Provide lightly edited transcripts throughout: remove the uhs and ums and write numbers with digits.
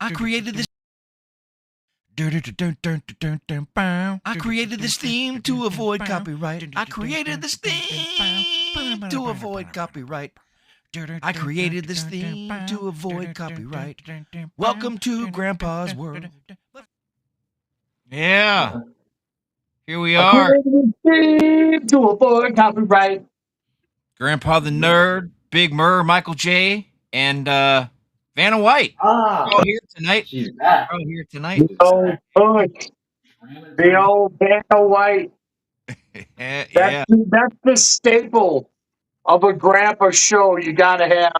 I created this. I created this theme to avoid copyright. I created this theme to avoid copyright. I created this theme to avoid copyright. Welcome to Grandpa's World. Yeah, here we I are. created a theme to avoid copyright. Grandpa the Nerd, Big Murr, Michael J, and Vanna White. Ah, We're all here tonight. she's back. We're all here tonight. The old push, the old Vanna White. Yeah. That's the staple of a grandpa show. You got to have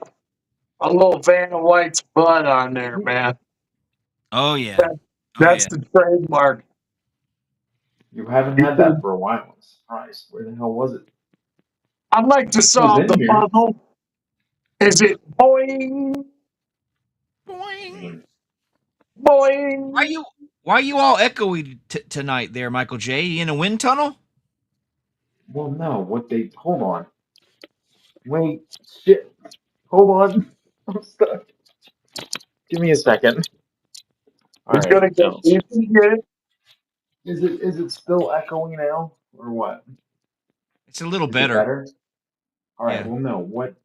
a little Vanna White's butt on there, man. Oh yeah. That's the trademark. You haven't had that for a while. I'm surprised. Where the hell was it? I'd like to solve the puzzle. Is it boing, Boing. boing? Why are you all echoey tonight, there, Michael J? You in a wind tunnel? Well, no. Hold on. Wait. Shit. Hold on. I'm stuck. Give me a second. All It's right. gonna get easy. Get it? Is it still echoing now or what? It's a little Is it better. better? All right. Yeah. Well, no. What?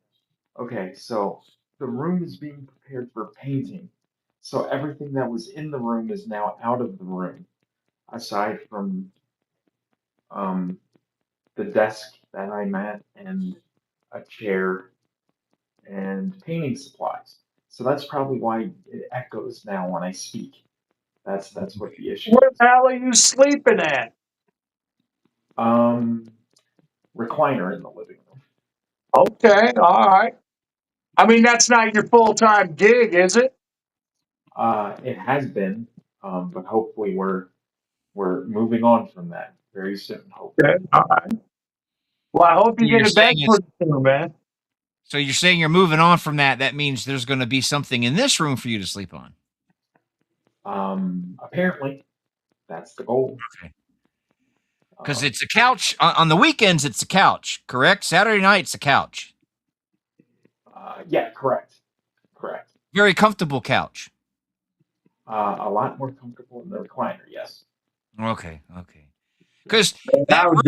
Okay. So the room is being prepared for painting. So everything that was in the room is now out of the room, aside from um the desk that I'm at and a chair and painting supplies. So that's probably why it echoes now when I speak. That's what the issue Where is. the hell are you sleeping at? Um, recliner in the living room. Okay, all right. I mean, that's not your full time gig, is it? It has been, but hopefully we're moving on from that very soon. Hopefully. Okay, all right. Well, I hope you You're get it back saying it's pretty soon, man. so you're saying you're moving on from that. That means there's going to be something in this room for you to sleep on. Apparently that's the goal. Okay. Because it's a couch on the weekends. It's a couch, correct? Saturday night, it's a couch. Yeah, correct. Very comfortable couch. A lot more comfortable in the recliner. Yes. Okay. Because I was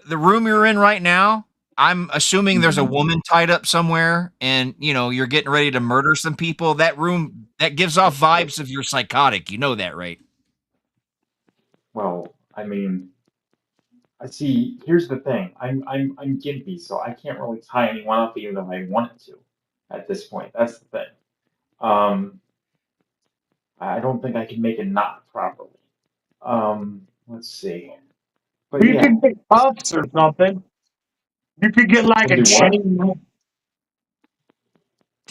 the room you're in right now, I'm assuming there's a woman tied up somewhere, and you're getting ready to murder some people. That room that gives off vibes of you're psychotic. You know that, right? Well, I mean, I see. Here's the thing. I'm gimpy, so I can't really tie anyone up even if I wanted to. At this point, that's the thing. Um, I don't think I can make a knot properly. Let's see. But You yeah, could get cuffs or something. You could get like can a do what? chain.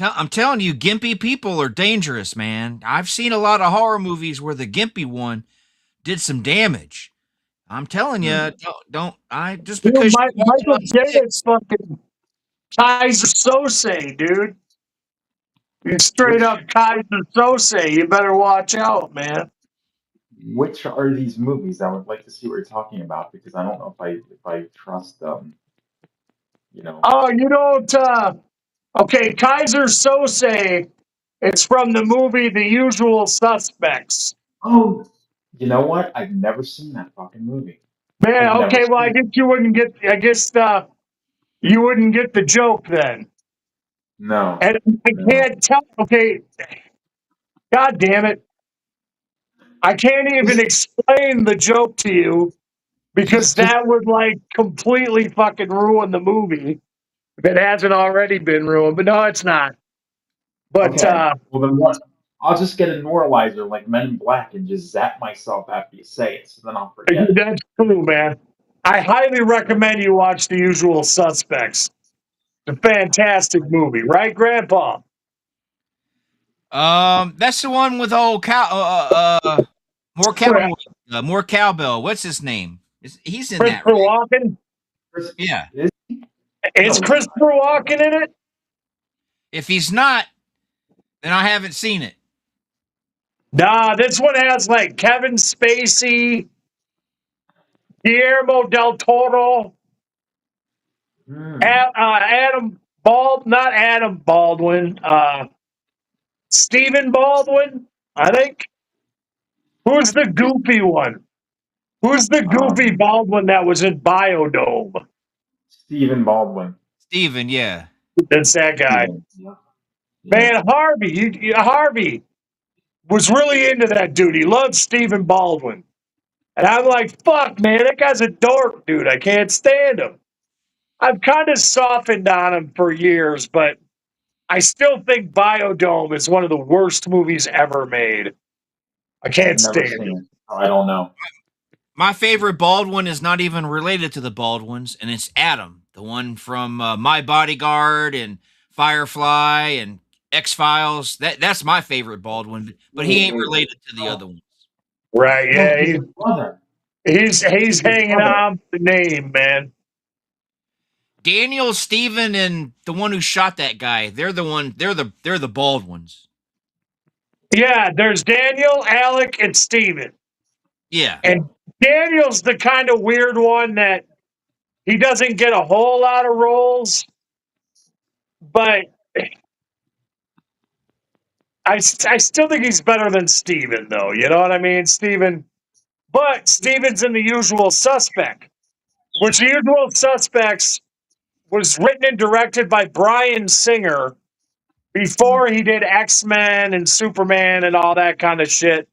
I'm telling you, gimpy people are dangerous, man. I've seen a lot of horror movies where the gimpy one did some damage. I'm telling you, don't I just Dude, because you're walking Michael on J is sticks. fucking Kaiser Sose, dude. You straight Which up Kaiser Sose. You better watch out, man. which are these movies? I would like to see what you're talking about because I don't know if I trust you know. Oh, you don't. Okay, Kaiser Sose. It's from the movie The Usual Suspects. Oh, you know what? I've never seen that fucking movie. Man, I've never okay, well, I seen guess it. you wouldn't get. I guess you wouldn't get the joke then. No, And I no. can't tell. Okay, God damn it. I can't even explain the joke to you because Just that would like completely fucking ruin the movie if it hasn't already been ruined. But no, it's not. But okay. Well then what? I'll just get a neuralizer like Men in Black and just zap myself after you say it, so then I'll forget it. that's true, man. I highly recommend you watch The Usual Suspects. It's a fantastic movie, right, Grandpa? That's the one with old cow. More Chris- cowboy. More cowbell. What's his name? He's in that, Christopher right? Walken. Yeah. Is Is no, Christopher Walken in it? If he's not, then I haven't seen it. Nah, this one has like Kevin Spacey, Guillermo del Toro, Hmm. Adam Not Adam Baldwin. Stephen Baldwin, I think. Who's the goofy one? Who's the goofy Um, Baldwin that was in Biodome? Stephen Baldwin. Steven, yeah. That's that guy. Steven. Yeah. Yeah. Man, Harvey was really into that dude. He loved Stephen Baldwin. And I'm like, fuck, man, that guy's a dork, dude. I can't stand him. I've kind of softened on him for years, but I still think Biodome is one of the worst movies ever made. I I've can't never stand seen it. it. So I don't know. My favorite Baldwin is not even related to the Baldwins, and it's Adam, the one from My Bodyguard and Firefly and X Files. That's my favorite Baldwin, but he ain't related to the other ones. Right, No, yeah. he's his brother. He's He's his hanging brother. on the name, man. Daniel, Steven, and the one who shot that guy, they're the one. They're the Baldwins. Yeah, there's Daniel, Alec, and Steven. Yeah. And Daniel's the kind of weird one that he doesn't get a whole lot of roles, but I still think he's better than Steven, though. You know what I mean? Steven's in The Usual Suspect, which The Usual Suspects was written and directed by Bryan Singer before he did X-Men and Superman and all that kind of shit.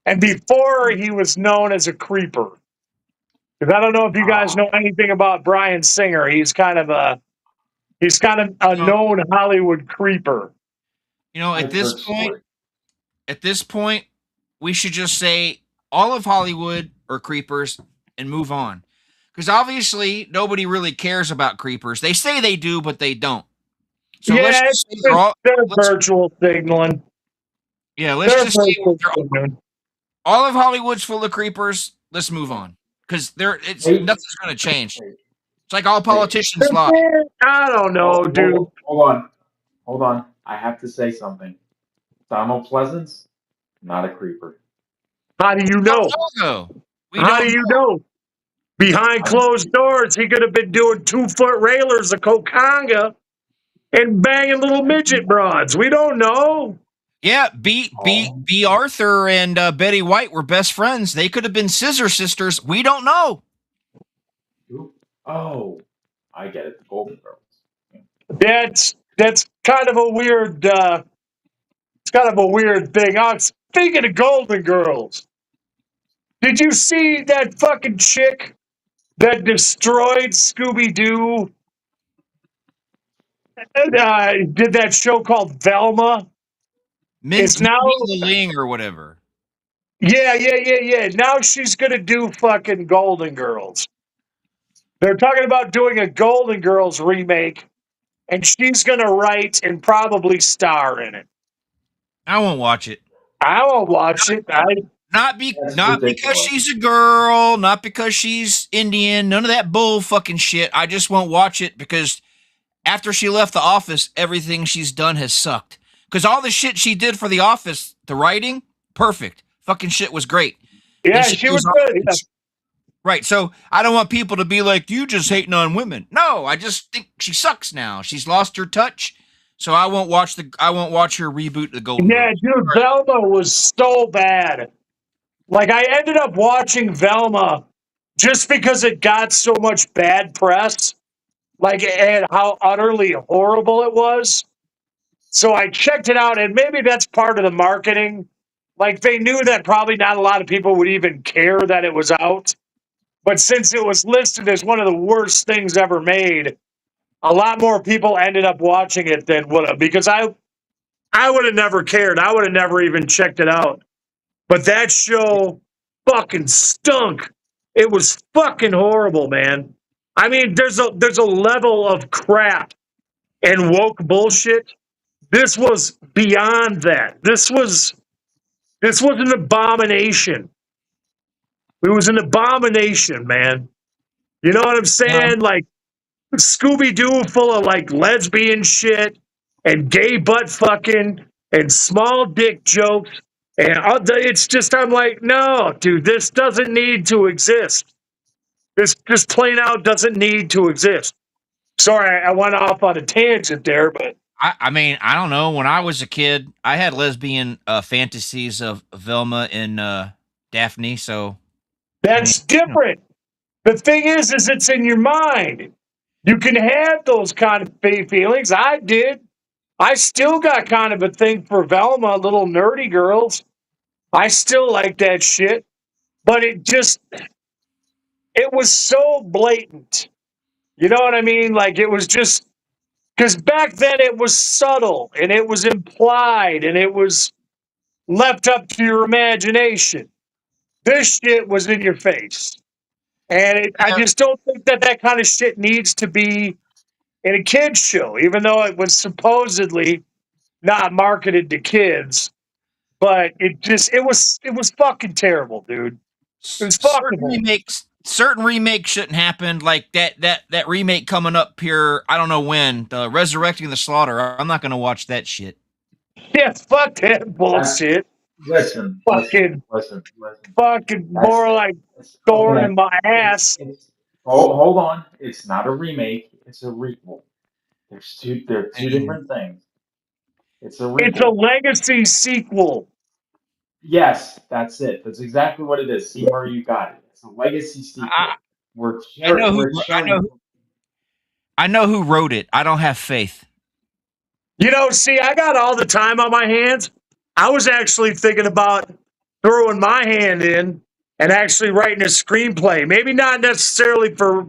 And before he was known as a creeper. Because I don't know if you guys know anything about Bryan Singer. He's kind of a So, known Hollywood creeper. I've heard stories. at this point, we should just say all of Hollywood are creepers and move on. Because obviously nobody really cares about creepers. They say they do, but they don't. So let's Yeah, just say they're all they're let's virtual signaling. yeah, let's They're just say virtual they're signaling. all of Hollywood's full of creepers. Let's move on. Because Hey, nothing's gonna change. hey, It's like all hey. politicians lie. I don't know, dude. Hold on. I have to say something. Donald Pleasance, not a creeper. How do you We don't know? know though. We How don't do you know. know? Behind I'm closed doors, he could have been doing 2-foot railers of Kokanga and banging little midget broads. We don't know. Yeah, oh, B. Arthur and Betty White were best friends. They could have been scissor sisters. We don't know. oh, I get it. The Golden Girls. That's kind of a weird. It's kind of a weird thing. Speaking of Golden Girls, did you see that fucking chick that destroyed Scooby Doo? Did that show called Velma? It's now, Minnie Ling or whatever. yeah. Now she's gonna do fucking Golden Girls. They're talking about doing a Golden Girls remake, and she's gonna write and probably star in it. I won't watch it. I won't watch it. That's Not because ridiculous. she's a girl, not because she's Indian, none of that bull fucking shit. I just won't watch it because after she left the office, everything she's done has sucked. Because all the shit she did for the office, the writing, perfect. Fucking shit was great. Then Yeah, she she goes was on. good. Yeah. Right. So I don't want people to be like, you just hating on women. No, I just think she sucks now. She's lost her touch. So I won't watch her reboot the Golden Yeah, Girls. dude, Velma was so bad. Like, I ended up watching Velma just because it got so much bad press, like, and how utterly horrible it was. So I checked it out, and maybe that's part of the marketing. Like, they knew that probably not a lot of people would even care that it was out. But since it was listed as one of the worst things ever made, a lot more people ended up watching it than would have, because I would have never cared. I would have never even checked it out. But that show fucking stunk. It was fucking horrible, man. I mean, there's a level of crap and woke bullshit. This was beyond that. This was an abomination. It was an abomination, man. You know what I'm Yeah. saying? Like, Scooby Doo full of like lesbian shit and gay butt fucking and small dick jokes. And it's just, I'm like, no, dude, this doesn't need to exist. This just plain out doesn't need to exist. Sorry, I went off on a tangent there, but I mean, I don't know. When I was a kid, I had lesbian fantasies of Velma and Daphne. So I mean, that's different. The thing is it's in your mind. You can have those kind of feelings. I did. I still got kind of a thing for Velma, little nerdy girls. I still like that shit. But it was so blatant. You know what I mean? Like it was just because back then it was subtle and it was implied and it was left up to your imagination. This shit was in your face. And I yeah, just don't think that kind of shit needs to be in a kids show, even though it was supposedly not marketed to kids. But it was fucking terrible, dude. It was fuckable. certain remakes shouldn't happen. Like that remake coming up here. I don't know when. The Resurrecting the Slaughter. I'm not gonna watch that shit. Yeah, fuck that That's bullshit. listen, listen, Fucking listen, listen. fucking That's more like it's thorn okay. in my ass. It's hold on. It's not a remake. It's a requel. They're two Man. different things. It's a It's a requel. legacy sequel. Yes, that's it. That's exactly what it is. See, Murray, you got it. It's a legacy I, sequel. I know who We're I showing. know I know who wrote it. I don't have faith. See, I got all the time on my hands. I was actually thinking about throwing my hand in and actually writing a screenplay. Maybe not necessarily for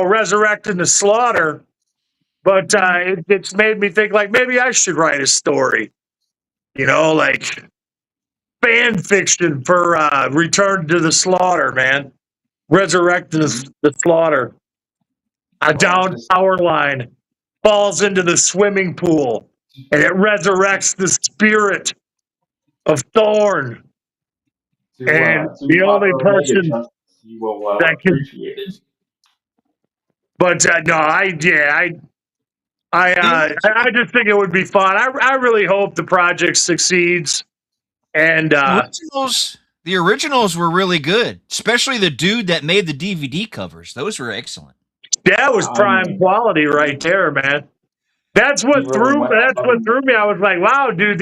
resurrecting the slaughter, but it's made me think like maybe I should write a story. Like fan fiction for Return to the Slaughter, man. Resurrect the slaughter. A Well, down just power line falls into the swimming pool and it resurrects the spirit of Thorn. And to the only proper Omega person justice, you will that can, appreciate it. but no, The I just think it would be fun. I really hope the project succeeds. And originals the originals were really good, especially the dude that made the DVD covers. Those were excellent. that was I prime mean, quality right there, man. he really went That's above what and threw me. I was like, wow, dude,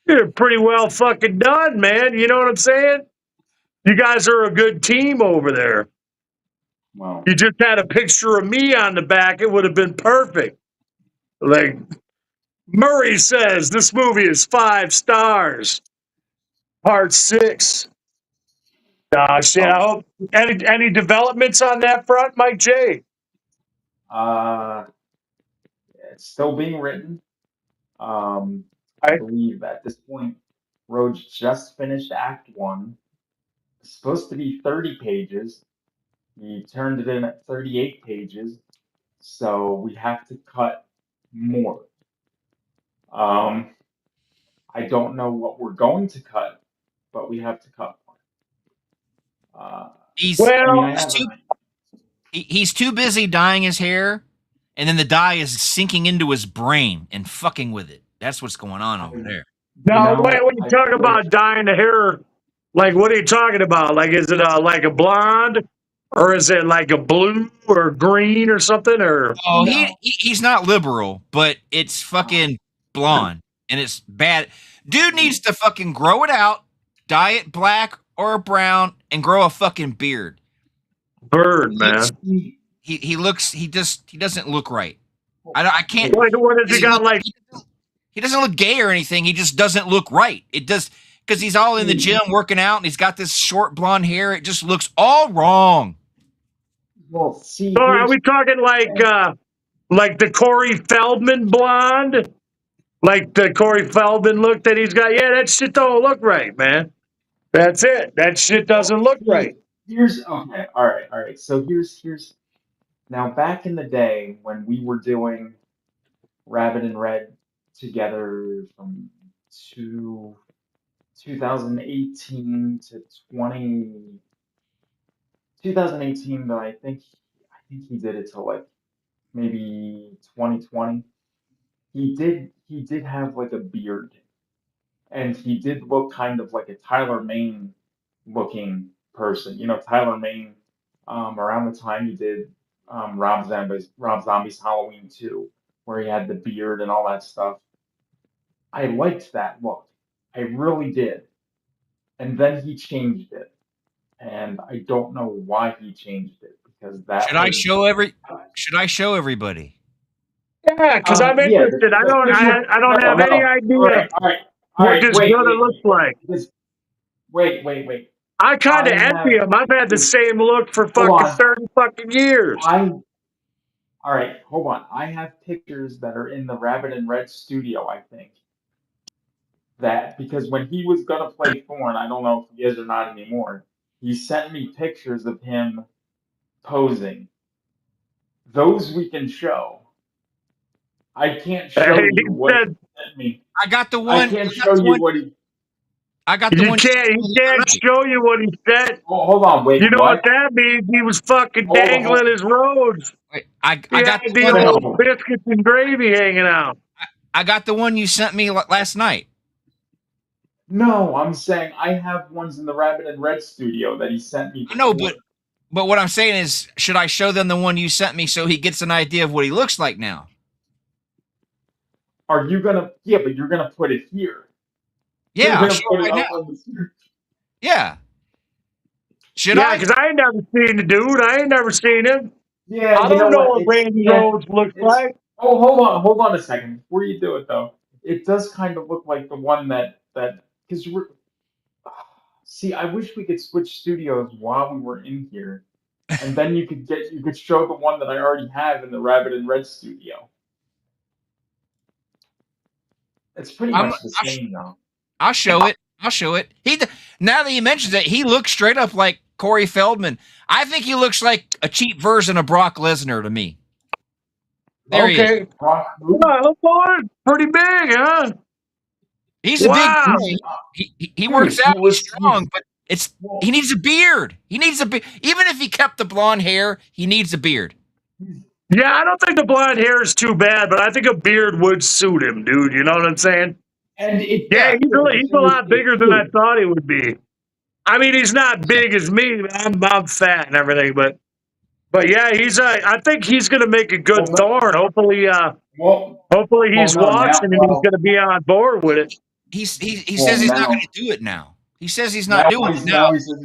they're pretty well fucking done, man. You know what I'm saying? You guys are a good team over there. well, You just had a picture of me on the back, it would have been perfect. Like Murray says, this movie is 5 stars. Part 6. Shit. I well, hope any developments on that front, Mike J. uh, it's still being written. I I, believe at this point, Rhodes just finished Act One. It's supposed to be 30 pages. He turned it in at 38 pages, so we have to cut more. Um, I don't know what we're going to cut, but we have to cut more. He's I mean, well, I have a he's too busy dyeing his hair, and then the dye is sinking into his brain and fucking with it. That's what's going on I, over there. now wait, when you I talk wish about dyeing the hair, like what are you talking about? Like is it like a blonde, or is it like a blue or green or something? Or Oh, no. he's not liberal, but it's fucking blonde and it's bad. Dude needs to fucking grow it out, dye it black or brown, and grow a fucking beard. bird, He man? he doesn't look right. I can't. Hey, What has he He got look like? he doesn't look gay or anything. He just doesn't look right. It does because he's all in the hey, gym working out and he's got this short blonde hair. It just looks all wrong. well, see, So are here's we talking like the Corey Feldman blonde? Like the Corey Feldman look that he's got? Yeah, that shit don't look right, man. That's it. That shit well, doesn't look right. here's okay, all right. So here's now back in the day when we were doing Rabbit and Red together from two, 2018 to 2018, but I think he did it till like maybe 2020. He did have like a beard, and he did look kind of like a Tyler Maine looking person. You know, Tyler Maine, around the time he did Rob Zombie's Halloween 2, where he had the beard and all that stuff. I liked that look. I really did. And then he changed it. And I don't know why he changed it because Should that I was show every? Should I show everybody? Yeah, because I'm yeah, interested. I no, don't have no. any All idea right, all right, all what right. this brother looks like. Because, wait. I kind of I envy have him. I've had the because same look for hold fucking on. 30 fucking years. All right, hold on. I have pictures that are in the Rabbit and Red studio, I think. That because when he was gonna play Thorn, I don't know if he is or not anymore. He sent me pictures of him posing. Those we can show. I can't show He you what he said sent me. I got the I one. can't I got show the you one. what he. I got the one. he can't show you what he said. Oh, hold on, You wait, know what what? that means? He was fucking Hold dangling his roads. Wait, He I got had the the one. old no, biscuits and gravy hanging out. I got the one you sent me last night. no. I'm saying I have ones in the Rabbit and Red studio that he sent me I know, before. but what I'm saying is, should I show them the one you sent me so he gets an idea of what he looks like now? Are you gonna? Yeah, but you're gonna put it here. You're Yeah, I'll gonna show put it it right now. up on the screen. Yeah. Should Yeah, I? because I ain't never seen the dude. I ain't never seen him. Yeah, I you know don't know what? what It's Randy yeah, Rhodes looks it's. like. Oh, hold on a second. Before you do it though, it does kind of look like the one that because we're. See, I wish we could switch studios while we were in here, and then you could show the one that I already have in the Rabbit and Red studio. It's pretty I'm. much the same though. I'll show it. I'll show it. Now that he mentions it, he looks straight up like Corey Feldman. I think he looks like a cheap version of Brock Lesnar to me. There he is. Okay. Brock who? Oh, boy, pretty big, huh? He's a big Wow. boy. He works Dude, out. He's strong, he's but he well, needs a beard. He needs a beard. Even if he kept the blonde hair, he needs a beard. he's Yeah, I don't think the blonde hair is too bad, but I think a beard would suit him, dude. You know what I'm saying? and it Yeah, Yeah. the he's a thing is lot bigger than I dude. thought he would be. I mean, he's not big as me. I'm fat and everything, but yeah, I think he's gonna make a good Well, no, Thorn. well, Hopefully well, he's no, now, watching and he's gonna be on board with it. He says well, he's not going now, to do it now. He says he's not doing it now. now he says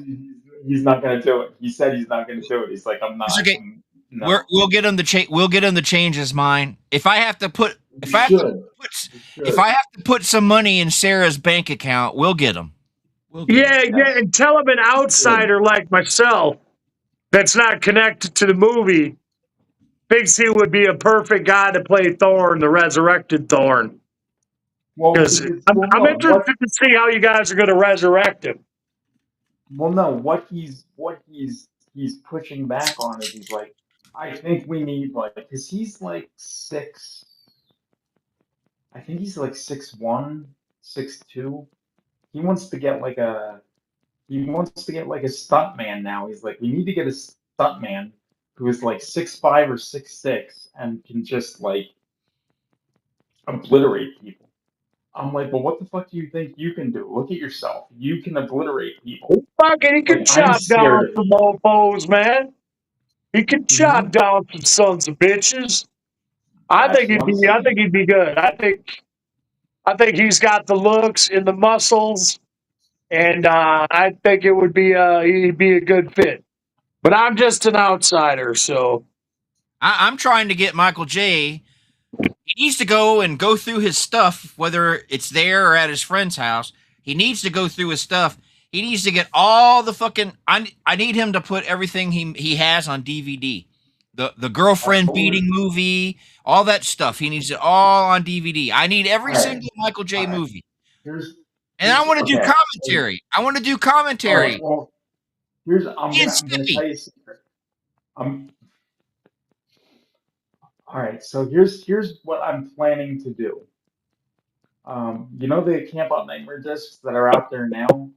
he's not going to do it. He said he's not going to do it. He's like, I'm It's not. okay. No, We'll get him to change. We'll get him to change his mind. If I have to put, we if I have to should. put, We if should. I have to put some money in Sarah's bank account, we'll get him. We'll get him. Yeah, Yes, and tell him an we should. outsider like myself that's not connected to the movie thinks he would be a perfect guy to play Thorn, the resurrected Thorn. Well, Because because I'm interested to see how you guys are going to resurrect him. no, he's pushing back on is he's like, I think we need like, because he's like six. I think he's like 6'1", 6'2". He wants to get like a He wants to get like a stuntman now. He's like, we need to get a stuntman who is like 6'5" or 6'6" and can just like obliterate people. I'm like, well, what the fuck do you think you can do? Look at yourself. You can obliterate people. Fucking, he Like, could I'm chop scared down of some you. mofos, man. He could chop Hmm. down some sons of bitches. That's what I'm I think saying. he'd be good. I think he's got the looks and the muscles, and I think it would be he'd be a good fit. But I'm just an outsider, so I'm trying to get Michael J. He needs to go through his stuff, whether it's there or at his friend's house. He needs to go through his stuff. He needs to get all the fucking. I need him to put everything he has on DVD. The girlfriend beating Absolutely. movie, all that stuff. He needs it all on DVD. I need All every right. single Michael J. All right. movie, Here's and I want to do okay. commentary. I want to do All right. commentary. Well, Me and I'm gonna Skippy. tell you a secret. I'm all right. So here's what I'm planning to do. You know the Camp Out Nightmare discs that are out there now?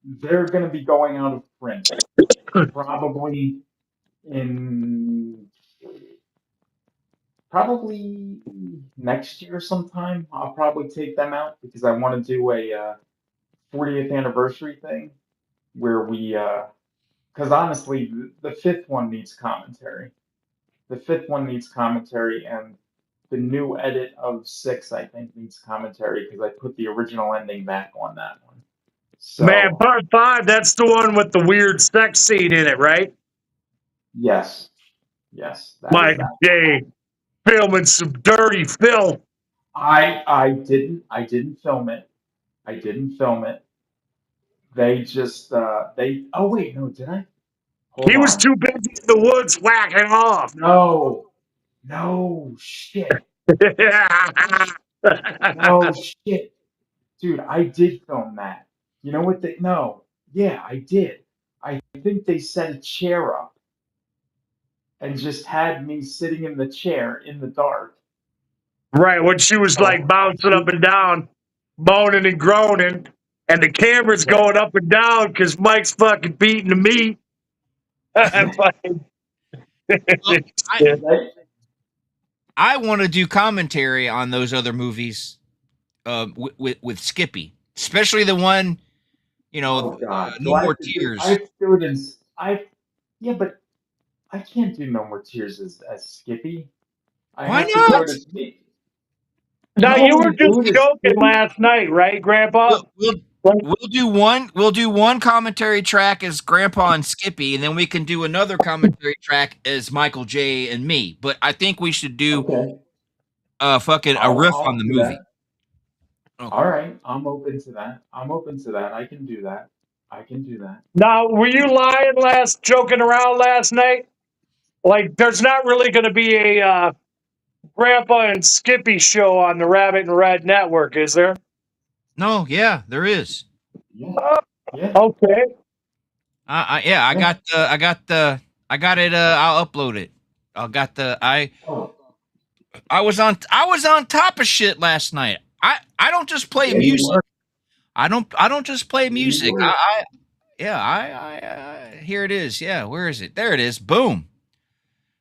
They're going to be going out of print probably in probably next year sometime. I'll probably take them out because I want to do a 40th anniversary thing where we, because honestly, the fifth one needs commentary. The fifth one needs commentary, and the new edit of 6, I think, needs commentary because I put the original ending back on that one. Man, So part 5, that's the one with the weird sex scene in it, right? yes, that is Mike that. J. filming some dirty film. I didn't film it. I didn't film it. They just they. Oh wait, no, did I? Hold He was on. too busy in the woods whacking off. No, no shit. No shit, dude. I did film that. You know what? They no. Yeah, I did. I think they set a chair up and just had me sitting in the chair in the dark. Right, when she was like So bouncing up and down, moaning and groaning, and the camera's yeah, going up and down because Mike's fucking beating the meat. Fucking- Well, I Yeah. they, I want to do commentary on those other movies, with Skippy, especially the one, oh God, do No I More have to do? I Tears. have to do it in. I yeah, but I can't do No More Tears as Skippy. I Why have to do not? it as me. Now You you want me were to do just it as joking Skippy? last night, right, Grandpa? We'll we'll Like, we'll do one. We'll do one commentary track as Grandpa and Skippy, and then we can do another commentary track as Michael J and me. But I think we should do Okay, fucking a I'll riff on I'll the do movie. that. All Okay. right, I'm open to that. I'm open to that. I can do that. I can do that. now, were you lying joking around last night? Like, there's not really going to be a Grandpa and Skippy show on the Rabbit and Red Network, is there? No, yeah, there is. Yeah, Oh, yeah, okay. Yeah, yeah. I got it. I'll upload it. I got the, Oh, I was on top of shit last night. I don't just play yeah, you music. were. I don't just play Yeah, you music. were. Yeah, here it is. Yeah, where is it? There it is. Boom.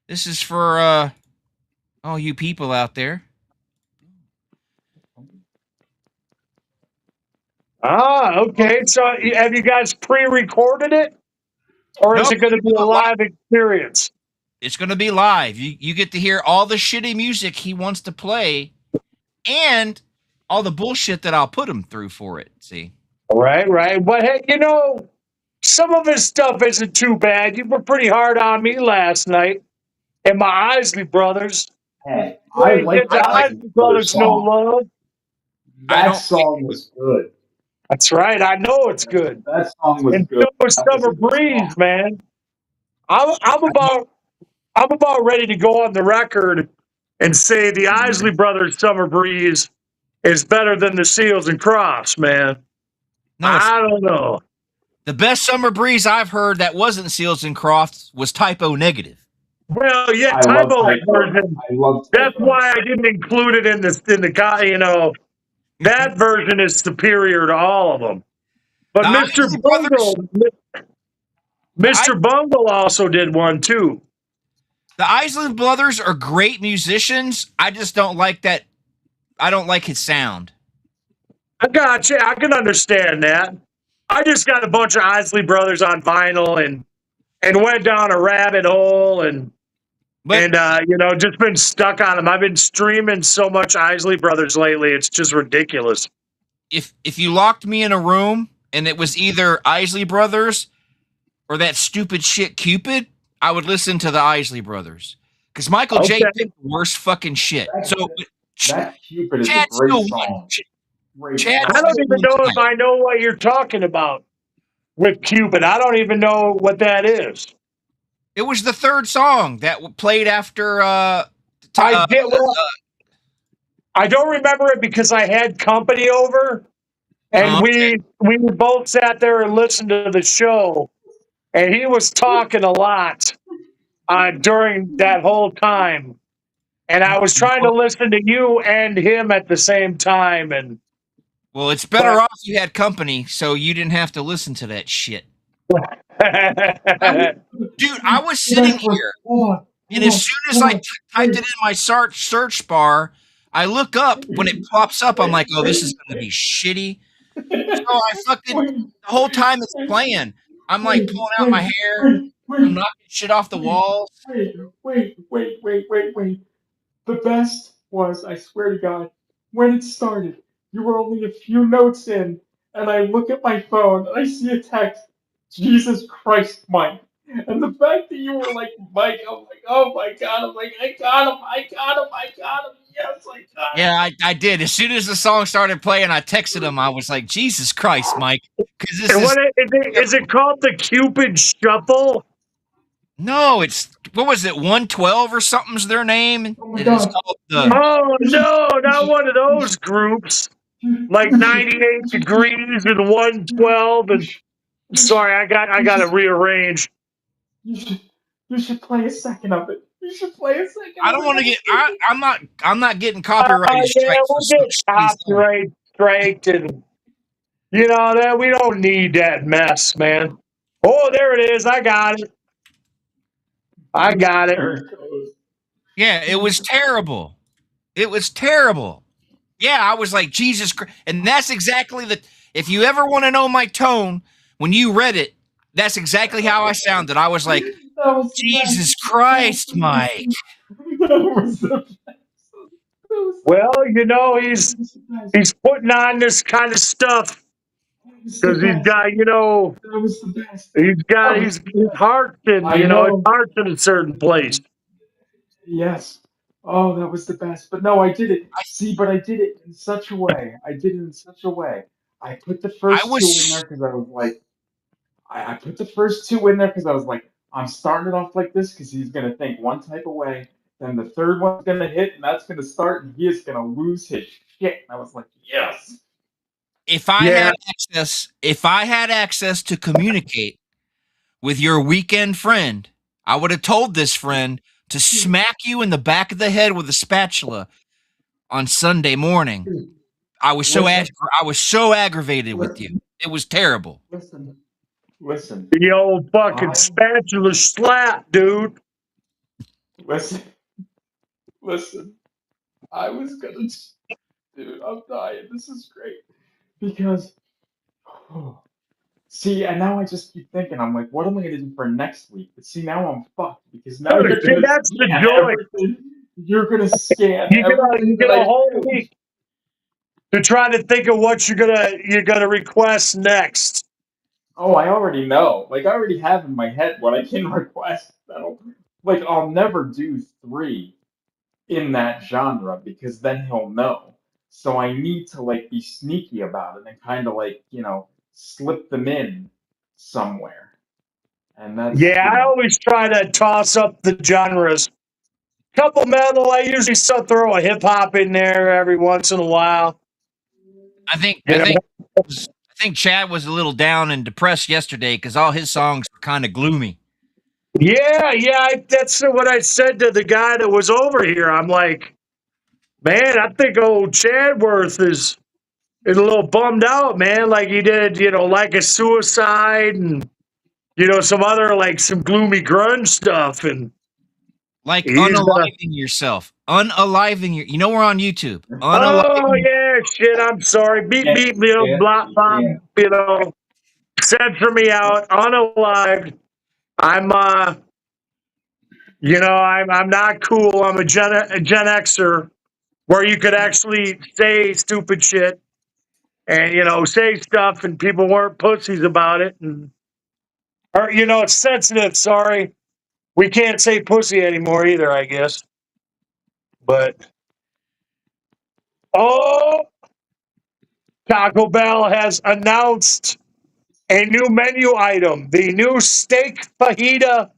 This is for all you people out there. Ah, okay. So have you guys pre-recorded it, or is Nope, it going to be a live experience? it's gonna be live. You get to hear all the shitty music he wants to play, and all the bullshit that I'll put him through for it. See? Right, right. But hey, some of his stuff isn't too bad. You were pretty hard on me last night, and my Isley Brothers. Hey, You I ain't like give the the Isley Isley Brothers Brothers no song. love. I That don't. song was good. That's right. I know it's good. That song was And good. so was That was a Summer good song. Breeze, man. I'm, I'm I don't. about I'm about ready to go on the record and say the Isley Mhm. Brothers Summer Breeze is better than the Seals and Crofts, man. No, it's I don't know. the best summer breeze I've heard that wasn't Seals and Crofts was Typo Negative. Well, yeah, I love Typo's Typo. version. I love That's Typo. why I didn't include it in the. That version is superior to all of them. But The Mr. Isley Brothers, Bungle, the I, Mr. Bungle also did one too. the Isley Brothers are great musicians. I just don't like that. I don't like his sound. I got you. I can understand that. I just got a bunch of Isley Brothers on vinyl and went down a rabbit hole But just been stuck on them. I've been streaming so much Isley Brothers lately. It's just ridiculous. if you locked me in a room and it was either Isley Brothers or that stupid shit Cupid, I would listen to the Isley Brothers because Michael J Okay. picked the worst fucking shit. That, So that Cupid is a Chad great still won. song. Great Chad I song. don't still even won know if tonight. I know what you're talking about with Cupid. I don't even know what that is. It was the third song that played after I get well. I don't remember it because I had company over, and okay. we both sat there and listened to the show, and he was talking a lot during that whole time, and I was trying to listen to you and him at the same time, and Well, it's better but off you had company, so you didn't have to listen to that shit. Dude, I was sitting here, and as soon as I typed it in my search bar, I look up. When it pops up, I'm like, oh, this is going to be shitty. So I fucking, the whole time it's playing, I'm like pulling out my hair. I'm Wait, knocking shit off the wait, walls. wait. The best was, I swear to God, when it started, you were only a few notes in, and I look at my phone and I see a text, Jesus Christ, Mike. And the fact that you were like, Mike, I'm like, oh my God, I'm like, I got him, yes, I got him. Yeah, I did. As soon as the song started playing, I texted him. I was like, Jesus Christ, Mike. Because this And is is it called the Cupid Shuffle? no, it's what was it, 112 or something's their name? And Oh my it's God. called the Dude, Oh you should, no, you not should, one of you those should, groups. you Like should, 98 degrees and 112 and you should, sorry, I you got to should, rearrange. you should, you should play a second of it. You should play a second I of don't it. want to get I'm not getting Uh, copyrighted yeah, strikes for we'll some get shitty song. copyright straight and you know that we don't need that mess, man. Oh, there it is. I got it. I got it. There it goes. Yeah, it was terrible. It was terrible. Yeah, I was like, Jesus Christ. And that's exactly the, if you ever want to know my tone, when you read it, that's exactly how I sounded. I was like, That was the best. Jesus Christ, Mike. That was the best. That was Well, you know that was the best. he's putting on this kind of stuff That was the because he's best. got That was the best. he's got That was the his best. heart in I his know. heart's in a certain place. Yes. Oh, that was the best. But no, I did it. I, See, but I did it in such a way. I did it in such a way. I put the I first two in there was, because I was like, I put the first two in there because I was like, I'm starting it off like this because he's gonna think one type of way. Then the third one's gonna hit, and that's gonna start, and he is gonna lose his shit. And I was like, yes. Yeah, if I had access to communicate with your weekend friend, I would have told this friend to smack you in the back of the head with a spatula on Sunday morning. Listen, I was so aggravated with you. listen, It was terrible. listen, listen. the old fucking I spatula slap, dude. listen, listen. I was gonna, dude. I'm dying. This is great because, see, and now I just keep thinking, I'm like, what am I gonna do for next week? But see, now I'm fucked because now you're See, gonna that's the scan joy. everything. You're gonna scan You everything get that a I whole do. week to try to think of what you're gonna request next. Oh, I already know. Like, I already have in my head what I can request. Like, I'll never do three in that genre because then he'll know. So I need to like be sneaky about it and kind of like, slip them in somewhere. And that's, Yeah, I always try to toss up the genres. Couple metal, I usually still throw a hip hop in there every once in a while. I think You know? I think Chad was a little down and depressed yesterday because all his songs were kind of gloomy. That's what I said to the guy that was over here. I'm like, man, I think old Chadworth is a little bummed out, man. Like he did, like a suicide and some other like some gloomy grunge stuff, and Like he's unaliving yourself. Unaliving your, you know, we're on YouTube. oh Unaliving. yeah, shit. I'm sorry. Beep yeah, beep, yeah, blah blah. yeah. Censor me out. Unalived. I'm I'm not cool. I'm a Gen Xer where you could actually say stupid shit and say stuff and people weren't pussies about it and or it's sensitive. Sorry, we can't say pussy anymore either. I guess, but oh, Taco Bell has announced a new menu item: the new steak fajita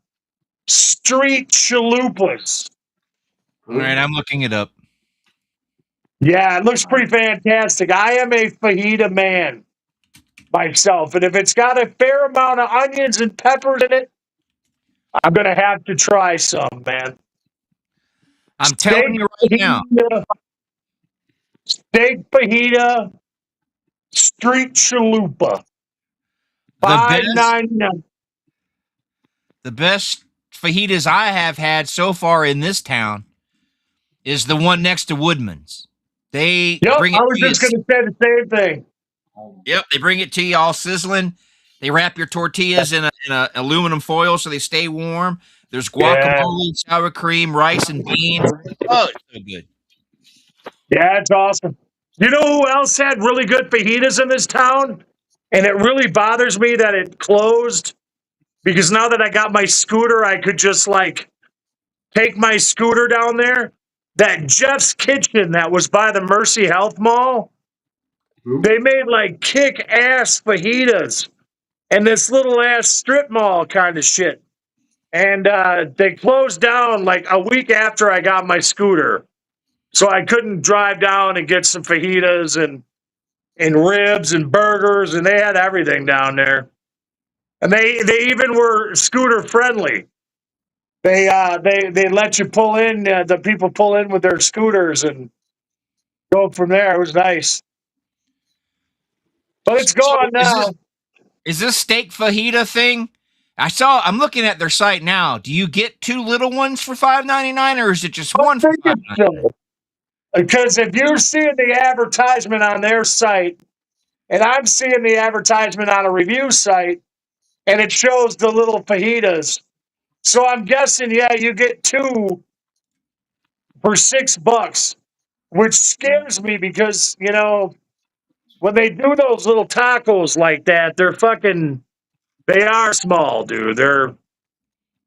street chalupas. All right, I'm looking it up. Yeah, it looks pretty fantastic. I am a fajita man myself, and if it's got a fair amount of onions and peppers in it, I'm gonna have to try some, man. I'm telling Steak you right now, fajita, steak fajita, street chalupa, the best $5.99. the best fajitas I have had so far in this town is the one next to Woodman's. They Yep, bring I it was to you. just gonna say the same thing. Yep, they bring it to you all sizzling. They wrap your tortillas in a aluminum foil so they stay warm. There's Yeah. guacamole, sour cream, rice, and beans. Oh, it's so good. Yeah, it's awesome. You know who else had really good fajitas in this town? And it really bothers me that it closed because now that I got my scooter, I could just like take my scooter down there. That Jeff's Kitchen that was by the Mercy Health Mall, Who? they made like kick ass fajitas and this little ass strip mall kind of shit. And they closed down like a week after I got my scooter. So I couldn't drive down and get some fajitas and ribs and burgers, and they had everything down there. And they even were scooter friendly. They let you pull in. The people pull in with their scooters and go from there. It was nice, but it's So gone now. is this steak fajita thing? I'm looking at their site now. Do you get two little ones for $5.99 or is it just I one for think it's $5.99? so. Because if you're seeing the advertisement on their site, and I'm seeing the advertisement on a review site, and it shows the little fajitas. So I'm guessing, yeah, you get two for $6, which scares me because, when they do those little tacos like that, they are small, dude. They're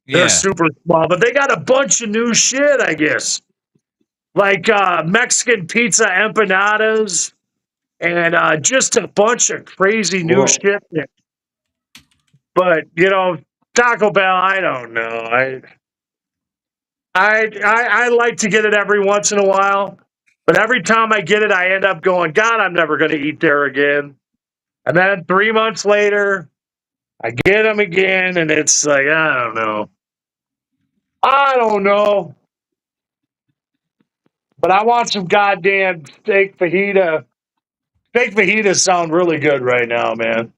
Yeah. super small, but they got a bunch of new shit, I guess. Like Mexican pizza empanadas and just a bunch of crazy new Whoa. shit. But, Taco Bell, I don't know. I like to get it every once in a while, but every time I get it, I end up going, God, I'm never going to eat there again. And then 3 months later, I get them again, and it's like, I don't know. I don't know. But I want some goddamn steak fajita. Steak fajitas sound really good right now, man.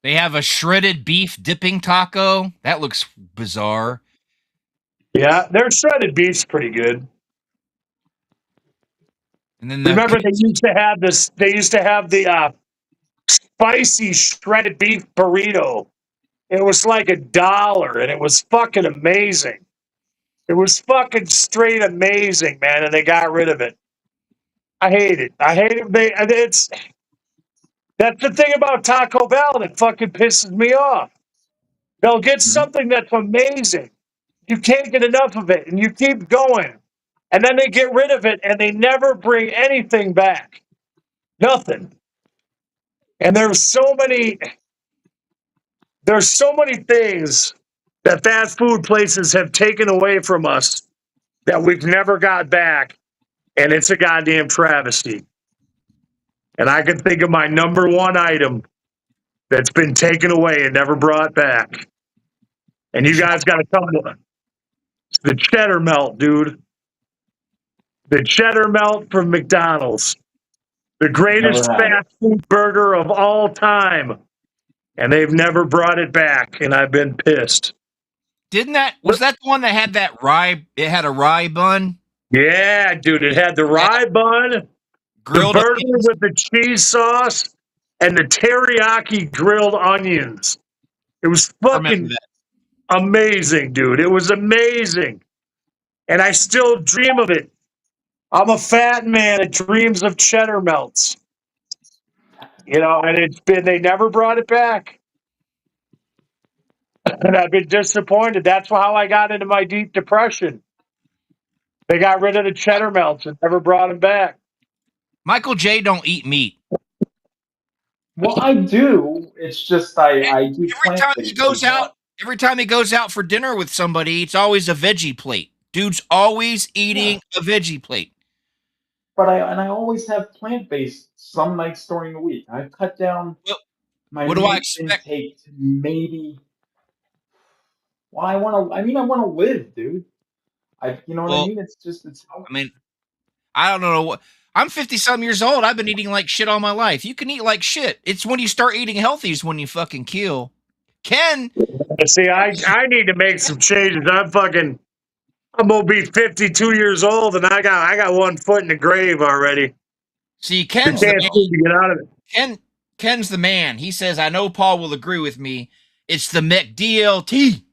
They have a shredded beef dipping taco. That looks bizarre. Yeah, their shredded beef's pretty good. And then Remember, they used to have this. They used to have the spicy shredded beef burrito. It was like $1, and it was fucking amazing. It was fucking straight amazing, man. And they got rid of it. I hate it. I hate it. That's the thing about Taco Bell that fucking pisses me off. They'll get Mhm. something that's amazing. You can't get enough of it, and you keep going. And then they get rid of it, and they never bring anything back. Nothing. And there's so many things that fast food places have taken away from us that we've never got back, and it's a goddamn travesty. And I can think of my number one item that's been taken away and never brought back. And you guys got to come with it. It's the cheddar melt, dude. The cheddar melt from McDonald's. The greatest Never had it. fast food burger of all time. And they've never brought it back, and I've been pissed. was that the one that had that rye? It had a rye bun, Yeah, dude, it had the rye bun, the grilled burger onions. with the cheese sauce, and the teriyaki grilled onions. It was I remember fucking that. amazing, dude. It was amazing. And I still dream of it. I'm a fat man that dreams of cheddar melts. And they never brought it back. And I've been disappointed. That's how I got into my deep depression. They got rid of the cheddar melts and never brought them back. Michael J. don't eat meat. Well, I do. It's just I do Every time he plant-based goes as out, well. for dinner with somebody, it's always a veggie plate. Dude's always Yeah. eating a veggie plate. But I always have plant-based some nights during the week. I've cut down Well, my what do I meat expect? intake to maybe. Well, I want to live, dude. You know what I Well, mean? It's I healthy. mean, I don't know what. I'm 50 some years old. I've been eating like shit all my life. You can eat like shit. It's when you start eating healthy is when you fucking kill. Ken, See, I need to make some changes. I'm gonna be 52 years old, and I got one foot in the grave already. see, You Ken's the can't man. seem to get out of it. Ken's the man. He says, I know Paul will agree with me. It's the McDLT.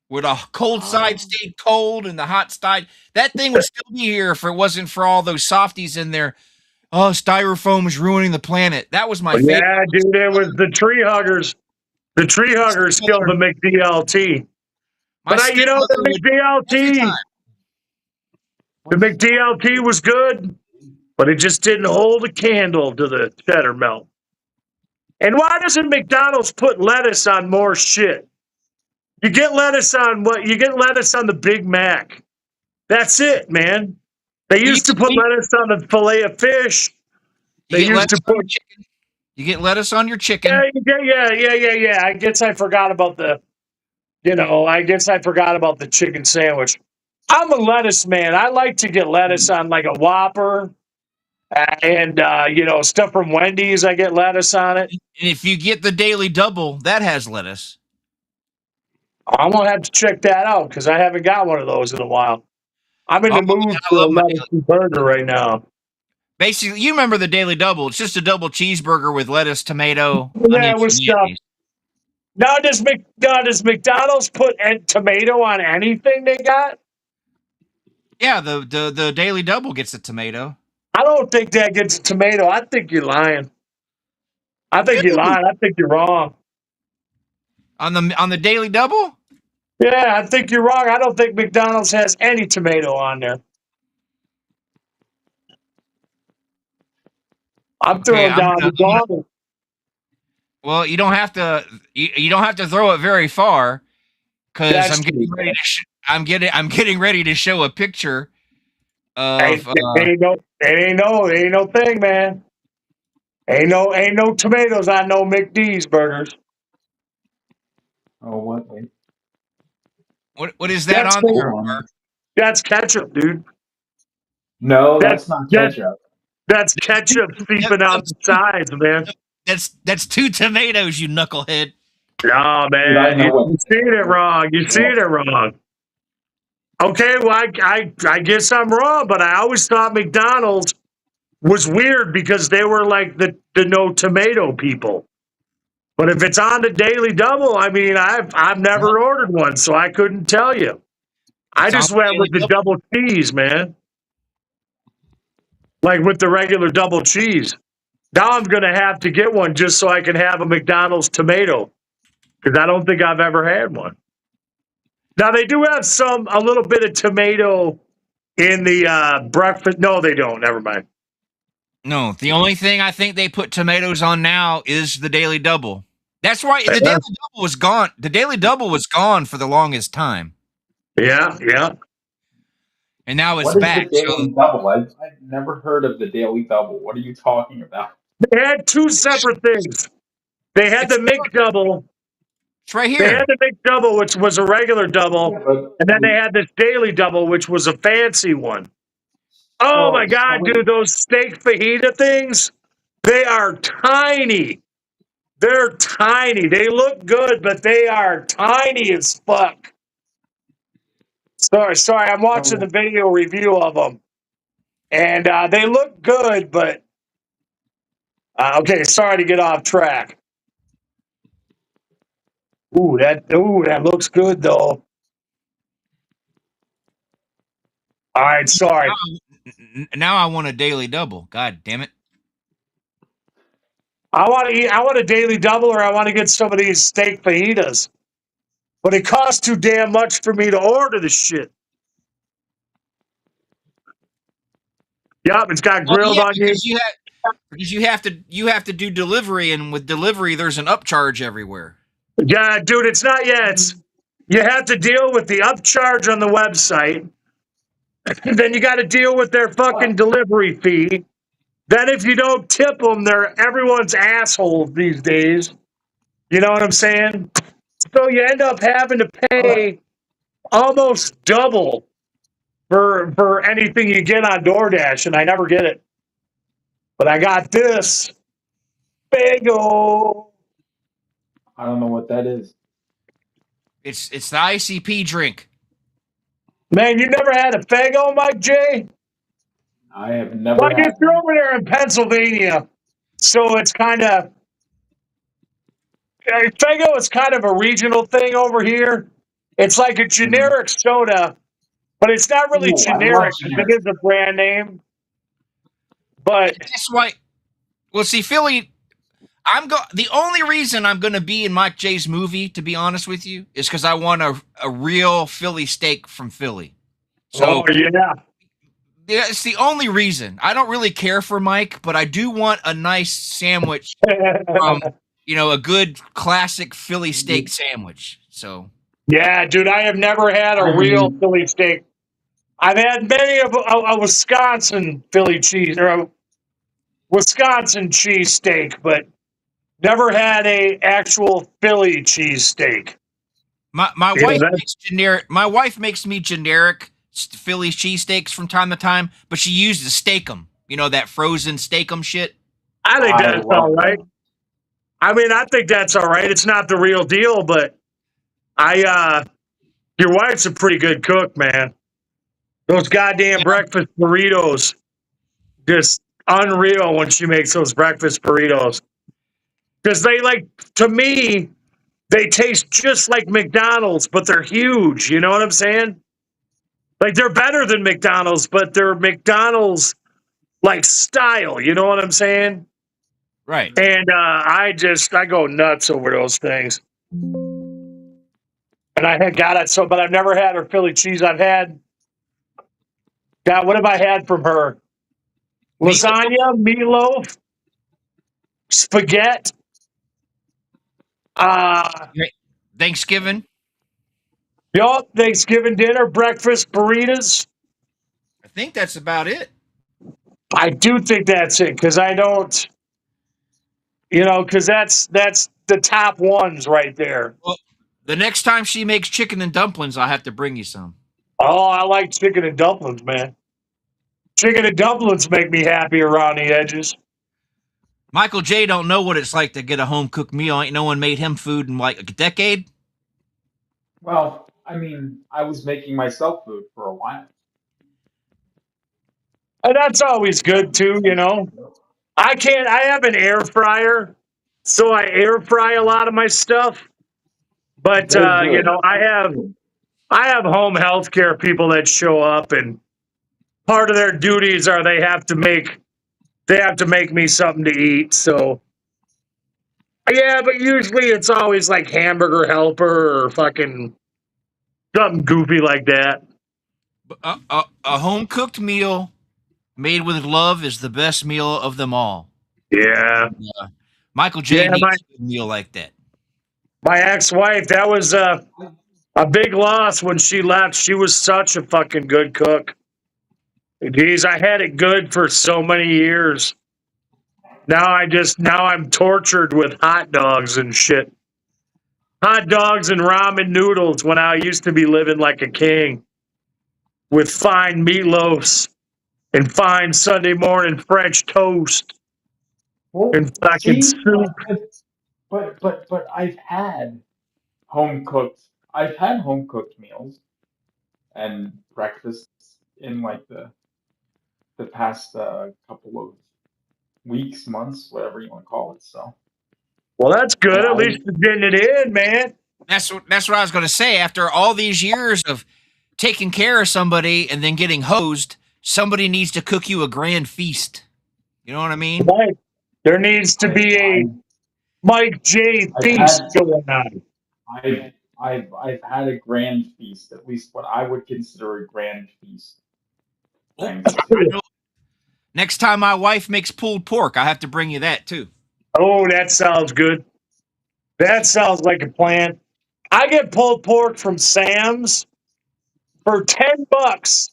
Where the cold side stayed cold and the hot side. That thing would still be here if it wasn't for all those softies in there. Oh, styrofoam is ruining the planet. That was my favorite. Yeah, dude, it was the tree huggers. The tree huggers killed the McDLT. My But you know, stepmother would every time. The McDLT was good, but it just didn't hold a candle to the cheddar melt. And why doesn't McDonald's put lettuce on more shit? You get lettuce on what? You get lettuce on the Big Mac. That's it, man. They used to put lettuce on the fillet of fish. They used to put chicken. You get lettuce on your chicken. Yeah. I guess I forgot about the, I guess I forgot about the chicken sandwich. I'm a lettuce man. I like to get lettuce on like a Whopper and, stuff from Wendy's. I get lettuce on it. And if you get the Daily Double, that has lettuce. I'm going to have to check that out because I haven't got one of those in a while. I'm in the mood for a lettuce burger right now. Basically, you remember the Daily Double. It's just a double cheeseburger with lettuce, tomato, Yeah, with stuff. Now, does McDonald's put tomato on anything they got? Yeah, the Daily Double gets a tomato. I don't think that gets a tomato. I think you're lying. I think you're lying. I think you're wrong. On the Daily Double? Yeah, I think you're wrong. I don't think McDonald's has any tomato on there. I'm throwing down the gauntlet. Well, you don't have to. You don't have to throw it very far, because I'm getting ready to show a picture of. Ain't no thing, man. Ain't no tomatoes on no McD's burgers. Oh, what? Wait. What is that on there? That's ketchup, dude. No, that's not ketchup. That's ketchup seeping out the sides, man. That's 2 tomatoes, you knucklehead. No, man, you seen it wrong. You seen it wrong. Okay, well, I guess I'm wrong, but I always thought McDonald's was weird because they were like the no tomato people. But if it's on the Daily Double, I mean, I've never ordered one, so I couldn't tell you. I just went with the double cheese, man. Like with the regular double cheese. Now I'm going to have to get one just so I can have a McDonald's tomato, because I don't think I've ever had one. Now they do have a little bit of tomato in the breakfast. No, they don't. Never mind. No, the only thing I think they put tomatoes on now is the Daily Double. That's right. The Daily Double was gone. The Daily Double was gone for the longest time. Yeah. And now it's back. The Daily Double? I've never heard of the Daily Double. What are you talking about? They had 2 separate things. They had the McDouble. It's right here. They had the McDouble, which was a regular double, and then they had this Daily Double, which was a fancy one. Oh my God, dude, those steak fajita things, they are tiny. They're tiny. They look good, but they are tiny as fuck. Sorry, I'm watching the video review of them. And they look good, but... okay, sorry to get off track. Ooh, that looks good, though. All right, sorry. Now I want a Daily Double. God damn it. I want a Daily Double, or I want to get some of these steak fajitas. But it costs too damn much for me to order the shit. Yep, it's got grilled onions. Because you have to do delivery, and with delivery there's an upcharge everywhere. Yeah, dude, it's not yet. You have to deal with the upcharge on the website. Then you got to deal with their fucking delivery fee. Then if you don't tip them, everyone's assholes these days. You know what I'm saying? So you end up having to pay almost double for anything you get on DoorDash, and I never get it. But I got this Fago. I don't know what that is. It's the ICP drink. Man, you never had a Fago, Mike J? I have never. Like, it's over there in Pennsylvania, so it's kind of Fago is kind of a regional thing over here. It's like a generic soda, but it's not really Ooh, I love generic. It generic. is a brand name, but That's why. Well, see, Philly. The only reason I'm going to be in Mike J's movie, to be honest with you, is because I want a real Philly steak from Philly. So oh yeah, yeah, it's the only reason. I don't really care for Mike, but I do want a nice sandwich from a good classic Philly steak sandwich. So yeah, dude. I have never had a I real mean, Philly steak. I've had many of a Wisconsin Philly cheese or a Wisconsin cheese steak, but never had a actual Philly cheese steak. my Yeah, wife makes generic. My wife makes me generic Philly cheesesteaks from time to time, but she uses steakum. You know that frozen steakum shit. I think I that's all love right. them. I mean, I think that's all right. It's not the real deal, but your wife's a pretty good cook, man. Those goddamn breakfast burritos, just unreal when she makes those breakfast burritos. Because to me, they taste just like McDonald's, but they're huge. You know what I'm saying? Like they're better than McDonald's, but they're McDonald's like style. You know what I'm saying? Right. And I go nuts over those things. And I had got it but I've never had her Philly cheese. God, what have I had from her? Meatloaf? Lasagna, meatloaf, spaghetti, uh, Thanksgiving. Thanksgiving dinner, breakfast, burritos. I think that's about it. I do think that's it because I don't, because that's the top ones right there. Well, the next time she makes chicken and dumplings, I'll have to bring you some. Oh, I like chicken and dumplings, man. Chicken and dumplings make me happy around the edges. Michael J don't know what it's like to get a home cooked meal. Ain't no one made him food in like a decade. Well, I mean, I was making myself food for a while. And that's always good too. I have an air fryer, so I air fry a lot of my stuff. But They're good. I have home health care people that show up, and part of their duties are they have to make me something to eat. So yeah, but usually it's always like hamburger helper or fucking something goofy like that. A home cooked meal made with love is the best meal of them all. Yeah, Michael J yeah. My needs a meal like that. my ex-wife, that was a big loss when she left. She was such a fucking good cook. Geez, I had it good for so many years. Now I'm tortured with hot dogs and shit. Hot dogs and ramen noodles when I used to be living like a king with fine meatloafs and fine Sunday morning French toast Well, and fucking see, soup. but I've had home cooked meals and breakfasts in like the past couple of weeks, months, whatever you want to call it. So Well, that's I, good. At I least you're getting it in, man. That's what I was going to say. After all these years of taking care of somebody and then getting hosed, somebody needs to cook you a grand feast. You know what I mean? Right. There needs to I, be a Mike J I've feast had going on. I've had a grand feast, at least what I would consider a grand feast. Oh, Thanks I to know. Next time my wife makes pulled pork, I have to bring you that too. Oh, that sounds good. That sounds like a plan. I get pulled pork from Sam's for $10.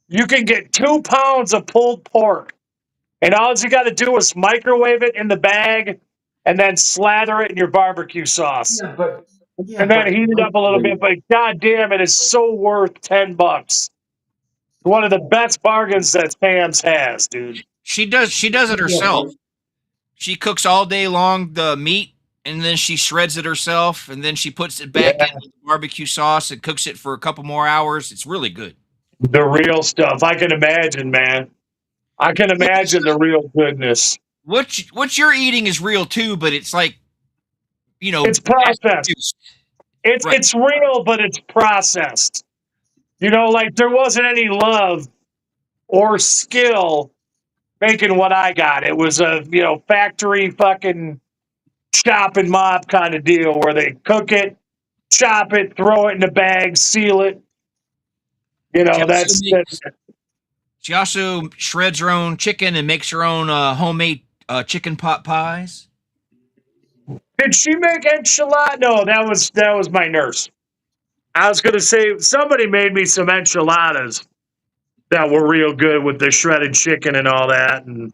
You can get 2 pounds of pulled pork, and all you got to do is microwave it in the bag, and then slather it in your barbecue sauce, yeah, but yeah, and then but heat it up a little bit. locally, But god damn, it is so worth $10. One of the best bargains that Sam's has, dude. She does it yeah, herself. but She cooks all day long the meat and then she shreds it herself and then she puts it back Yeah, in with barbecue sauce and cooks it for a couple more hours. It's really good. the real stuff. I can imagine, man. I can imagine the real goodness. What you're eating is real too, but it's like It's processed. mass-produced. It's Right. it's real, but it's processed. Like there wasn't any love or skill making what I got. It was a factory fucking chop and mop kind of deal where they cook it, chop it, throw it in a bag, seal it. She also That's makes she also shreds her own chicken and makes her own homemade chicken pot pies. Did she make enchilada? No, that was my nurse. I was gonna say somebody made me some enchiladas that were real good with the shredded chicken and all that. And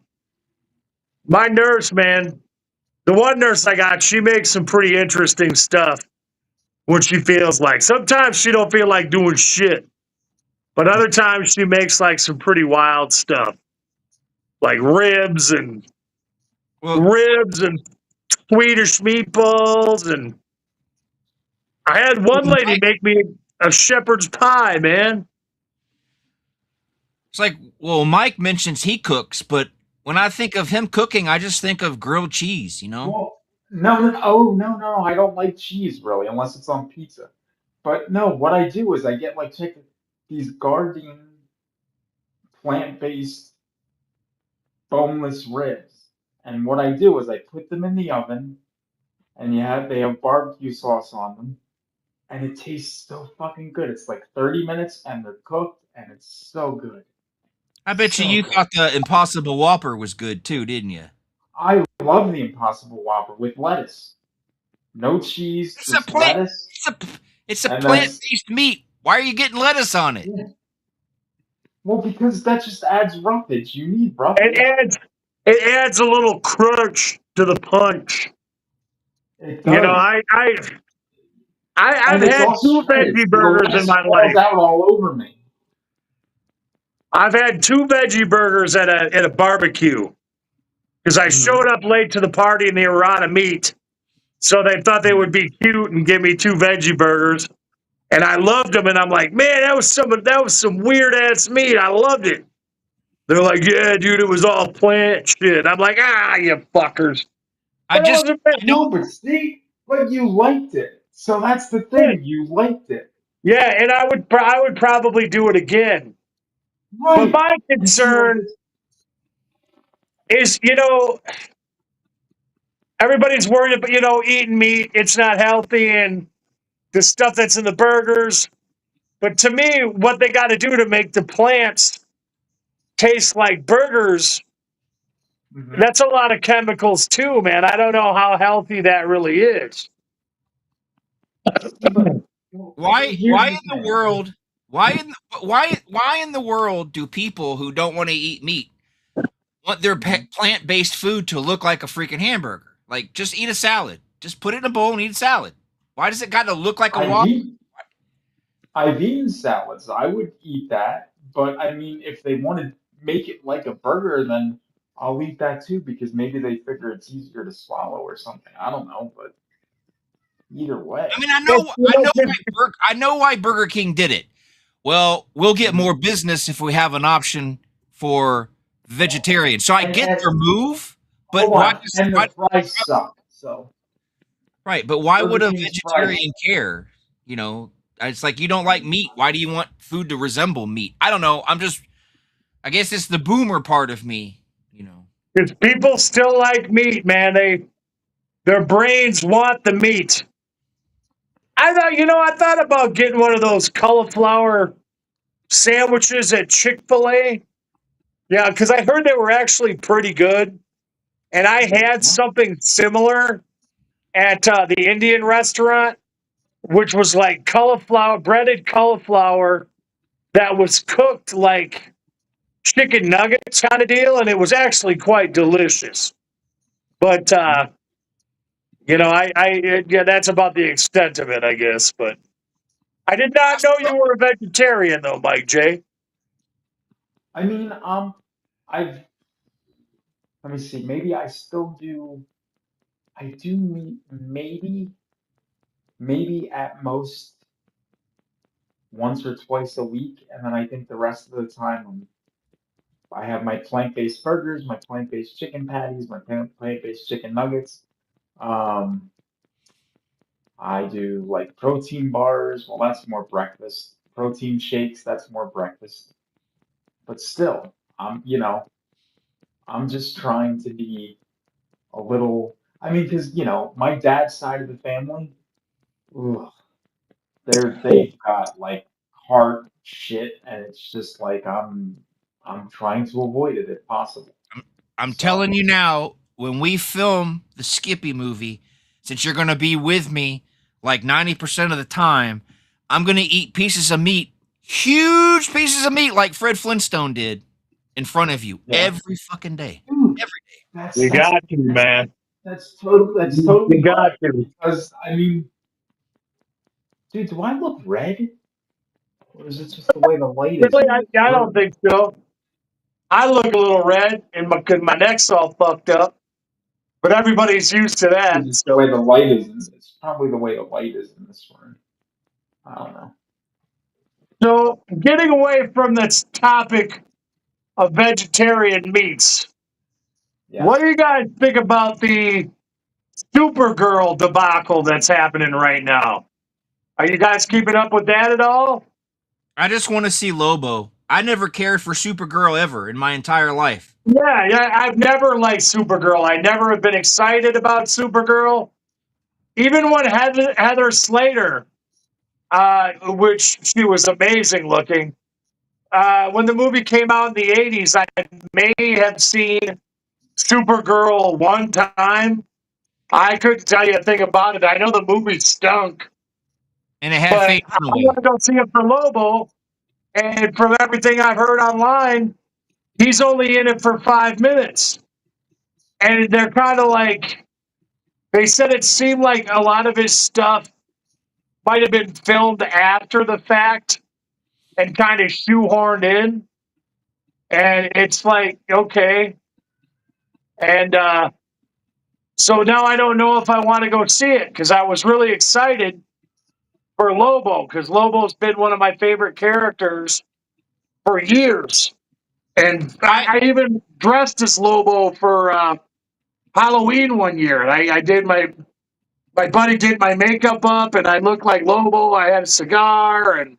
my nurse, man, the one nurse I got, she makes some pretty interesting stuff when she feels like. Sometimes she don't feel like doing shit, but other times she makes like some pretty wild stuff, like Well, ribs and Swedish meatballs. And I had one lady Mike, make me a shepherd's pie, man. it's like, well, Mike mentions he cooks, but when I think of him cooking, I just think of grilled cheese. Well, no, I don't like cheese really, unless it's on pizza. But no, what I do is I get like these Gardein plant-based boneless ribs, and what I do is I put them in the oven, and they have barbecue sauce on them, and it tastes so fucking good. It's like 30 minutes, and they're cooked, and it's so good, I bet you so you good. thought the Impossible Whopper was good too, didn't you? I love the Impossible Whopper with lettuce, no cheese, It's a just plant. lettuce, It's a it's a and that's plant-based meat. Why are you getting lettuce on it? yeah. Well, because that just adds roughage. You need It roughage. adds it adds a little crunch to the punch. It You know, does. I've And it's had all two shredded, veggie so the burgers in lettuce my falls life. out all over me. I've had two veggie burgers at a barbecue because I Hmm. showed up late to the party and they were out of meat. So they thought they would be cute and give me two veggie burgers. And I loved them. And I'm like, man, that was some weird ass meat. I loved it. They're like, yeah, dude, it was all plant shit. I'm like, you fuckers. I But it just wasn't No, but see, but you liked it. So that's the bad. thing. You liked it. Yeah, and I would probably do it again. But Right. my And see, like, concern is, everybody's worried about, eating meat. It's not healthy and the stuff that's in the burgers. But to me, what they got to do to make the plants taste like burgers, mhm. that's a lot of chemicals too, man. I don't know how healthy that really is. See, but well, why here's the in the thing. world why in the world do people who don't want to eat meat want their Mhm. plant-based food to look like a freaking hamburger? Like, just eat a salad. Just put it in a bowl and eat a salad. Why does it got to look like a I've Whopper? eaten, I've eaten salads. I would eat that. But I mean, if they want to make it like a burger, then I'll eat that too because maybe they figure it's easier to swallow or something. I don't know, but either I way. mean, But, I know why Burger King did it. Well, we'll get Mhm. more business if we have an option for vegetarian. So I get And their move, but hold on, and the why fries suck. So right, but why would Burger a King's fries. vegetarian care? You know, it's like you don't like meat. Why do you want food to resemble meat? I don't know. I guess it's the boomer part of me, you know. because people still like meat, man. Their brains want the meat. I thought about getting one of those cauliflower sandwiches at Chick-fil-A. Yeah, because I heard they were actually pretty good. And I had Mhm. something similar at the Indian restaurant, which was like breaded cauliflower that was cooked like chicken nuggets kind of deal. And it was actually quite delicious. But, yeah, that's about the extent of it, I guess. But I did not know you were a vegetarian, though, Mike J. I mean, I've let me see. Maybe I still do. I do meat maybe at most once or twice a week, and then I think the rest of the time I have my plant-based burgers, my plant-based chicken patties, my plant-based chicken nuggets. Um, I do like protein bars. Well, that's more breakfast. Protein shakes, that's more breakfast. But still, I'm just trying to be a little. I mean, because my dad's side of the family, ugh, they've got like heart shit, and it's just like I'm trying to avoid it if possible. I'm So telling you now, when we film the Skippy movie, since you're going to be with me like 90% of the time, I'm going to eat pieces of meat, huge pieces of meat, like Fred Flintstone did in front of you yeah, every fucking day. dude, Every that's You that's got to, that's man. that's totally You got fine to. because I mean, dude, do I look red or is it just the way the light is Really, in this I don't room? think so. I look a little red, and cause my neck's all fucked up. But everybody's used to It's that. just the So, way the light is. It's probably the way the light is in this room. I don't know. so getting away from this topic of vegetarian meats, what Yes. do you guys think about the Supergirl debacle that's happening right now? Are you guys keeping up with that at all? I just want to see Lobo. I never cared for Supergirl ever in my entire life. Yeah. I've never liked Supergirl. I never have been excited about Supergirl. Even when Heather Slater, which she was amazing looking, when the movie came out in the 80s, I may have seen Supergirl one time. I couldn't tell you a thing about it. I know the movie stunk, And it had but Faye I Dunaway. want to go see it for Lobo. And from everything I've heard online, he's only in it for 5 minutes. And they're kind of like, they said it seemed like a lot of his stuff might have been filmed after the fact and kind of shoehorned in. And it's like, okay. And so now I don't know if I want to go see it because I was really excited for Lobo because Lobo's been one of my favorite characters for years. And I I even dressed as Lobo for Halloween one year. I did my buddy did my makeup up and I looked like Lobo. I had a cigar and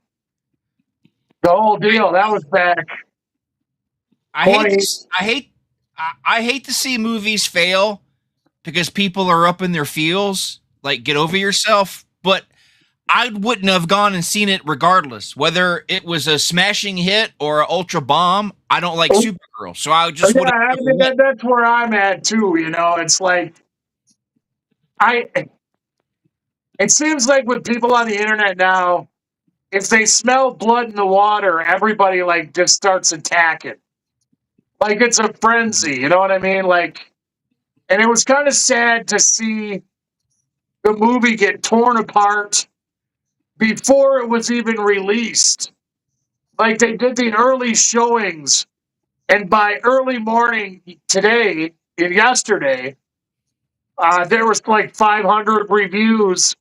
the whole deal. That was back I hate 20. I hate to see movies fail because people are up in their feels. Like, get over yourself. But I wouldn't have gone and seen it regardless, whether it was a smashing hit or an ultra bomb. I don't like Supergirl, so I just Yeah, would have I never mean went. that's where I'm at too. It's like I. It seems like with people on the internet now, if they smell blood in the water, everybody like just starts attacking. Like it's a frenzy. You know what I mean? Like, and it was kind of sad to see the movie get torn apart before it was even released. Like they did the early showings, and by early morning today and yesterday, there was like 500 reviews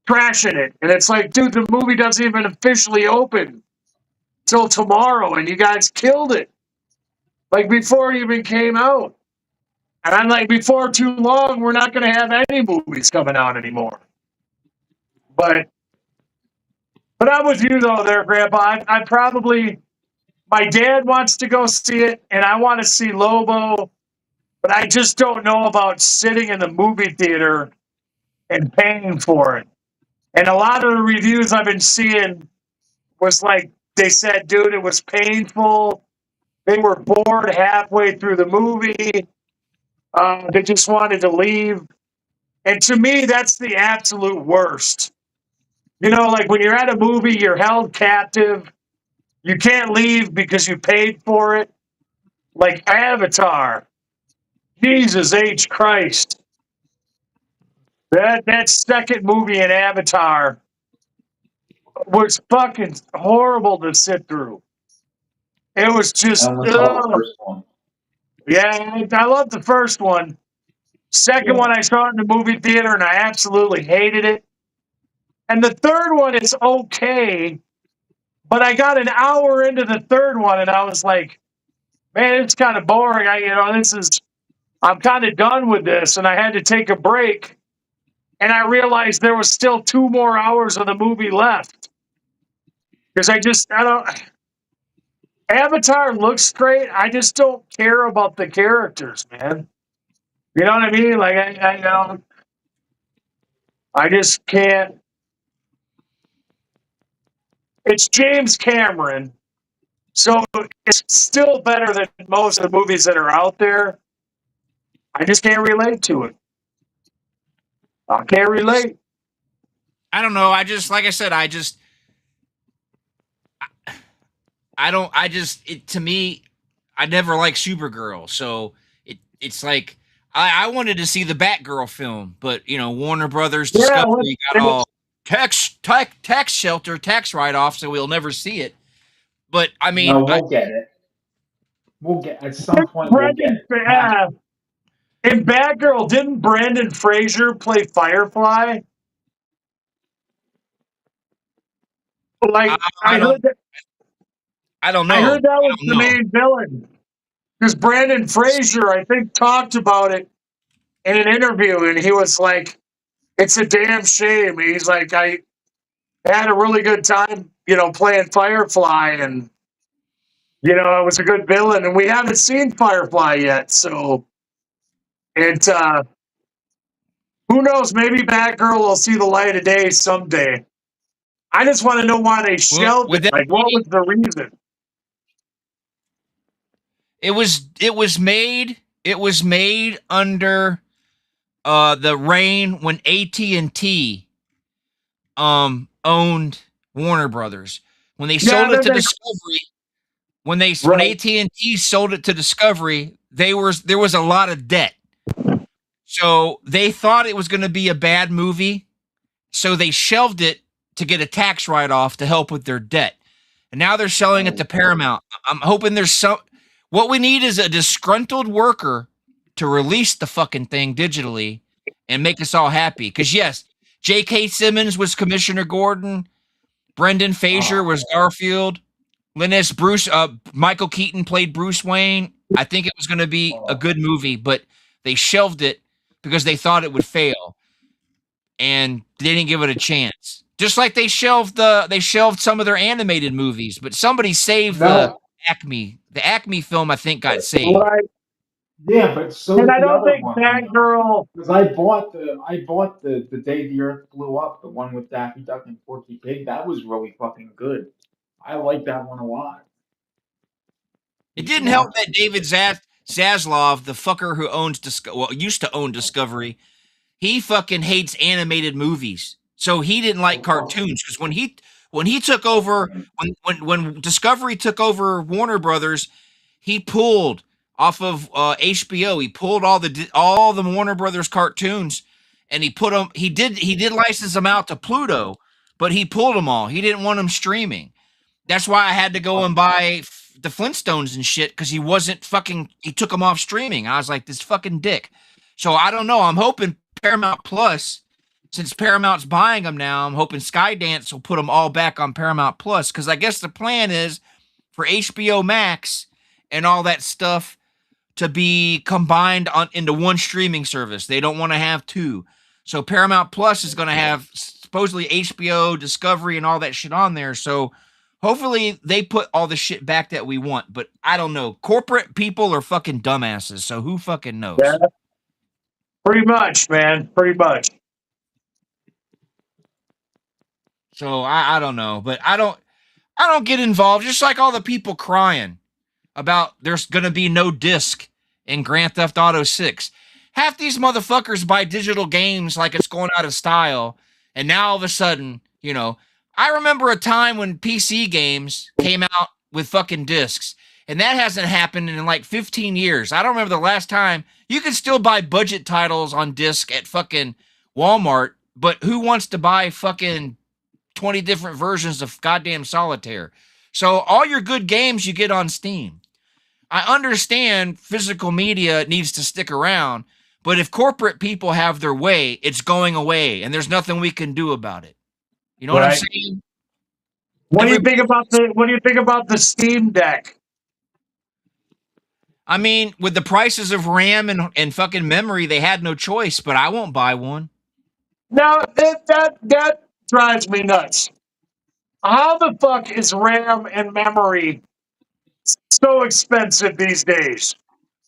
trashing it, and it's like, dude, the movie doesn't even officially open till tomorrow, and you guys killed it like before it even came out. And I'm like, before too long, we're not going to have any movies coming out anymore. But I'm with you though, there, Grandpa. I probably my dad wants to go see it, and I want to see Lobo, but I just don't know about sitting in the movie theater and paying for it. And a lot of the reviews I've been seeing was like they said, dude, it was painful. They were bored halfway through the movie. They just wanted to leave. And to me, that's the absolute worst. Like when you're at a movie, you're held captive. You can't leave because you paid for it. Like Avatar. Jesus H. Christ. That second movie in Avatar was fucking horrible to sit through. It was I just, only saw the ugh. first one. Yeah, I love the first one. Second Yeah. one, I saw it in the movie theater and I absolutely hated it. And the third one is okay, but I got an hour into the third one and I was like, man, it's kind of boring. I'm kind of done with this. And I had to take a break. and I realized there was still 2 more hours of the movie left. Because I don't. Avatar looks great. I just don't care about the characters, man. You know what I mean? Like I don't. I just can't. It's James Cameron, so it's still better than most of the movies that are out there. I just can't relate to it. I can't relate. I don't know. I just, like I said, I don't. I just, it to me, I never liked Supergirl, so it's like I wanted to see the Batgirl film, but Warner Brothers Yeah, Discovery got all tax shelter, tax write off, so we'll never see it. But I mean, No, we'll get it. We'll get at some point. We'll get Brendan, it. Have in Batgirl, didn't Brandon Fraser play Firefly? Like I don't. I don't I know. heard that I was don't the know. main villain. Because Brandon Fraser, I think, talked about it in an interview, and he was like, "It's a damn shame." He's like, "I had a really good time, playing Firefly, and it was a good villain, and we haven't seen Firefly yet, so it who knows? Maybe Batgirl will see the light of day someday." I just want to know why they Well, shelved with it. that Like, what was the reason? it was made under the reign when AT&T owned Warner Brothers. When they Yeah, sold it then to they Discovery, when right. AT&T sold it to Discovery, there was a lot of debt. So they thought it was going to be a bad movie, so they shelved it to get a tax write-off to help with their debt. And now they're selling it to Paramount. I'm hoping there's some. What we need is a disgruntled worker to release the fucking thing digitally and make us all happy. Because yes, J.K. Simmons was Commissioner Gordon, Brendan Fraser was Garfield, Michael Keaton played Bruce Wayne. I think it was going to be a good movie, but they shelved it because they thought it would fail, and they didn't give it a chance. Just like they shelved some of their animated movies, but somebody saved the no. Acme. The Acme film, I think, got saved. Right. Yeah, but so And did I the don't other think one. Batgirl. Because I bought the day the Earth blew up, the one with Daffy Duck and Porky Pig. That was really fucking good. I like that one a lot. It You should didn't help watch that it. David Zaslav, the fucker who used to own Discovery, he fucking hates animated movies. So he didn't like Oh, fuck. cartoons because when he took over when Discovery took over Warner Brothers, he pulled off of HBO. He pulled all the Warner Brothers cartoons, and he put them. He did license them out to Pluto, but he pulled them all. He didn't want them streaming. That's why I had to go and buy the Flintstones and shit because he wasn't fucking. He took them off streaming. I was like, this fucking dick. So I don't know. I'm hoping Paramount Plus, since Paramount's buying them now, I'm hoping Skydance will put them all back on Paramount Plus because I guess the plan is for HBO Max and all that stuff to be combined into one streaming service. They don't want to have two. So Paramount Plus is going to have supposedly HBO, Discovery, and all that shit on there. So hopefully they put all the shit back that we want. But I don't know. Corporate people are fucking dumbasses. So who fucking Yeah, knows? pretty much, man. Pretty much. So I don't know. But I don't get involved. Just like all the people crying about there's going to be no disc in Grand Theft Auto 6. Half these motherfuckers buy digital games like it's going out of style. And now all of a sudden, I remember a time when PC games came out with fucking discs. And that hasn't happened in like 15 years. I don't remember the last time. You can still buy budget titles on disc at fucking Walmart, but who wants to buy fucking 20 different versions of goddamn solitaire? So all your good games you get on Steam. I understand physical media needs to stick around, but if corporate people have their way, it's going away, and there's nothing we can do about it. You know what I'm Right. saying? What do you Everybody, think about the Steam Deck? I mean, with the prices of RAM and fucking memory, they had no choice, but I won't buy one. Now that drives me nuts. How the fuck is RAM and memory so expensive these days?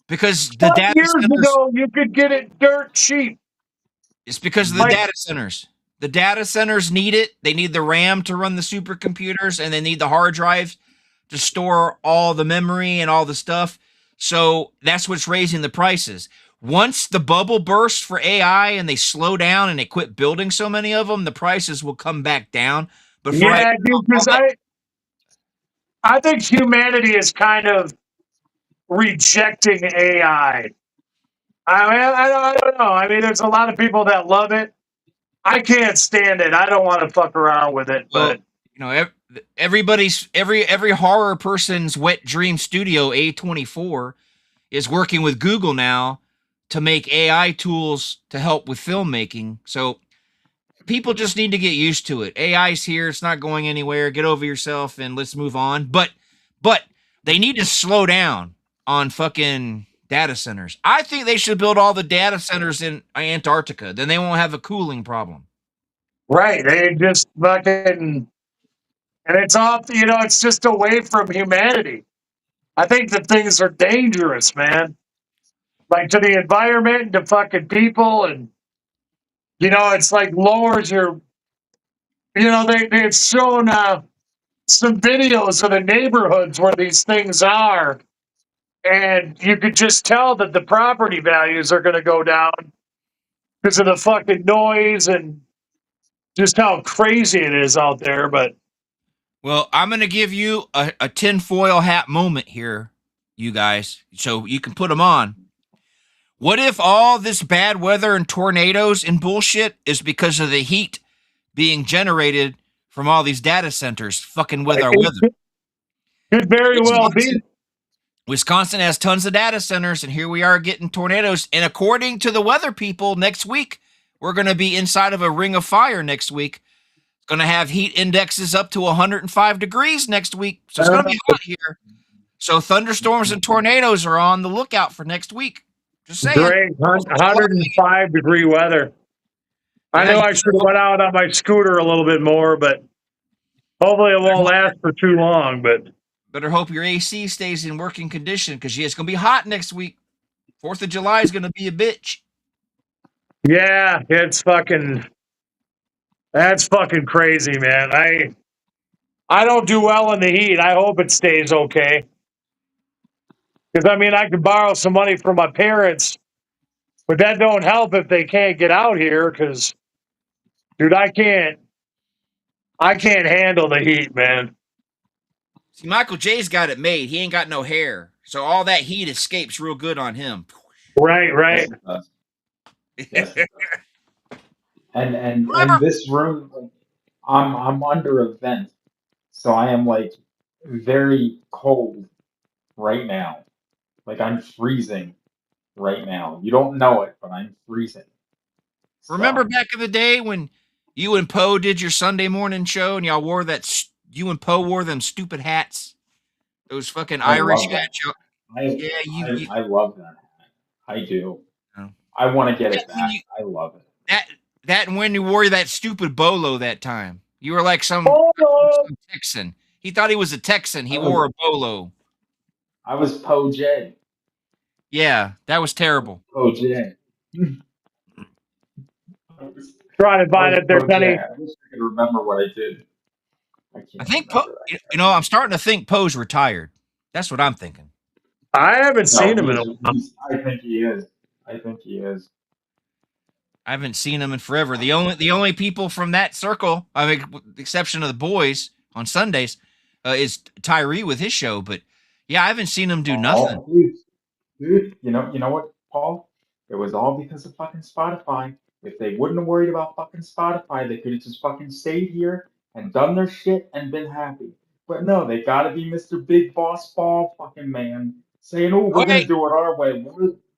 Because the 5 data years centers, ago, you could get it dirt cheap. it's because of the Like, data centers. The data centers need it. They need the RAM to run the supercomputers, and they need the hard drive to store all the memory and all the stuff. So that's what's raising the prices. Once the bubble bursts for AI and they slow down and they quit building so many of them, the prices will come back down. But for right yeah, now, dude, because I think humanity is kind of rejecting AI. I don't know. I mean, there's a lot of people that love it. I can't stand it. I don't want to fuck around with it. well, But every horror person's wet dream studio A24 is working with Google now to make AI tools to help with filmmaking. So people just need to get used to it. AI's here, it's not going anywhere. Get over yourself and let's move on. But they need to slow down on fucking data centers. I think they should build all the data centers in Antarctica. Then they won't have a cooling problem. right, they just fucking, and it's off. It's just away from humanity. I think that things are dangerous, man. Like to the environment and to fucking people, and it's like lowers your. They've shown some videos of the neighborhoods where these things are, and you could just tell that the property values are going to go down because of the fucking noise and just how crazy it is out there. But Well, I'm going to give you a tinfoil hat moment here, you guys, so you can put them on. What if all this bad weather and tornadoes and bullshit is because of the heat being generated from all these data centers fucking with our weather? it could very well be. Wisconsin has tons of data centers, and here we are getting tornadoes. And according to the weather people, next week, we're going to be inside of a ring of fire next week. It's going to have heat indexes up to 105 degrees next week. So it's going to be hot here. So thunderstorms and tornadoes are on the lookout for next week. Just saying. Great, 105-degree weather. I Yeah, know I should have went out on my scooter a little bit more, but hopefully it won't last for too long. But better hope your AC stays in working condition because it's going to be hot next week. 4th of July is going to be a bitch. yeah, that's fucking crazy, man. I don't do well in the heat. I hope it stays okay. Because I could borrow some money from my parents, but that don't help if they can't get out here. Because, dude, I can't handle the heat, man. See, Michael J's got it made. He ain't got no hair, so all that heat escapes real good on him. Right. Yes, it does. And this room, like, I'm under a vent, so I am like very cold right now. Like I'm freezing right now. You don't know it, but I'm freezing. Remember So, back in the day when you and Poe did your Sunday morning show and y'all wore you and Poe wore them stupid hats? Those fucking I Irish love that. hats. I, Yeah, I love that hat. I do. oh. I want to get That it when back. I love it. that and when you wore that stupid bolo that time. You were like some Texan. He thought he was a Texan. He wore a bolo. I was Poe J. Yeah, that was terrible. Poe J. Trying to I find was if there's Poe J. any. I wish I could remember what I did. I I can't think Poe. remember that. I'm starting to think Poe's retired. That's what I'm thinking. I haven't seen No, him in a while. I think he is. I think he is. I haven't seen him in forever. The only people from that circle, I mean, with the exception of the boys on Sundays, is Tyree with his show. But yeah, I haven't seen him do nothing. Oh, dude, you know what, Paul? It was all because of fucking Spotify. If they wouldn't have worried about fucking Spotify, they could have just fucking stayed here and done their shit and been happy. But no, they gotta be Mr. Big Boss Ball fucking man saying, "Oh, we're gonna Okay, do it our way."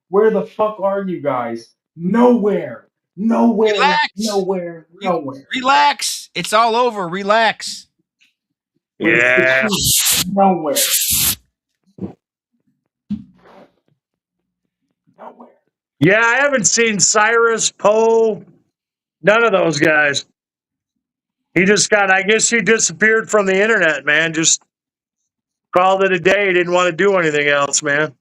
Where the fuck are you guys? Nowhere, nowhere, relax, nowhere, nowhere. relax. It's all over. Relax. But it's the Yeah. truth. Nowhere, nowhere. Yeah, I haven't seen Cyrus, Poe, None of those guys. He just got, I guess he disappeared from the internet, man. Just called it a day. He didn't want to do anything else, man.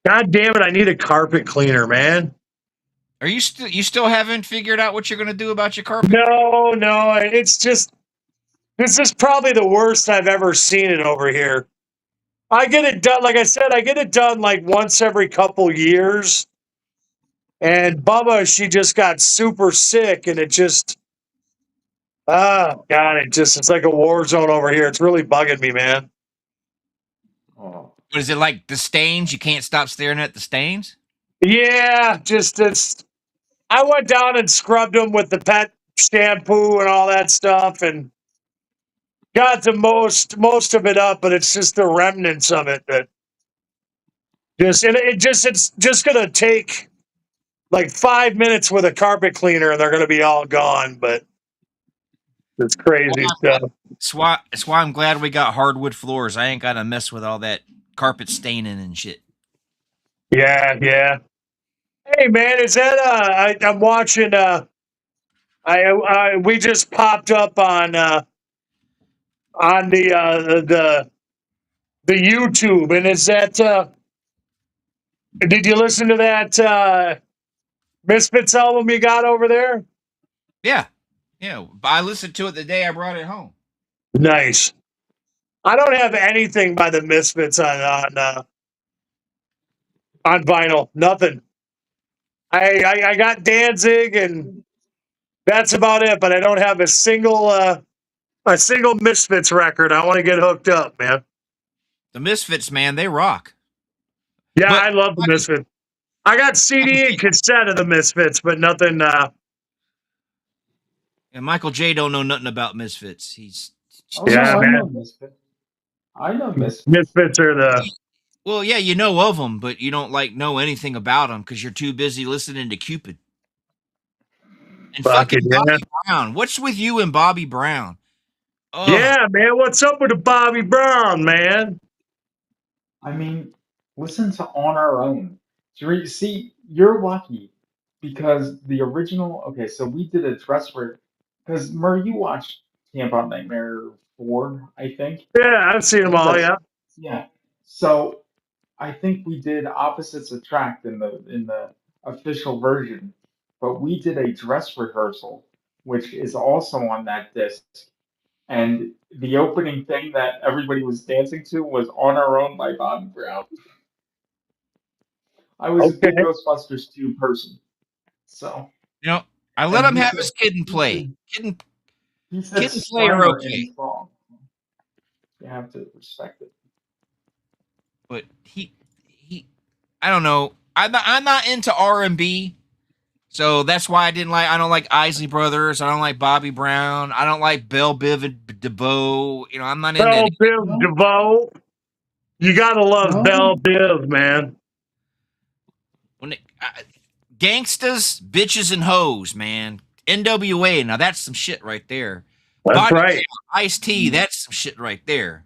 God damn it, I need a carpet cleaner, man. Are you still haven't figured out what you're gonna do about your carpet? No, it's just, this is probably the worst I've ever seen it over here. I get it done, like I said, I get it done like once every couple years. And Bubba, she just got super sick, and it just, oh God, it's like a war zone over here. It's really bugging me, man. Oh, What is it like the stains? You can't stop staring at the stains? Yeah, just it's. I went down and scrubbed them with the pet shampoo and all that stuff, and got the most of it up, but it's just the remnants of it that just, and it's just gonna take like 5 minutes with a carpet cleaner, and they're gonna be all gone. But it's crazy stuff. That's why I'm glad we got hardwood floors. I ain't gotta mess with all that carpet staining and shit. Yeah. Hey man, is that I'm watching we just popped up on the YouTube, and is that did you listen to that Misfits album you got over there? Yeah. I listened to it the day I brought it home. Nice. I don't have anything by the Misfits on vinyl. Nothing. I got Danzig, and that's about it. But I don't have a single Misfits record. I want to get hooked up, man. The Misfits, man, they rock. Yeah, But I love the Misfits. I got CD and cassette of the Misfits, but nothing. And Michael J don't know nothing about Misfits. He's oh Yeah, no, I know man. Misfits. I know Misfits. Misfits are the. well, yeah, you know of them, but you don't like know anything about them because you're too busy listening to Cupid and fucking Fucking yeah. Bobby Brown. What's with you and Bobby Brown? Oh, Yeah, man. What's up with the Bobby Brown, man? I mean, listen to On Our Own. See, you're lucky because the original. Okay, so we did a dress for because Murray, you watched Camp Out Nightmare 4, I think. Yeah, I've seen them all. That's Yeah. yeah. So I think we did Opposites Attract in the official version, but we did a dress rehearsal, which is also on that disc. And the opening thing that everybody was dancing to was On Our Own by Bobby Brown. I was a Okay. big Ghostbusters 2 person. So you know, I let him have his kid and play. He said Kid and play are Slimer in okay, the song. You have to respect it. but he, I don't know. I'm not into R&B, so that's why I didn't like. I don't like Isley Brothers. I don't like Bobby Brown. I don't like Belle Biv and DeVoe. You know, I'm not into Belle any. Biv No. DeVoe. You gotta love No. Belle Biv, man. When gangsters, bitches, and hoes, man. NWA. Now that's some shit right there. That's Bobby right. Ice-T. That's some shit right there.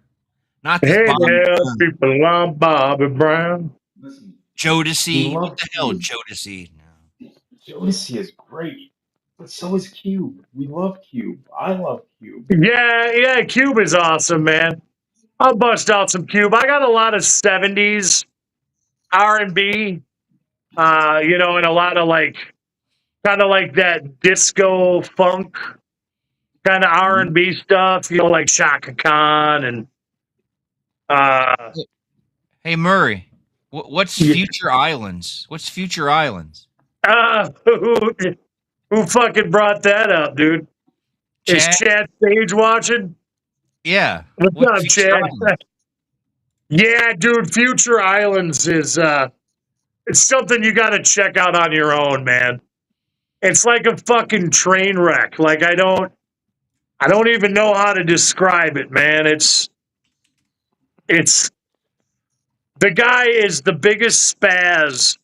Not this Hey Bobby there, Brown. people. I'm Bobby Brown. Listen, we Jodeci. What love the hell, Cube. Jodeci? No. Jodeci is great, but so is Cube. We love Cube. I love Cube. Yeah. Cube is awesome, man. I'll bust out some Cube. I got a lot of '70s R&B, and a lot of kind of like that disco funk kind of R&B stuff, like Shaka Khan and Hey Murray, what's yeah. Future Islands? What's Future Islands? Who fucking brought that up, dude? Is Chad? Chad Sage watching? Yeah. What's What's up, Future Chad? Islands? Yeah, dude, Future Islands is it's something you got to check out on your own, man. It's like a fucking train wreck. Like I don't even know how to describe it, man. It's the guy is the biggest spaz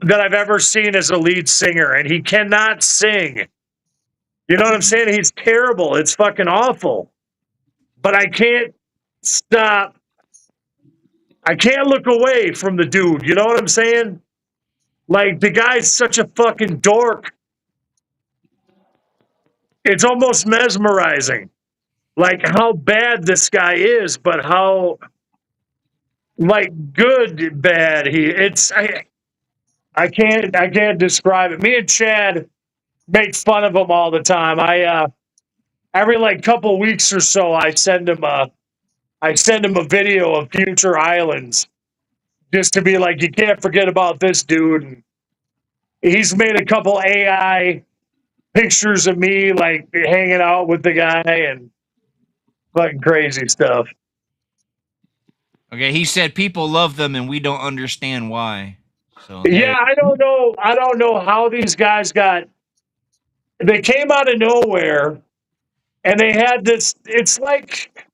that I've ever seen as a lead singer, and he cannot sing. You know what I'm saying? He's terrible. It's fucking awful. But I can't stop. I can't look away from the dude. You know what I'm saying? Like the guy's such a fucking dork. It's almost mesmerizing, like how bad this guy is, but how like good bad he. I can't describe it. Me and Chad make fun of him all the time. Every like couple weeks or so, I send him a video of future islands just to be like, you can't forget about this dude. And he's made a couple AI pictures of me like hanging out with the guy and fucking crazy stuff. Okay, he said people love them and we don't understand why. So Yeah, there. I don't know. I don't know how these guys got. They came out of nowhere and they had this. It's like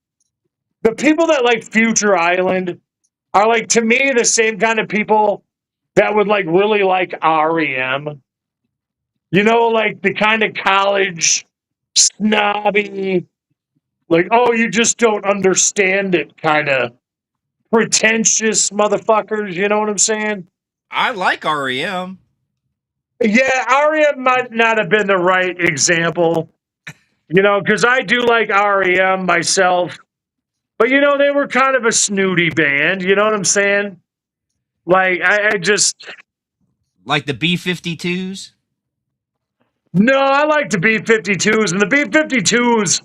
the people that like Future Island are like, to me, the same kind of people that would like really like REM. You know, like the kind of college snobby, like, oh, you just don't understand it kind of pretentious motherfuckers. You know what I'm saying? I like REM. Yeah, REM might not have been the right example, because I do like REM myself, but they were kind of a snooty band. You know what I'm saying? Like, I just, Like the B-52s. no, I like the B-52s, and the B-52s,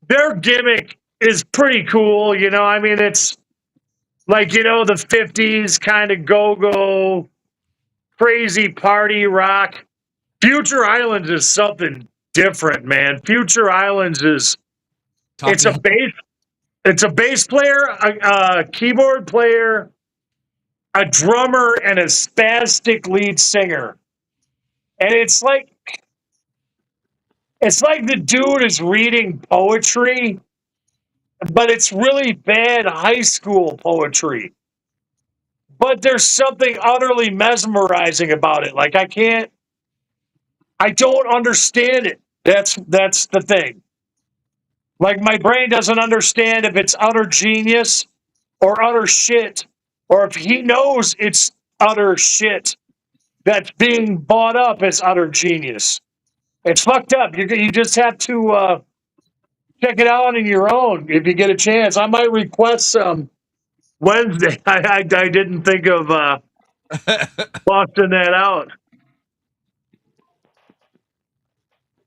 their gimmick is pretty cool. I mean, it's like, the 50s kind of go-go, crazy party rock. Future Islands is something different, man. Future Islands is, Talk it's to a him. bass, it's a bass player, a keyboard player, a drummer, and a spastic lead singer. And it's like the dude is reading poetry, but it's really bad high school poetry. But there's something utterly mesmerizing about it. Like I don't understand it. That's the thing. Like my brain doesn't understand if it's utter genius or utter shit, or if he knows it's utter shit that's being bought up as utter genius. It's fucked up. You just have to check it out on your own if you get a chance. I might request some Wednesday. I didn't think of busting that out.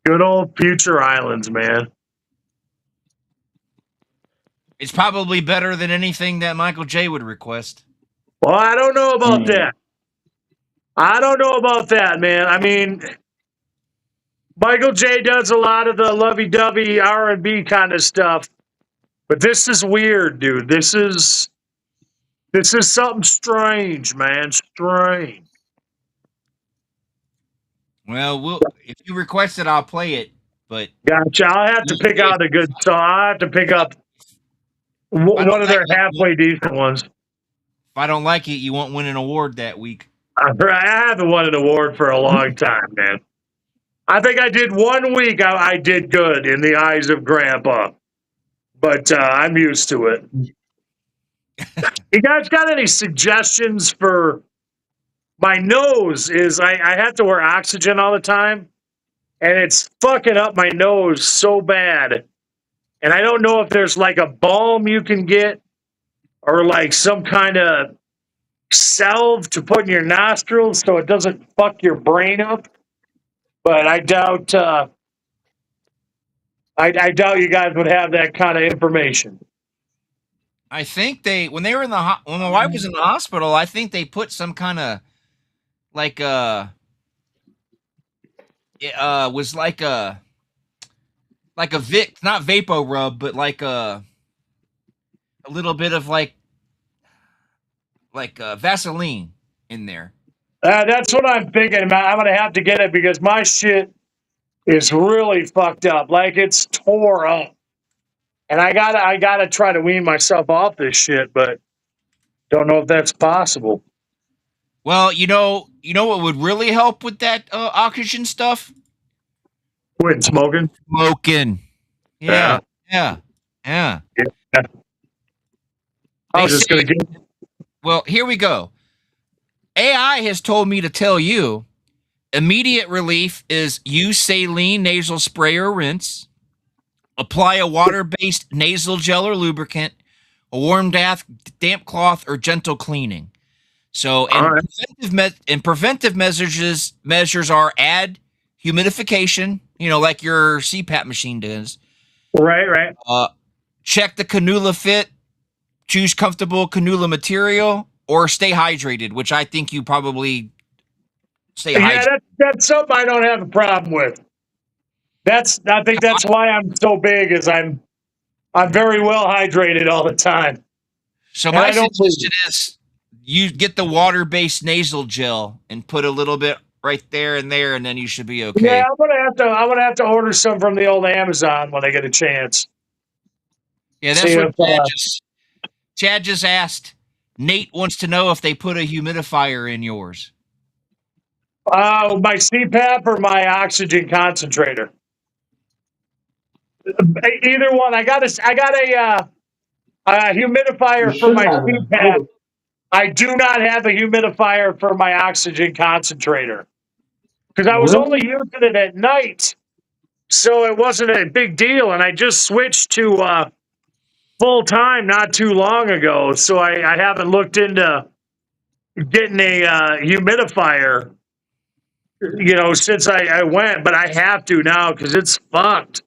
Good old Future Islands, man. It's probably better than anything that Michael J would request. Well, I don't know about Mm. that. I don't know about that, man. I mean, Michael J does a lot of the lovey-dovey R&B kind of stuff, but this is weird, dude. This is something strange, man. Strange. Well, if you request it, I'll play it. But Gotcha. I'll have to pick if out a good song. I'll have to pick up I don't one of like their it, halfway decent ones. if I don't like it, you won't win an award that week. I haven't won an award for a long time, man. I think I did 1 week. I did good in the eyes of Grandpa, but I'm used to it. You guys got any suggestions for my nose? I have to wear oxygen all the time, and it's fucking up my nose so bad. And I don't know if there's like a balm you can get or like some kind of salve to put in your nostrils so it doesn't fuck your brain up. But I doubt I doubt you guys would have that kind of information. I think when they were when my wife was in the hospital, I think they put some kind of like it was like a Vic, not Vapo rub, but like a little bit of like Vaseline in there. That's what I'm thinking, man. I'm gonna have to get it because my shit is really fucked up. Like it's tore up, and I gotta try to wean myself off this shit, but don't know if that's possible. Well, what would really help with that oxygen stuff? Quitting smoking. Smoking. Yeah. Yeah. I They was just say, gonna get. well, here we go. AI has told me to tell you Immediate relief is use saline nasal spray or rinse. Apply a water-based nasal gel or lubricant, a warm damp cloth, or gentle cleaning. So, All right. preventive measures are add humidification, like your CPAP machine does. Right. Check the cannula fit. Choose comfortable cannula material, or stay hydrated, which I think you probably stay hydrated. Yeah, that's something I don't have a problem with. I think that's why I'm so big, is I'm very well hydrated all the time. So And my I don't suggestion is you get the water-based nasal gel and put a little bit right there and there, and then you should be okay. Yeah, I'm gonna have to order some from the old Amazon when I get a chance. Yeah, that's See what if, Chad just asked. Nate wants to know if they put a humidifier in yours. my CPAP or my oxygen concentrator. Either one. I got a You humidifier for should my have them CPAP. both. I do not have a humidifier for my oxygen concentrator because I was only Really? using it at night, so it wasn't a big deal. And I just switched to full time not too long ago, so I haven't looked into getting a humidifier, since I went. But I have to now because it's fucked.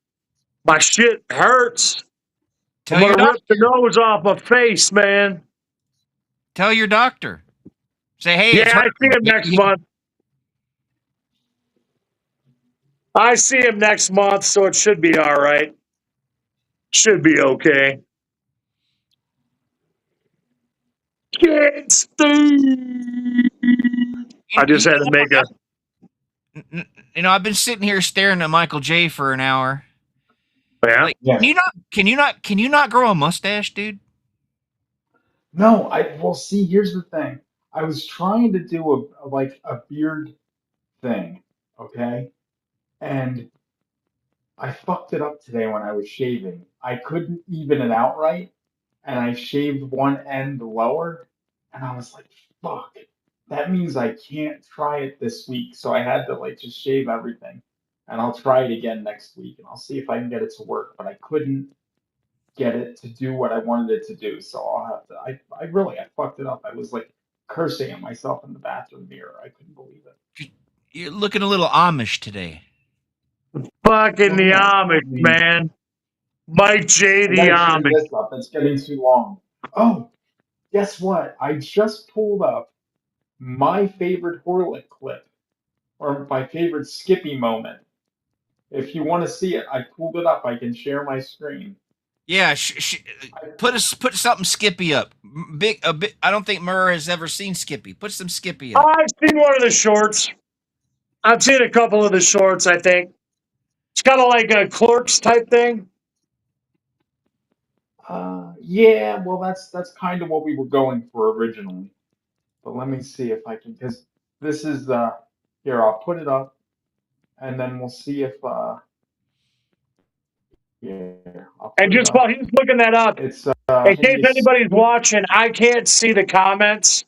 My shit hurts. I'm Tell your gonna rip the doctor. nose off my face, man. Tell your doctor. Say, hey, it's Yeah, I see hurting. him next month. I see him next month, so it should be all right. Should be okay. Get Steve. I just had to make a. I've been sitting here staring at Michael J for an hour. Yeah. Like, Yeah. can you not grow a mustache, dude? No, well, see, here's the thing. I was trying to do a beard thing, okay? And I fucked it up today when I was shaving. I couldn't even it out right, and I shaved one end lower, and I was like, fuck. That means I can't try it this week, so I had to just shave everything. And I'll try it again next week, and I'll see if I can get it to work, but I couldn't get it to do what I wanted it to do. So I'll have to. I fucked it up. I was cursing at myself in the bathroom mirror. I couldn't believe it. You're looking a little Amish today. Fucking the Well, I Amish, mean, man. Mike J. I the gotta shave Amish. this up. It's getting too long. Oh, guess what? I just pulled up my favorite Horlick clip, or my favorite Skippy moment. If you want to see it, I pulled it up. I can share my screen. Yeah, put something Skippy up. A bit. I don't think Murr has ever seen Skippy. Put some Skippy up. I've seen one of the shorts. I've seen a couple of the shorts, I think. It's kind of like a Clerks type thing. Yeah, well, that's kind of what we were going for originally. But let me see if I can, because this is here. I'll put it up, and then we'll see if here. I'll put And it just up. while he's looking that up, It's in can case you anybody's watching, I can't see the comments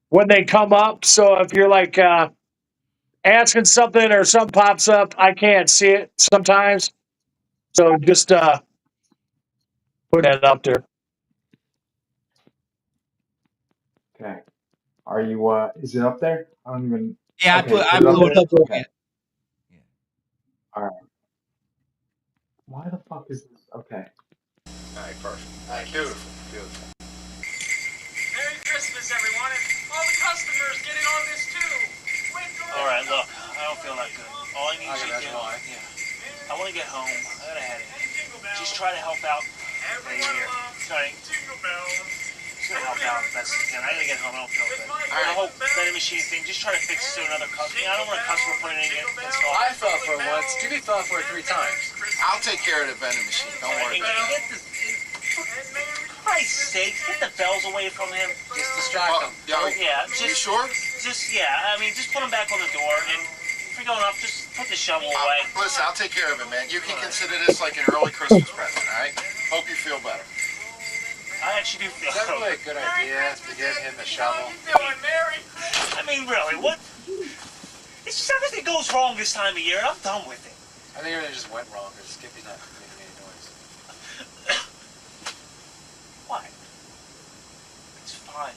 when they come up. So if you're asking something or something pops up, I can't see it sometimes. So just put that up there. okay? Are you? Is it up there? I don't even. Yeah, Okay, I put it up blew it there. up. Okay. Yeah. All right. Why the fuck is this? Okay. All right, perfect. All right, beautiful, beautiful. Merry Christmas, everyone, and all the customers get in on this too. All right, look, I don't feel that good. All I need you to do, I want to get home. I got a headache. Just try to help out. Everyone loves Jingle Bells. Just try to help out as best as you can. I gotta get home. I don't feel good. The whole vending machine thing, just try to fix it to another customer. I don't want a customer putting it in. That's all. I fell for it once. Jimmy fell for it 3 times. I'll take care of the vending machine. Don't worry And about it. get the, for Christ's sake, get the bells away from him. Just distract him. Yeah, You sure? yeah. I mean, just put him back on the door, and if you're going up, just put the shovel away. Listen, I'll take care of it, man. You can consider this like an early Christmas present, all right? Hope you feel better. I actually do feel. Definitely a good idea to get him a shovel. How you doing, Mary? I mean, really, what? It's 7 goes wrong this time of year, and I'm done with it. I think everything just went wrong because Skippy's not making any noise. What? It's fine.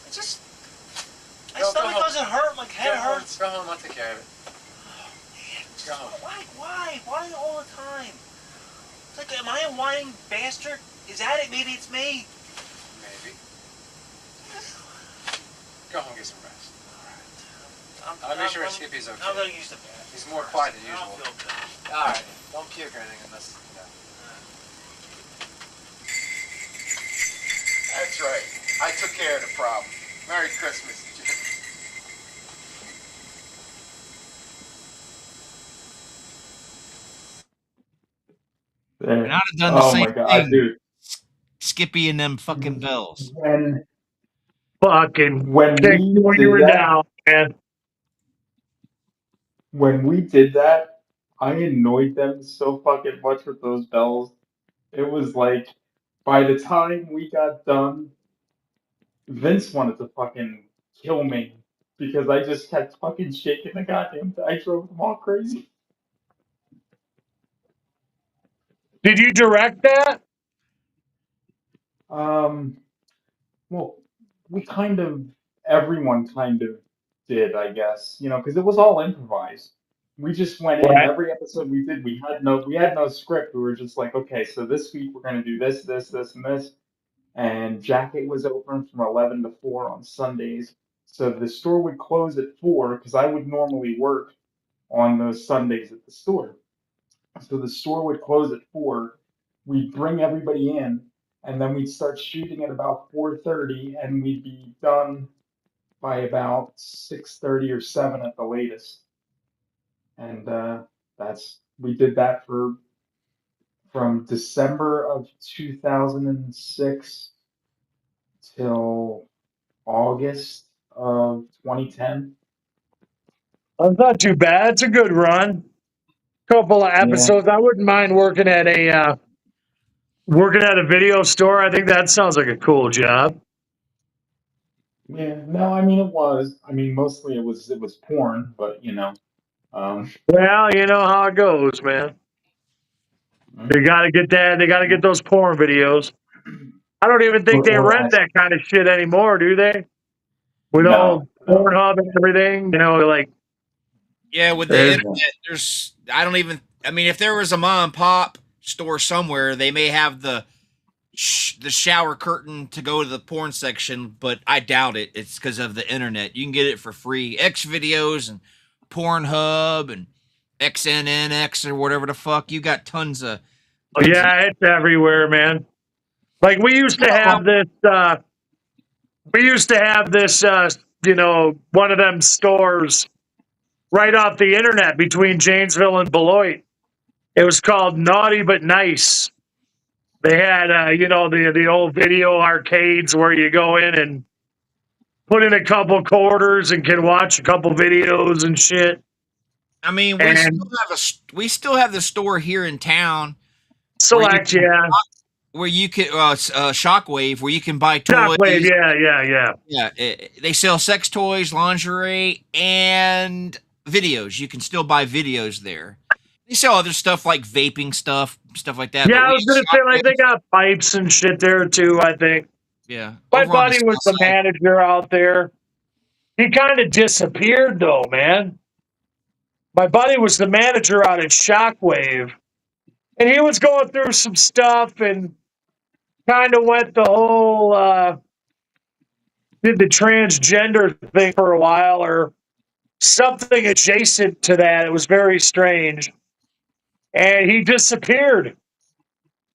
It's just... My Go stomach home. doesn't hurt, my head hurts. Go home, I'll take care of it. Go home. Why? Why all the time? It's like, am I a whining bastard? Is that it? Maybe it's me. Maybe. Go home and get some rest. I'll make sure Skippy's okay. I'm gonna use the bathroom. He's more quiet than I usual. don't feel good. Alright, don't puke or anything unless, you know. That's right. I took care of the problem. Merry Christmas, Jim. There. And I'd have done the Oh same my god, thing. dude. Skippy and them fucking bells. Fucking When kick we when you did were that, down, man. when we did that, I annoyed them so fucking much with those bells. It was like, by the time we got done, Vince wanted to fucking kill me because I just kept fucking shaking the goddamn thing. I drove them all crazy. Did you direct that? Well, everyone kind of did, I guess, because it was all improvised. We just went in. Right. Every episode we did, we had no script. We were just like, okay, so this week we're gonna do this, this, this, and this. And Jacket was open from 11 to 4 on Sundays. So the store would close at 4 because I would normally work on those Sundays at the store. So the store would close at 4. We'd bring everybody in, and then we'd start shooting at about 4:30, and we'd be done by about 6:30 or 7 at the latest. And we did that from December of 2006 till August of 2010. That's not too bad. It's a good run. Couple of episodes. I wouldn't mind working at a video store. I think that sounds like a cool job. Yeah, no, I mean it was. I mean mostly it was porn, but Well, you know how it goes, man. They gotta get that. They gotta get those porn videos. I don't even think they rent that kind of shit anymore, do they? With all Pornhub and everything, like. Yeah, with the internet, I mean, if there was a mom and pop store somewhere, they may have the shower curtain to go to the porn section, but I doubt it. It's because of the internet. You can get it for free. X videos and Pornhub and XNNX or whatever the fuck. You got tons of. Yeah, it's everywhere, man. Like we used to have this. One of them stores right off the internet between Janesville and Beloit. It was called Naughty But Nice. They had, the old video arcades where you go in and put in a couple quarters and can watch a couple videos and shit. I mean, we still have the store here in town. Select, where you can Shockwave, where you can buy toys. Shockwave, yeah. They sell sex toys, lingerie, and videos. You can still buy videos there. They sell other stuff like vaping stuff like that. Yeah, I was gonna say like they got pipes and shit there too. I think. Yeah, my buddy was the manager out there. He kind of disappeared though, man. My buddy was the manager out at Shockwave, and he was going through some stuff and kind of went the whole did the transgender thing for a while or something adjacent to that. It was very strange. And he disappeared.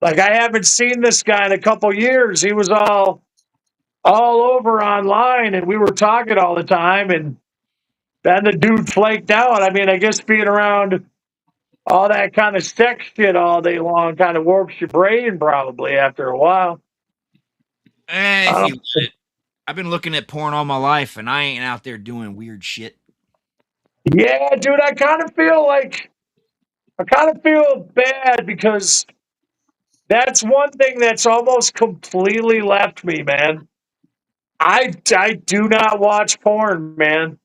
Like I haven't seen this guy in a couple years. He was all over online and we were talking all the time and then the dude flaked out. I mean, I guess being around all that kind of sex shit all day long kind of warps your brain probably after a while. I've been looking at porn all my life and I ain't out there doing weird shit. Yeah, dude, I kind of feel bad because that's one thing that's almost completely left me, man. I do not watch porn, man.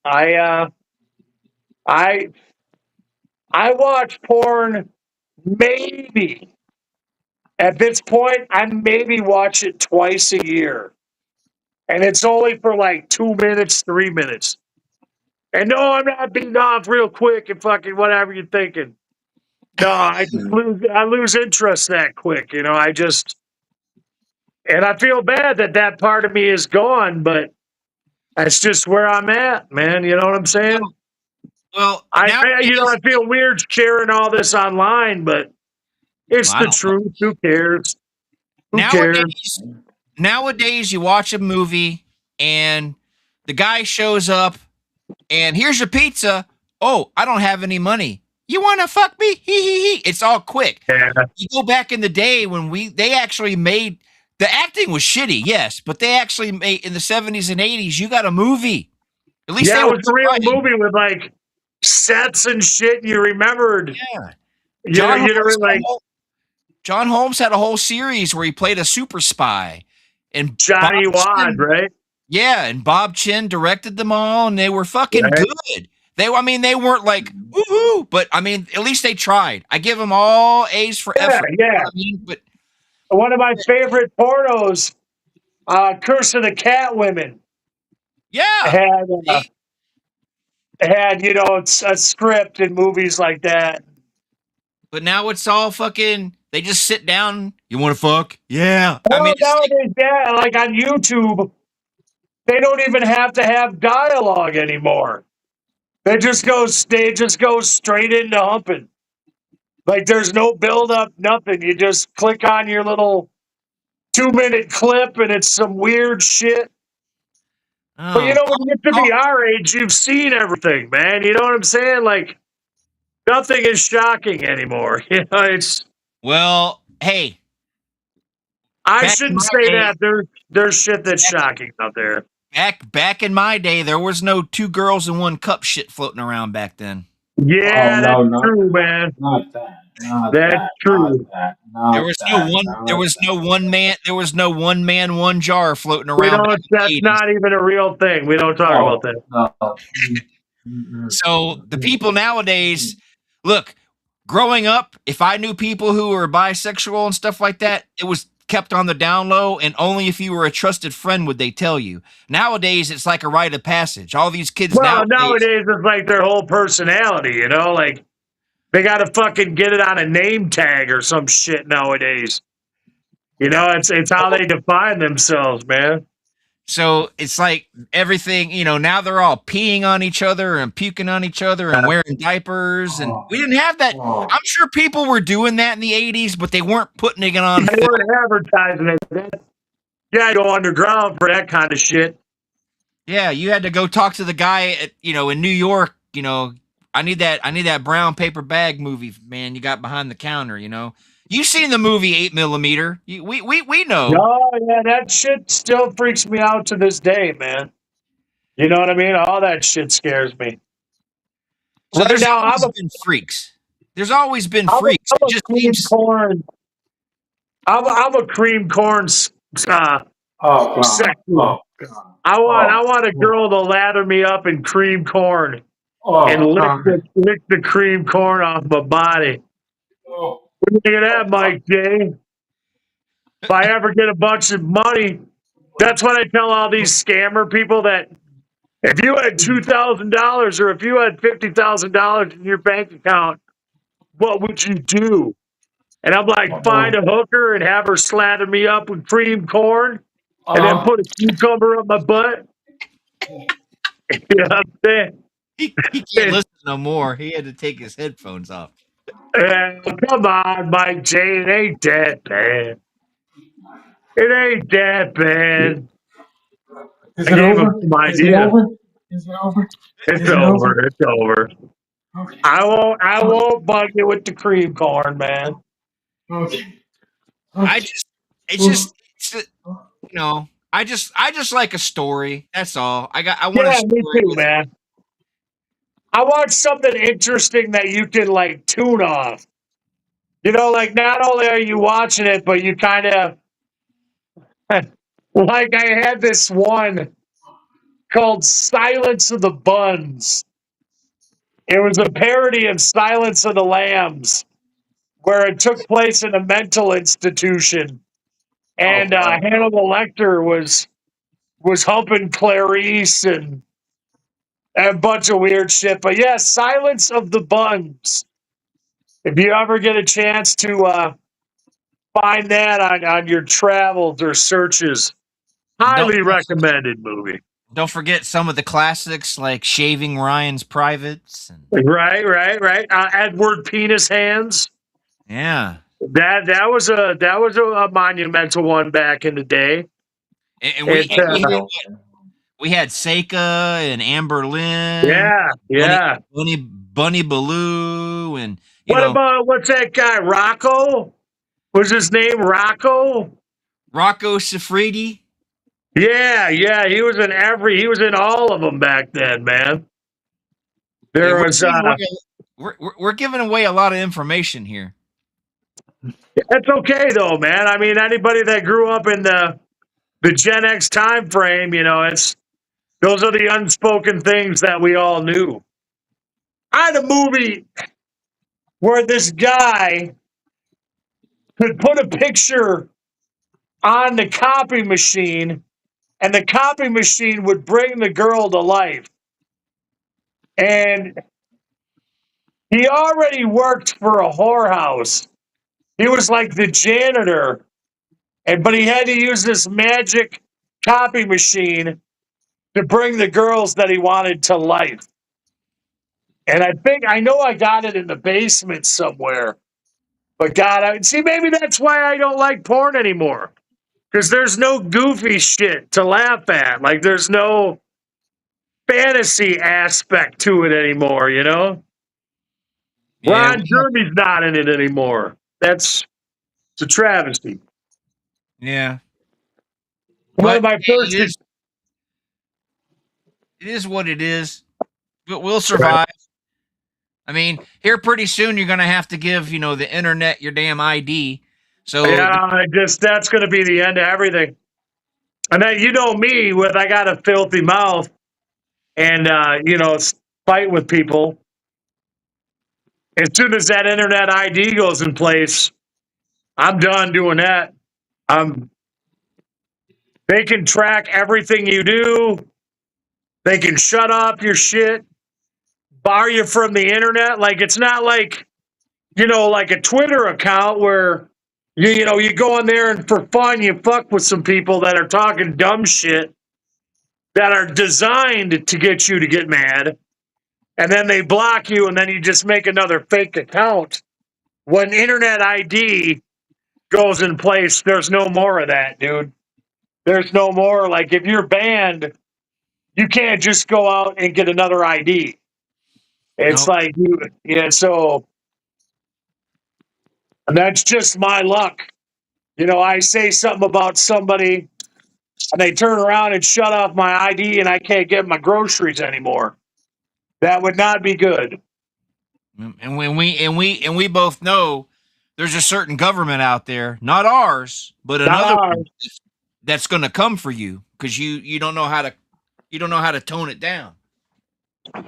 I watch porn maybe at this point. I maybe watch it twice a year, and it's only for like 2 minutes, 3 minutes. And no, I'm not beating off real quick and fucking whatever you're thinking. No, I lose interest that quick. You know, and I feel bad that that part of me is gone, but that's just where I'm at, man. You know what I'm saying? Well, I feel weird sharing all this online, but it's I the don't know. truth. Who cares? Who cares? Nowadays, you watch a movie and the guy shows up and here's your pizza. Oh, I don't have any money. You want to fuck me? Hee hee hee. It's all quick. Yeah, You go back in the day when they actually made the acting was shitty, yes, but they actually made in the 70s and 80s. You got a movie. At least yeah, they it were was a real trying. movie with like sets and shit. You remembered? Yeah. You John you Holmes, know, like John Holmes had a whole series where he played a super spy, and Bob Johnny Wad, Chin, right? yeah, and Bob Chin directed them all, and they were fucking Right. good. I mean, they weren't like woohoo, but I mean, at least they tried. I give them all A's for Yeah, effort. You know yeah. what I mean? But One of my favorite pornos, Curse of the Cat Women, yeah, had see? it's a script and movies like that. But now it's all fucking. They just sit down. You want to fuck? Yeah. I mean, Well, it's like, nowadays, yeah, like on YouTube, they don't even have to have dialogue anymore. They just go straight into humping. Like there's no build up, nothing. You just click on your little 2 minute clip and it's some weird shit. But you oh, know, when you get to be our age, you've seen everything, man. You know what I'm saying? Like nothing is shocking anymore. You know, it's well, hey, I back in shouldn't my say day, that. There's shit that's shocking out there. back in my day, there was no two girls in one cup shit floating around back then. Yeah, Oh no, that's not true, that, man. not that, not That's that, not true. that, There not was no that, one. There not was no that. one man. There was no one man, one jar floating We around back don't. in the That's 80s. not even a real thing. We don't talk about No, that. no. Mm, So the mm, people mm. nowadays, look, growing up, if I knew people who were bisexual and stuff like that, it was kept on the down low, and only if you were a trusted friend would they tell you. Nowadays, it's like a rite of passage. All these kids Well, nowadays, nowadays it's like their whole personality. You know, like they got to fucking get it on a name tag or some shit nowadays. You know, it's how they define themselves, man. so it's like everything, now they're all peeing on each other and puking on each other and wearing diapers. And Oh, we didn't have that. oh, I'm sure people were doing that in the 80s, but they weren't putting it on They film. weren't advertising it. Yeah, go underground for that kind of shit. Yeah, you had to go talk to the guy in New York, I need that brown paper bag movie, man, you got behind the counter. You've seen the movie 8 millimeter. We know. Oh yeah, that shit still freaks me out to this day, man. You know what I mean? All that shit scares me. So Right there's now, always been freaks. There's always been I'm freaks. a It just cream seems corn. I'm a cream corn uh, oh God, sexual. oh God, I oh, want a oh, girl to lather me up in cream corn and oh God, lick the cream corn off my body. oh, What do you think of oh that, God. Mike J? If I ever get a bunch of money, that's what I tell all these scammer people that if you had $2,000 or if you had $50,000 in your bank account, what would you do? And I'm like, find Oh, a hooker and have her slather me up with cream corn and then uh, put a cucumber up my butt. You know what I'm saying? he can't listen no more. He had to take his headphones off. Come on, Mike J. It ain't that bad. It ain't that bad. is I it gave him over? some Is it ideas. over? Is it over? It's Is it over? over. It's over. Okay, I won't bug you with the cream corn, man. okay, I okay. just it's Oh, just it's I just like a story. That's all. I want a Yeah, me story too, with man. I want something interesting that you can like tune off. You know, like not only are you watching it, but you kind of like I had this one called Silence of the Buns. It was a parody of Silence of the Lambs, where it took place in a mental institution, and Hannibal Lecter was helping Clarice and a bunch of weird shit. But yeah, Silence of the Buns. If you ever get a chance to find that on your travels or searches, highly recommended movie. Don't forget some of the classics like Shaving Ryan's Privates. And, Right. Edward Penis Hands. yeah. That was a monumental one back in the day. And we had Seika and Amber Lynn. Yeah. Bunny Baloo and what about what's that guy? Rocco? Was his name Rocco? Rocco Siffredi? Yeah. He was in all of them back then, man. There was we're giving away a lot of information here. That's okay though, man. I mean, anybody that grew up in the Gen X time frame, those are the unspoken things that we all knew. I had a movie where this guy could put a picture on the copy machine, and the copy machine would bring the girl to life. And he already worked for a whorehouse. He was like the janitor, but he had to use this magic copy machine to bring the girls that he wanted to life. And I know I got it in the basement somewhere. But God, maybe that's why I don't like porn anymore. Because there's no goofy shit to laugh at. Like, there's no fantasy aspect to it anymore, Yeah, Ron Jeremy's not in it anymore. It's a travesty. Yeah. One of my first... It is what it is. But we'll survive. Right. I mean, here pretty soon you're going to have to give, the internet your damn ID. So yeah, that's going to be the end of everything. And then me, I got a filthy mouth, and fight with people. As soon as that internet ID goes in place, I'm done doing that. They can track everything you do. They can shut off your shit, bar you from the internet. Like, it's not like, like a Twitter account where, you go in there and for fun, you fuck with some people that are talking dumb shit that are designed to get you to get mad. And then they block you, and then you just make another fake account. When internet ID goes in place, there's no more of that, dude. There's no more. Like, if you're banned, you can't just go out and get another ID. It's like, so, and that's just my luck. I say something about somebody, and they turn around and shut off my ID, and I can't get my groceries anymore. That would not be good. And we both know there's a certain government out there, not ours, but another one that's going to come for you because you don't know how to tone it down.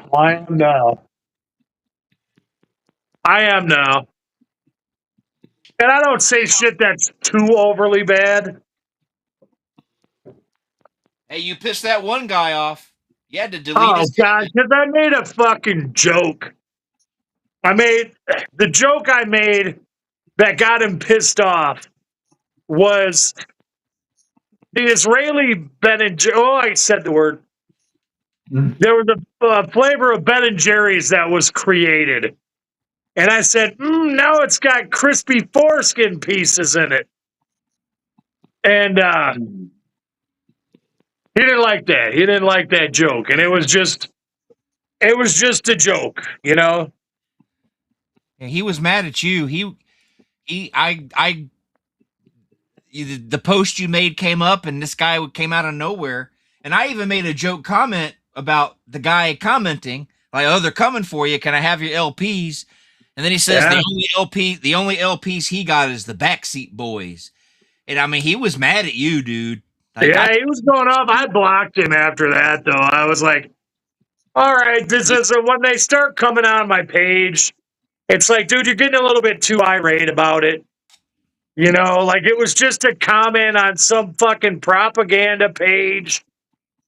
I am now. And I don't say shit that's too overly bad. Hey, you pissed that one guy off. You had to delete his... Oh, God, because I made a fucking joke. The joke I made that got him pissed off was the Israeli Ben & Jerry's. Oh, I said the word. There was a flavor of Ben & Jerry's that was created. And I said, now it's got crispy foreskin pieces in it. And he didn't like that. He didn't like that joke. And it was just a joke, Yeah, he was mad at you. The post you made came up, and this guy came out of nowhere. And I even made a joke comment about the guy commenting, like, "Oh, they're coming for you. Can I have your LPs?" And then he says the only LPs he got is the Backseat Boys. And he was mad at you, dude. Like, he was going off. I blocked him after that, though. I was like, All right, this is when they start coming on my page. It's like, dude, you're getting a little bit too irate about it. You know, like it was just a comment on some fucking propaganda page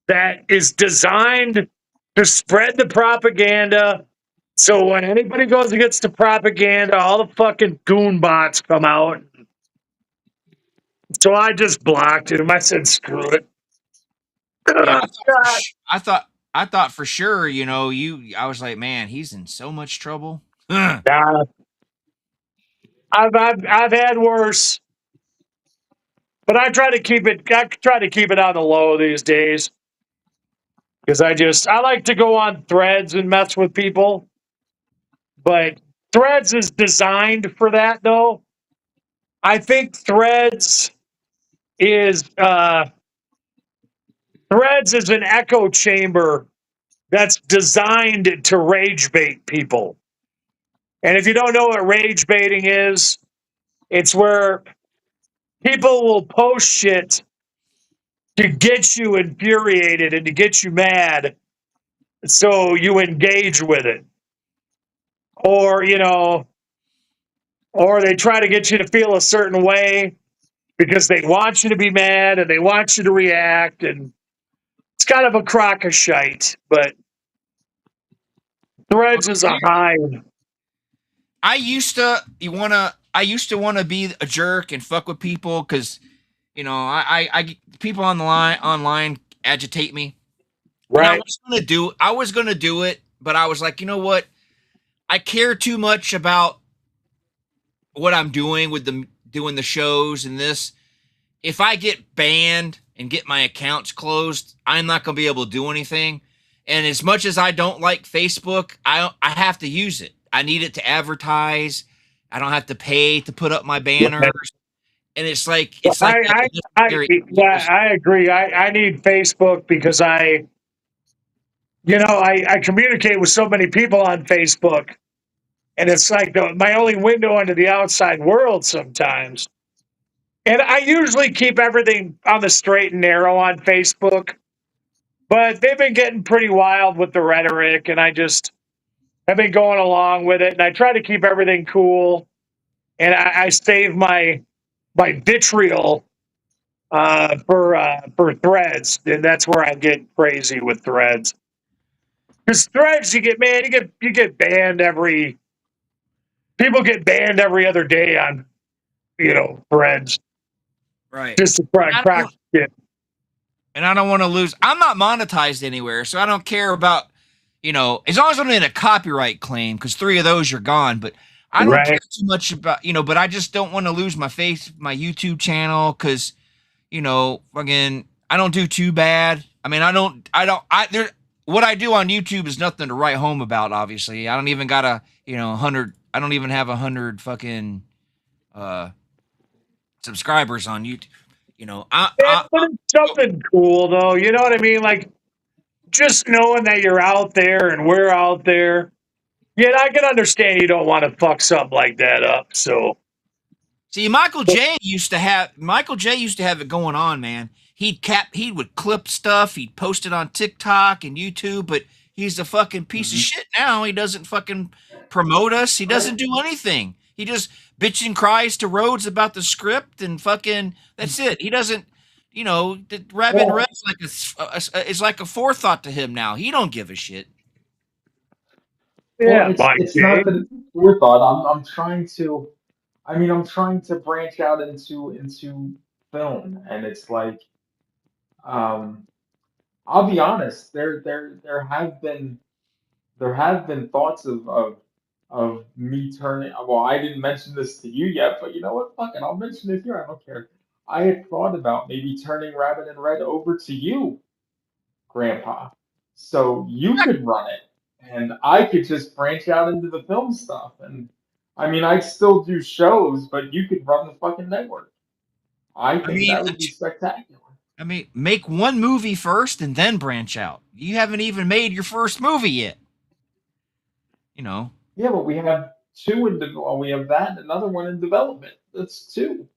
that is designed to spread the propaganda. So when anybody goes against the propaganda, all the fucking goon bots come out. So I just blocked him. I said, screw it. Yeah, God. I thought for sure, you know, I was like, man, he's in so much trouble. Ugh. Nah, I've had worse, but I try to keep it. I try to keep it on the low these days because I like to go on Threads and mess with people, but Threads is designed for that though. I think is uh, Threads is an echo chamber that's designed to rage bait people. And if you don't know what rage baiting is, it's where people will post shit to get you infuriated and to get you mad so you engage with it. Or, you know, or they try to get you to feel a certain way because they want you to be mad and they want you to react. And it's kind of a crock of shite, but Well, Threads is a hive. I used to want to be a jerk and fuck with people because you know people on the online agitate me, and Right? I was gonna do it, but I was like, you know what? I care too much about what I'm doing with doing the shows and this. If I get banned and get my accounts closed, I'm not gonna be able to do anything. And as much as I don't like Facebook, I have to use it. I need it to advertise. I don't have to pay to put up my banners. And it's like a necessary Yeah, evil. I agree. I need Facebook because I communicate with so many people on Facebook, and it's like my only window into the outside world sometimes. And I usually keep everything on the straight and narrow on Facebook, but they've been getting pretty wild with the rhetoric, and I just have been going along with it. And I try to keep everything cool, and I save my vitriol for Threads, and that's where I get crazy with Threads. Because Threads, you get banned every people get banned every other day on Threads Right. just to crack shit. And I don't want to lose. I'm not monetized anywhere, so I don't care about, as long as I'm in a copyright claim, because 3 of those are gone. But I don't care Right? too much about, but I just don't want to lose my YouTube channel, because, fucking, I don't do too bad. I mean, what I do on YouTube is nothing to write home about. Obviously, I don't even got 100. I don't even have 100 fucking subscribers on YouTube. Yeah, but it's something cool though. You know what I mean? Like just knowing that you're out there and we're out there. Yet I can understand you don't want to fuck something like that up. So See, Michael J used to have it going on, man. He would clip stuff, he'd post it on TikTok and YouTube, but he's a fucking piece of Mhm. shit now. He doesn't fucking promote us. He doesn't do anything. He just bitch and cries to Rhodes about the script and fucking that's it. He doesn't, the Rabin well, Red's is like a forethought to him now. He don't give a shit. Well, yeah, Mike it's J. not that it's a forethought. I'm trying to. I mean, I'm trying to branch out into film, and it's like, um, I'll be honest. There have been thoughts of me turning. Well, I didn't mention this to you yet, but you know what? Fuck it, I'll mention it here. I don't care. I had thought about maybe turning Rabbit and Red over to you, Grandpa, so you could run it, and I could just branch out into the film stuff. And I mean, I'd still do shows, but you could run the fucking network. I I think mean, that would be spectacular. make one movie first and then branch out. You haven't even made your first movie yet. You know, Yeah, but we have two we have that and another one in development. That's two.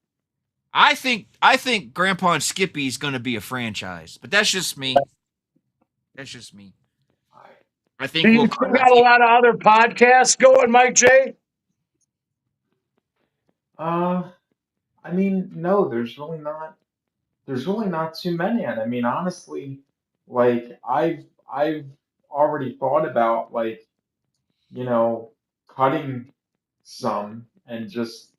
I think Grandpa and Skippy is going to be a franchise, but that's just me. That's just me. I Do think you we'll. still got a lot of other podcasts going, Mike J? I mean, no, there's really not too many. And I mean, honestly, like I've already thought about like, you know, cutting some and just,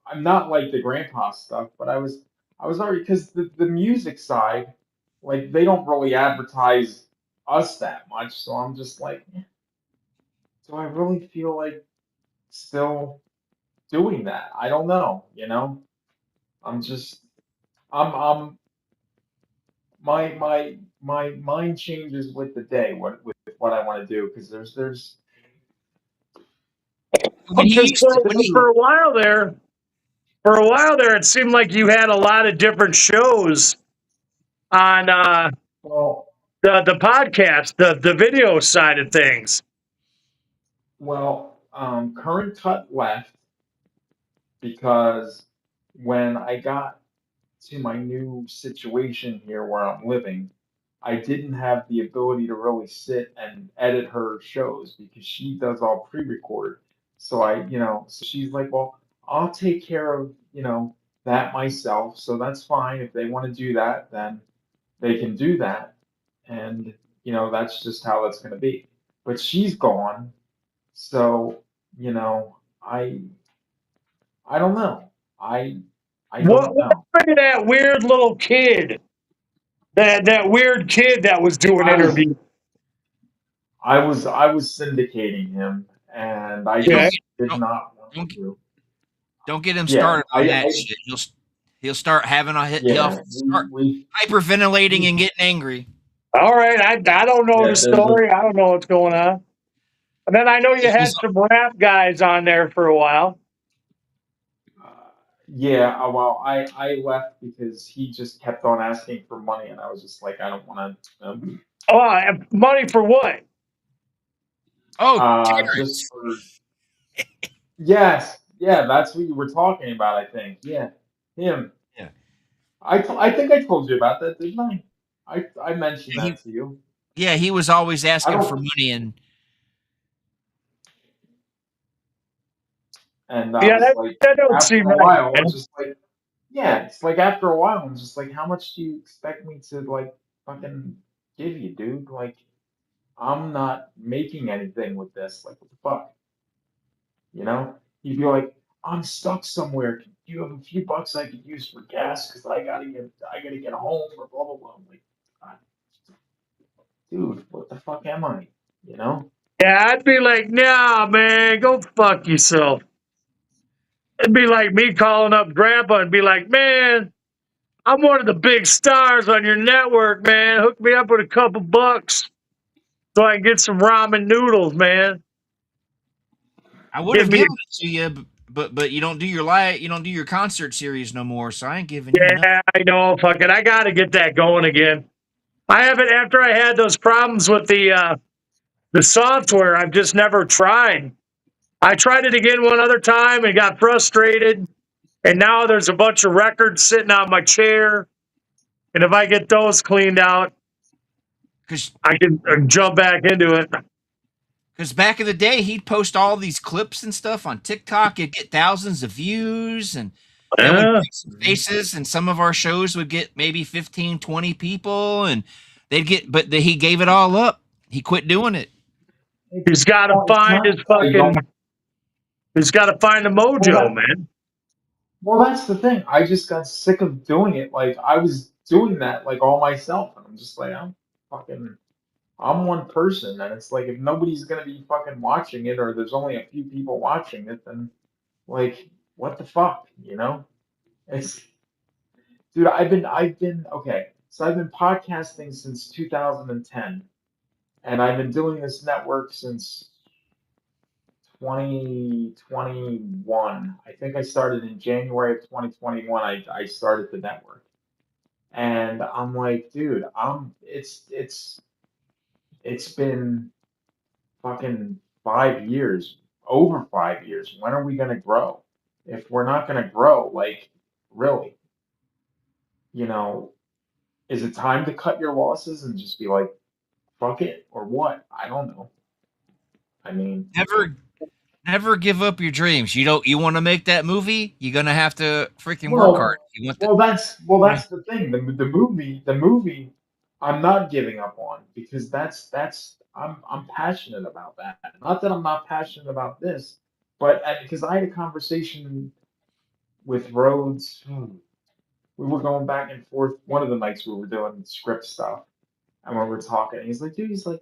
I'm not like the grandpa stuff, but I was already because the music side, like they don't really advertise us that much, so I'm just like, do I really feel like still doing that? I don't know. I'm just I'm my mind changes with the day with what I want to do because there's When he Because used to, when he, for a while there, it seemed like you had a lot of different shows on well the podcast, the video side of things. Current Cut left because when I got to my new situation here where I'm living, I didn't have the ability to really sit and edit her shows because she does all pre-recorded. So so she's like, well, I'll take care of, that myself. So that's fine. If they want to do that, then they can do that. And, that's just how it's going to be. But she's gone. So, I don't know. I What don't what know. happened to that weird little kid? That weird kid that was doing I was interviews. I was syndicating him, and I you don't Okay. just get, did don't, not want don't to. don't get him Yeah, started on that shit. He'll start having a hit. He'll yeah, start hyperventilating we and getting angry. All right. I don't know the yeah, there's a story. I don't know what's going on. And then I know you He's had some rap guys on there for a while. yeah. Well, I left because he just kept on asking for money, and I was just like, I don't want to. Oh, and money for what? oh Just Terrence. for yes, yeah, that's what you were talking about. I think, yeah, him. Yeah, I think I told you about that, didn't I? I mentioned he that to you. yeah he was always I asking for don't. money, and And I Yeah, was like, that don't after seem a right, while, it's man. just like, yeah, it's like after a while, I'm just like, how much do you expect me to like fucking give you, dude? Like, I'm not making anything with this. Like, what the fuck? You know? You'd be like, I'm stuck somewhere. Do you have a few bucks I could use for gas? Because I gotta get home or blah blah blah. I'm like, "God, dude, what the fuck am I? You know? Yeah, I'd be like, nah, man, go fuck yourself. It'd be like me calling up grandpa and be like, man, I'm one of the big stars on your network, man. Hook me up with a couple bucks so I can get some ramen noodles, man. I would Give have me given it to you, but you don't do your you don't do your concert series no more, so I ain't giving you nothing. yeah, I know, fuck it. I gotta get that going again. I haven't after I had those problems with the software, I've just never tried. I tried it again one other time and got frustrated. And now there's a bunch of records sitting on my chair. And if I get those cleaned out, Because I can jump back into it. back in the day, he'd post all these clips and stuff on TikTok. It'd get thousands of views, and then we'd Yeah. make some faces, and some of our shows would get maybe 15, 20 people, and they'd get, but he gave it all up. He quit doing it. He's got to Well, it's find not his that I don't. fucking. He's got to find the Well, mojo, man. that's the thing. I just got sick of doing it. Like I was doing that like all myself, and I'm just like, I'm one person, and it's like if nobody's gonna be fucking watching it, or there's only a few people watching it, then like what the fuck, you know? It's dude, I've been okay. So I've been podcasting since 2010, and I've been doing this network since 2021. I think I started in January of 2021. I started the network. And I'm like, dude, it's been fucking 5 years, over 5 years. When are we gonna grow? If we're not gonna grow, like really, you know, is it time to cut your losses and just be like, fuck it or what? I don't know. I mean, Never give up your dreams. You want to make that movie, you're gonna have to freaking work hard. well, You want the that's the thing. The movie, I'm not giving up on because I'm passionate about that. Not that I'm not passionate about this, but because I had a conversation with Rhodes. We were going back and forth one of the nights we were doing script stuff, and when we were talking, he's like, dude, he's like,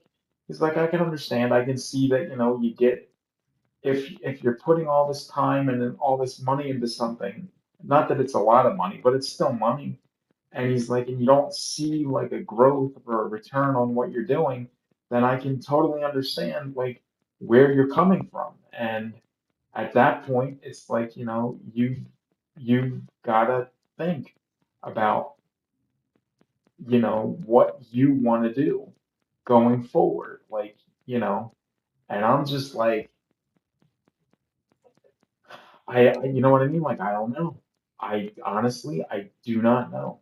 I can understand. I can see that, you get if you're putting all this time and then all this money into something, not that it's a lot of money, but it's still money. And he's like, and you don't see like a growth or a return on what you're doing, then I can totally understand like where you're coming from. And at that point, it's like, you've gotta think about, what you want to do going forward. Like, and I'm just like, you know what I mean? Like, I don't know. I honestly, I do not know.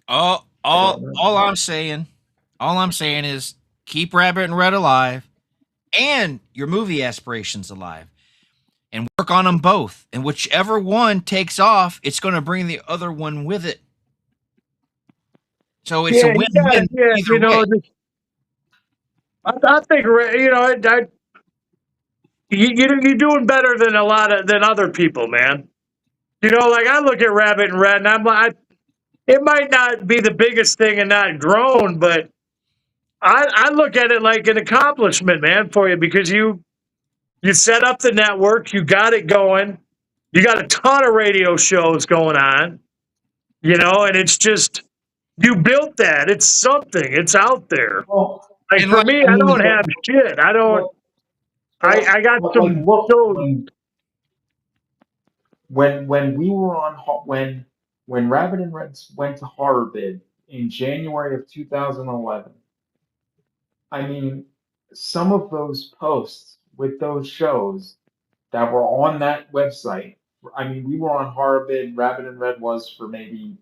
all I don't know. all I'm saying is keep Rabbit and Red alive and your movie aspirations alive and work on them both. And whichever one takes off, it's going to bring the other one with it. So it's a Yeah, you got win-win it. Yeah, either way. I think you're doing better than than other people, man. Like I look at Rabbit and Red, and I'm like, it might not be the biggest thing and not grown, but I look at it like an accomplishment, man, for you because you set up the network, you got it going, you got a ton of radio shows going on, and it's just you built that. It's something. It's out there. Well, Like And for like, me, I I mean, don't have shit. I don't. but, but, I got but like, some look, shows. when we were on when Rabbit and Reds went to horror bid in January of 2011. I mean, some of those posts with those shows that were on that website. I mean, we were on horror bid. Rabbit and Red was for maybe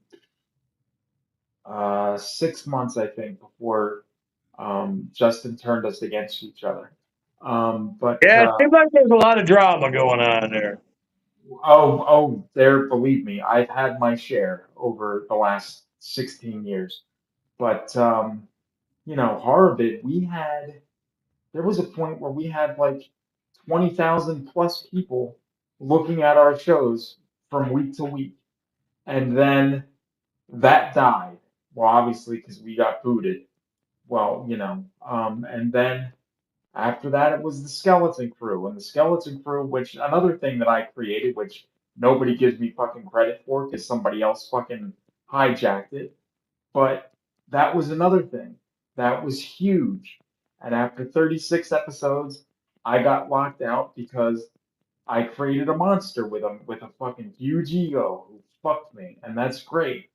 6 months, I think, before Justin turned us against each other. But Yeah, it seems like there's a lot of drama going on there. there, believe me, I've had my share over the last 16 years. But horror bid, there was a point where we had like 20,000 plus people looking at our shows from week to week. And then that died. Well, obviously, because we got booted. Well, and then after that, it was the Skeleton Crew. And the Skeleton Crew, which another thing that I created, which nobody gives me fucking credit for because somebody else fucking hijacked it. But that was another thing. That was huge. And after 36 episodes, I got locked out because I created a monster with a fucking huge ego who fucked me. And that's great.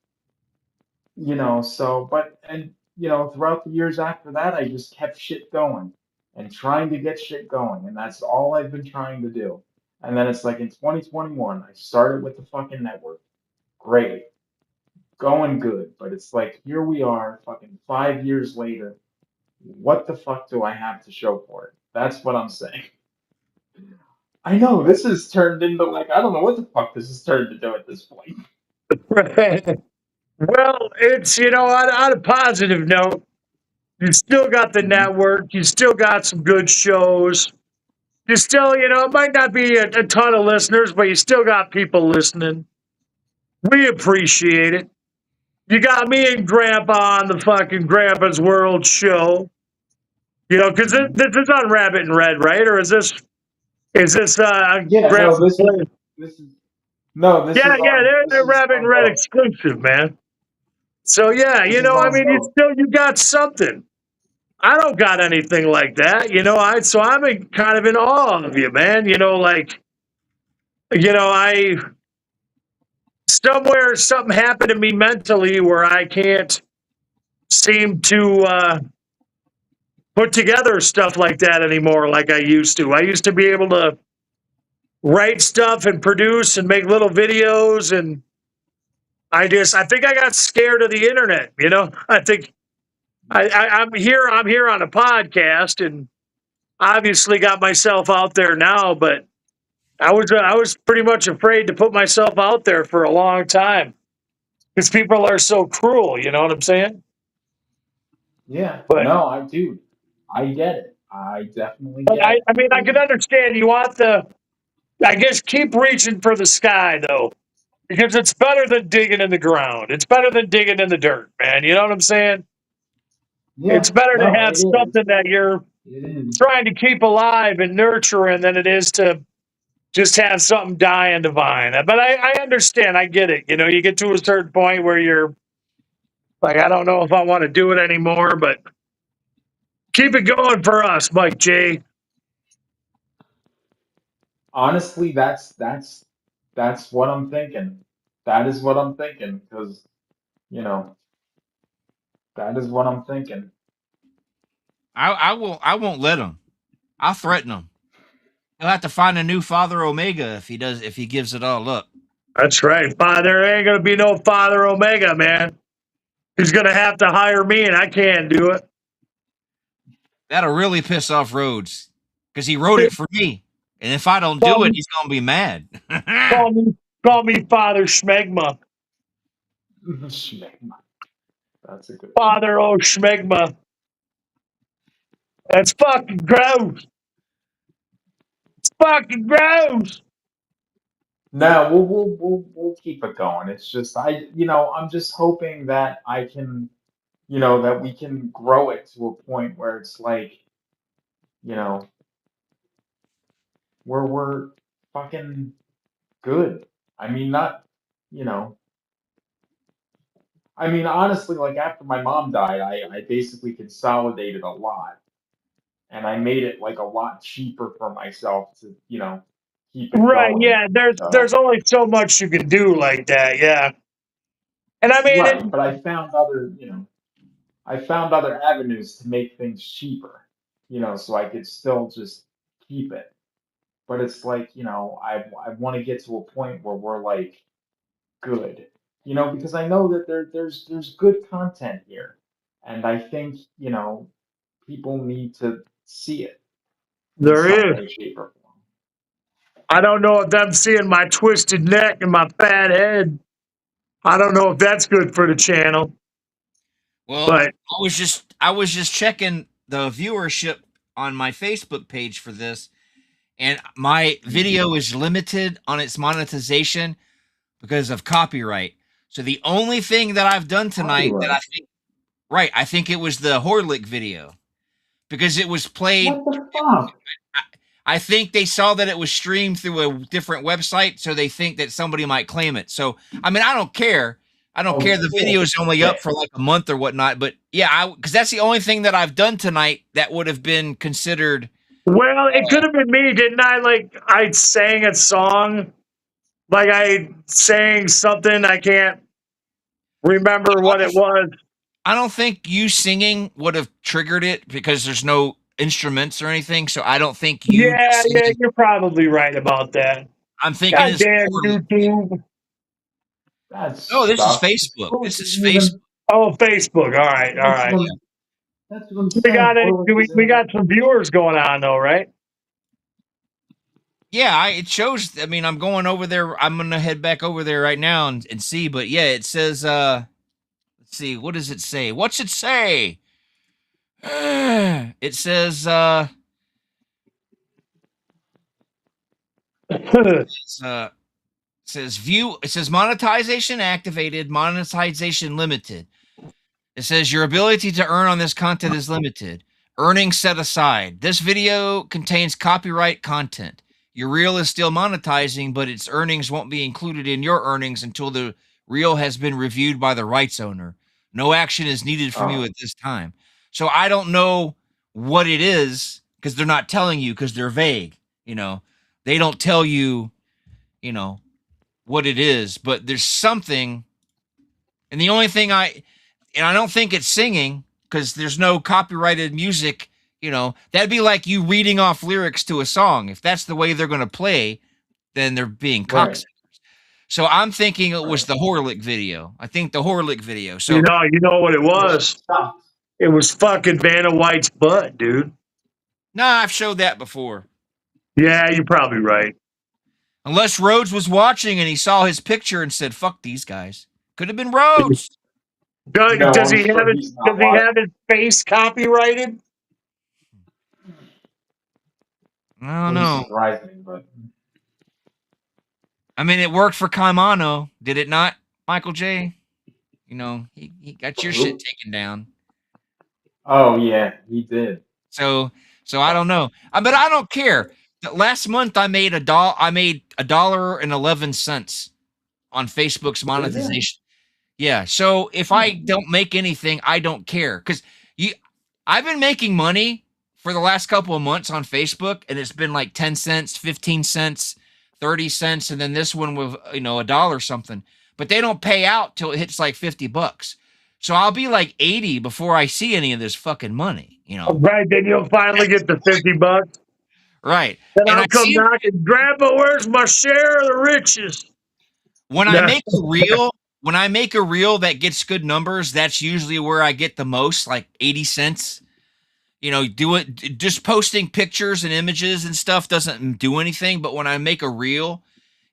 Throughout the years after that, I just kept shit going and trying to get shit going. And that's all I've been trying to do. And then it's like in 2021, I started with the fucking network. Great. Going good. But it's like, here we are, fucking 5 years later. What the fuck do I have to show for it? That's what I'm saying. I know, this has turned into like, I don't know what the fuck this has turned into at this point. Well, it's on a positive note, you still got the Mhm. network. You still got some good shows. You still, it might not be a ton of listeners, but you still got people listening. We appreciate it. You got me and Grandpa on the fucking Grandpa's World show. Because Mhm. this is on Rabbit and Red, right? Or is this Yeah, no, Grandpa's Place? this is no, Yeah, yeah, this they're is Rabbit on and Red both. exclusive, man. So yeah, This is I on mean, both. you got something. I don't got anything like that, so I'm kind of in awe of you, man. I somewhere something happened to me mentally where I can't seem to put together stuff like that anymore like I used to. I used to be able to write stuff and produce and make little videos, and I think I got scared of the internet. I think I'm here on a podcast, and obviously got myself out there now, but I was pretty much afraid to put myself out there for a long time because people are so cruel. You know what I'm saying? Yeah, But no, I do. I get it. I definitely but get it. I mean, I can Because understand you want I guess keep reaching for the sky though, because it's better than digging in the ground. It's better than digging in the dirt, man. You know what I'm saying? It's yeah, better to no, have it is. something that you're It is. trying to keep alive and nurturing than it is to just have something die on the vine. But I understand. I get it. You know, you get to a certain point where you're like, I don't know if I want to do it anymore, but keep it going for us, Mike J. Honestly, that's what I'm thinking. That is what I'm thinking. Because you know, that is what I'm thinking. I won't let him. I'll threaten him. He'll have to find a new Father Omega if he gives it all up. That's right. Father ain't gonna be no Father Omega, man. He's gonna have to hire me, and I can't do it. That'll really piss off Rhodes because he wrote it for me. And if I don't Call do it, me, he's gonna be mad. call me, call me Father Schmegma. Schmegma. That's a good one. Father O Schmegma. That's fucking gross. It's fucking gross. No, we'll keep it going. It's just I'm just hoping that I can, that we can grow it to a point where it's like, you know, where we're fucking good. I mean, not, you know, I mean, honestly, like after my mom died, I basically consolidated a lot and I made it like a lot cheaper for myself to, keep it Right? going. Yeah. There's So, only so much you can do like that. Yeah. And I mean, right, but I found other avenues to make things cheaper, so I could still just keep it. But it's like, I want to get to a point where we're like good, because I know that there's good content here, and I think people need to see it in some there is. way, shape, or form. I don't know if them seeing my twisted neck and my fat head. I don't know if that's good for the channel, Well, but I was just checking the viewership on my Facebook page for this, and my video is limited on its monetization because of copyright. So the only thing that I've done tonight that Copyright. I think it was the Horlick video because it was played. What the fuck? I think they saw that it was streamed through a different website, so they think that somebody might claim it. So, I mean, I don't care. I don't Oh, care. The video is only up bullshit. for like a month or whatnot. But yeah, because that's the only thing that I've done tonight that would have been considered. well, it could have been me, didn't I? Like I sang a song, like I sang something. I can't remember what it was. I don't think you singing would have triggered it because there's no instruments or anything. So I don't think you Yeah, yeah, singing. you're probably right about that. I'm thinking it's Goddamn Horlick. YouTube. That No, this is sucks. Facebook. Horlick This is isn't Facebook. even. Oh, Facebook. All right, all That's right. what I'm. That's what I'm We saying. got it. Horlick isn't We even. got some viewers going on though, right? Yeah, it shows. I mean, I'm going over there. I'm gonna head back over there right now and see. But yeah, it says. Let's see. What does it say? What's it say? It says. It says view. It says monetization activated. Monetization limited. It says your ability to earn on this content is limited. Earnings set aside. This video contains copyright content. Your reel is still monetizing, but its earnings won't be included in your earnings until the reel has been reviewed by the rights owner. No action is needed from you Oh, at this time. So I don't know what it is because they're not telling you because they're vague. They don't tell you, you know, what it is, but there's something. And the only thing I don't think it's singing because there's no copyrighted music. That'd be like you reading off lyrics to a song. If that's the way they're going to play, then they're being right, cocksuckers. So I'm thinking it was right. the Horlick video. I think the Horlick video. You So know what it Which was. sucks. It was fucking Vanna White's butt, dude. Nah, I've showed that before. Yeah, you're probably right. Unless Rhodes was watching and he saw his picture and said, "Fuck these guys." Could have been Rhodes. No, Does I'm he have sure it? he's Does not he watching. have his face copyrighted? I don't Wouldn't know. surprise me, but I mean, it worked for Kaimano, did it not, Michael J? You know, he got your shit taken down. oh yeah, he did. So I don't know. But I don't care. Last month I made $1.11 on Facebook's monetization. Yeah. So if I don't make anything, I don't care. Because I've been making money for the last couple of months on Facebook, and it's been like 10 cents, 15 cents, 30 cents, and then this one with $1 something. But they don't pay out till it hits like $50. So I'll be like 80 before I see any of this fucking money, Right, then you'll finally get the $50. Right. Then And I'll I come see knocking, Grandpa, where's my share of the riches? when I Nah. make a reel that gets good numbers, that's usually where I get the most, like 80 cents. Just posting pictures and images and stuff doesn't do anything. But when I make a reel